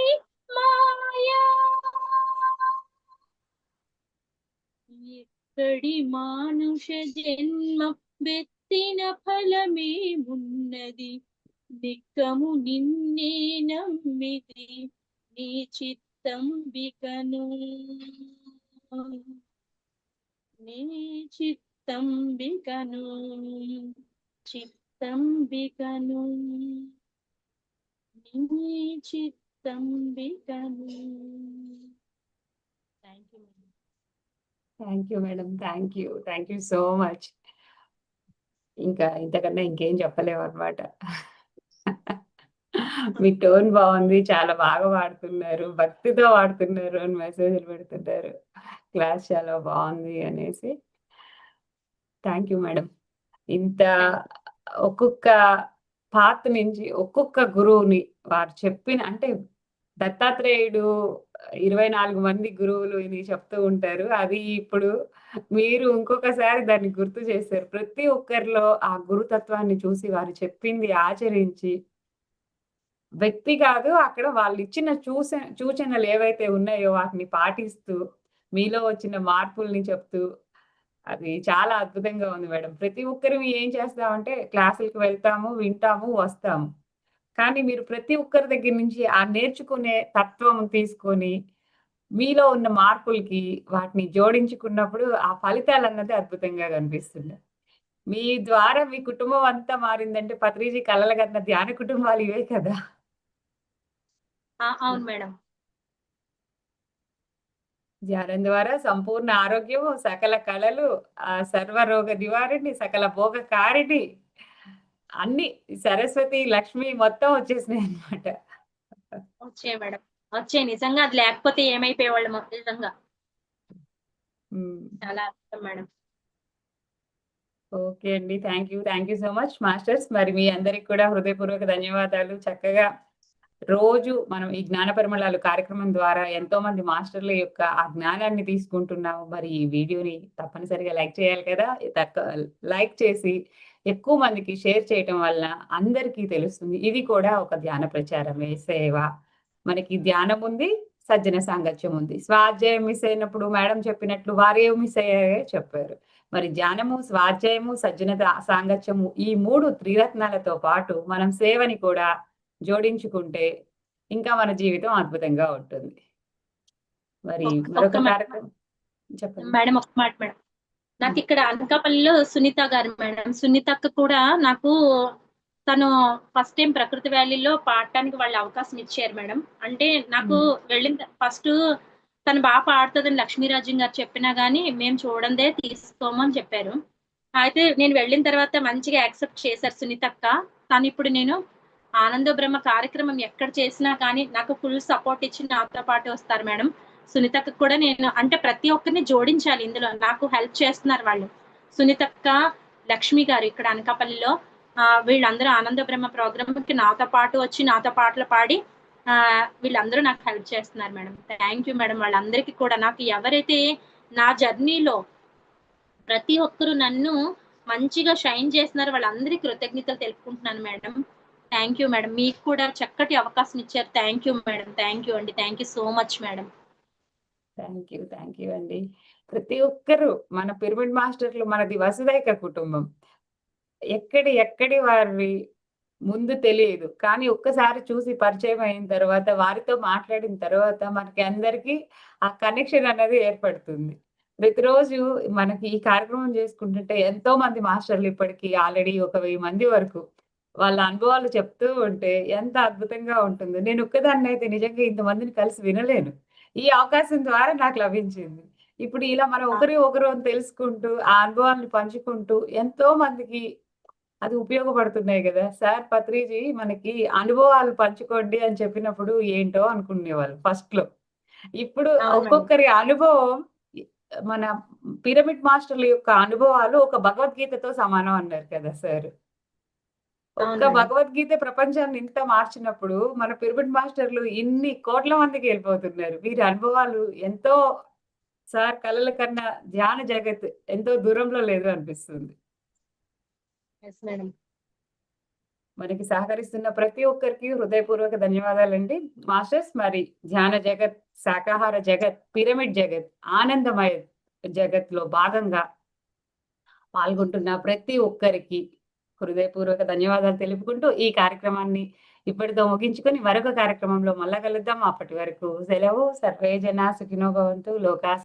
మాయా ఇక్కడి మానుష జన్మ బెత్తిన ఫలమేమున్నది నిక్కము నిన్నే నమ్మితి నీ చిత్తంబికను నీ చిత్తంబికను చిత్తంబికను నీ చిత్తంబికను thank you madam. Thank you so much. ఇంకా ఇంతకన్నా ఇంకేం చెప్పలేము అనమాట. మీ టోన్ బాగుంది, చాలా బాగా వాడుతున్నారు, భక్తితో వాడుతున్నారు అని మెసేజ్లు పెడుతున్నారు. క్లాస్ చాలా బాగుంది అనేసి. Thank you madam. ఇంత ఒక్కొక్క పాత్ నుంచి ఒక్కొక్క గురువుని వారు చెప్పిన అంటే దత్తాత్రేయుడు 24 మంది గురువులు ఇది చెప్తూ ఉంటారు. అది ఇప్పుడు మీరు ఇంకొకసారి దాన్ని గుర్తు చేశారు. ప్రతి ఒక్కరిలో ఆ గురుతత్వాన్ని చూసి వారు చెప్పింది ఆచరించి వ్యక్తి కాదు అక్కడ వాళ్ళు ఇచ్చిన సూచనలు ఏవైతే ఉన్నాయో వాటిని పాటిస్తూ మీలో వచ్చిన మార్పుల్ని చెప్తూ అది చాలా అద్భుతంగా ఉంది మేడం. ప్రతి ఒక్కరు ఏం చేస్తామంటే క్లాసులకు వెళ్తాము, వింటాము, వస్తాము. కానీ మీరు ప్రతి ఒక్కరి దగ్గర నుంచి ఆ నేర్చుకునే తత్వం తీసుకొని మీలో ఉన్న మార్పులకి వాటిని జోడించుకున్నప్పుడు ఆ ఫలితాలన్నది అద్భుతంగా కనిపిస్తుంది. మీ ద్వారా మీ కుటుంబం అంతా మారిందంటే పత్రిజీ కలలు కన్న ధ్యాన కుటుంబాలు ఇవే కదా! అవును మేడం. ధ్యానం ద్వారా సంపూర్ణ ఆరోగ్యము, సకల కళలు, సర్వరోగ నివారిణి, సకల భోగకారిణి అన్ని సరస్వతి, లక్ష్మి మొత్తం వచ్చేసినాయన్నమాట. వచ్చాయి మేడం. వచ్చాయి. నిజంగా అది లేకపోతే ఏమైపోయేవాళ్ళమో నిజంగా. హ్మ్. చాలా అద్భుతం మేడం. ఓకే అండి. Thank you so much masters. మరి మీ అందరికి కూడా హృదయపూర్వక ధన్యవాదాలు. చక్కగా రోజు మనం ఈ జ్ఞాన పరిమళాలు కార్యక్రమం ద్వారా ఎంతోమంది మాస్టర్‌ల యొక్క ఆ జ్ఞానాన్ని తీసుకుంటున్నాము. మరి ఈ వీడియోని తప్పనిసరిగా లైక్ చేయాలి కదా! లైక్ చేసి ఎక్కువ మందికి షేర్ చేయటం వల్ల అందరికీ తెలుస్తుంది. ఇది కూడా ఒక ధ్యాన ప్రచారమే, సేవ. మనకి ధ్యానం ఉంది, సజ్జన సాంగత్యం ఉంది. స్వాధ్యాయం మిస్ అయినప్పుడు మేడం చెప్పినట్లు వారేం మిస్ అయ్యారో చెప్పారు. మరి ధ్యానము, స్వాధ్యాయము, సాంగత్యము ఈ 3 త్రిరత్నాలతో పాటు మనం సేవని కూడా జోడించుకుంటే ఇంకా మన జీవితం అద్భుతంగా ఉంటుంది. మరి ఒక్క మరొక మాట కార్యక్రమం చెప్పండి. మేడం, ఒక్క మాట మేడం. హ్మ్. నాకిక్కడ అనకాపల్లిలో సునీత గారు మేడం. సునీత అక్క కూడా నాకు తను ఫస్ట్ టైమ్ ప్రకృతి వ్యాలీలో పాడటానికి వాళ్ళు అవకాశం ఇచ్చారు మేడం. అంటే నాకు హ్మ్. వెళ్ళిన ఫస్టు తను పాడుతదని లక్ష్మీరాజ్యం గారు చెప్పినా గాని, మేము చూడందే తీసుకోము అని చెప్పారు. అయితే నేను వెళ్ళిన తర్వాత మంచిగా యాక్సెప్ట్ చేశారు సునీతక్క. తనిప్పుడు నేను ఆనంద బ్రహ్మ కార్యక్రమం ఎక్కడ చేసినా కానీ నాకు ఫుల్ సపోర్ట్ ఇచ్చి నాతో పాటు వస్తారు మేడం. సునీతక్కకి కూడా నేను అంటే ప్రతి ఒక్కరిని జోడించాలి ఇందులో. నాకు హెల్ప్ చేస్తున్నారు వాళ్ళు. సునీతక్క, లక్ష్మి గారు ఇక్కడ అనకాపల్లిలో వీళ్ళందరూ ఆనంద బ్రహ్మ ప్రోగ్రామ్‌కి నాతో పాటు వచ్చి నాతో పాటలు పాడి వీళ్ళందరూ నాకు హెల్ప్ చేస్తున్నారు మేడం. Thank you madam. వాళ్ళందరికీ కూడా నాకు ఎవరైతే నా జర్నీలో ప్రతి ఒక్కరు నన్ను మంచిగా షైన్ చేస్తున్నారు. వాళ్ళందరికీ కృతజ్ఞతలు తెలుపుకుంటున్నాను మేడం. Thank you madam. మీకు కూడా చక్కటి అవకాశం ఇచ్చారు. Thank you madam. Thank you అండి. Thank you so much madam. Thank you అండి. ప్రతి ఒక్కరు మన పిరమిడ్ మాస్టర్‌లు మనది వసుదైక కుటుంబం. ఎక్కడి వారివి ముందు తెలీదు. కానీ ఒక్కసారి చూసి పరిచయం అయిన తర్వాత, వారితో మాట్లాడిన తర్వాత మనకి అందరికి ఆ కనెక్షన్ అనేది ఏర్పడుతుంది. ప్రతిరోజు మనకి ఈ కార్యక్రమం చేసుకుంటుంటే ఎంతోమంది మాస్టర్‌లు ఇప్పటికి ఆల్రెడీ ఒక 1000 మంది వరకు వాళ్ళ అనుభవాలు చెప్తూ ఉంటే ఎంత అద్భుతంగా ఉంటుందో. నేను ఒక్కదాన్నయితే నిజంగా ఇంతమందిని కలిసి వినలేను. ఈ అవకాశం ద్వారా నాకు లభించింది. ఇప్పుడు ఇలా మనం ఒకరు తెలుసుకుంటూ, ఆ అనుభవాలను పంచుకుంటూ ఎంతో మందికి అది ఉపయోగపడుతున్నాయి గదా! సార్ పత్రిజీ మనకి అనుభవాలు పంచుకోండి అని చెప్పినప్పుడు ఏంటో అనుకునేవాళ్ళు ఫస్ట్‌లో. ఇప్పుడు అవును మేడం. ఒక్కొక్కరి అనుభవం ఇ మన పిరమిడ్ మాస్టర్‌ల యొక్క అనుభవాలు ఒక భగవద్గీతతో సమానం అన్నారు కదా సారు. అవును ఒక్క మేడం. భగవద్గీత ప్రపంచాన్ని ఇంత మార్చినప్పుడు, మన పిరమిడ్ మాస్టర్‌లు ఇన్ని కోట్ల మందికి ఎళ్ళిపోతున్నారు. వీరి అనుభవాలు ఎంతో సార్ కలల కన్నా ధ్యాన జగత్ ఎంతో దూరంలో లేదు అనిపిస్తుంది. Yes madam. మనకి సహకరిస్తున్న ప్రతి ఒక్కరికి హృదయపూర్వక ధన్యవాదాలండి. మాస్టర్స్ మరి ధ్యాన జగత్, శాకాహార జగత్, పిరమిడ్ జగత్, ఆనందమయ జగత్‌లో భాగంగా పాల్గొంటున్న ప్రతి ఒక్కరికి హృదయపూర్వక ధన్యవాదాలు తెలుపుకుంటూ ఈ కార్యక్రమాన్ని ఇప్పటితో ముగించుకొని మరొక కార్యక్రమంలో మళ్ళా కలుద్దాం. అప్పటి వరకు సెలవు. సర్వే జన సుఖినో భవంతు. లోకా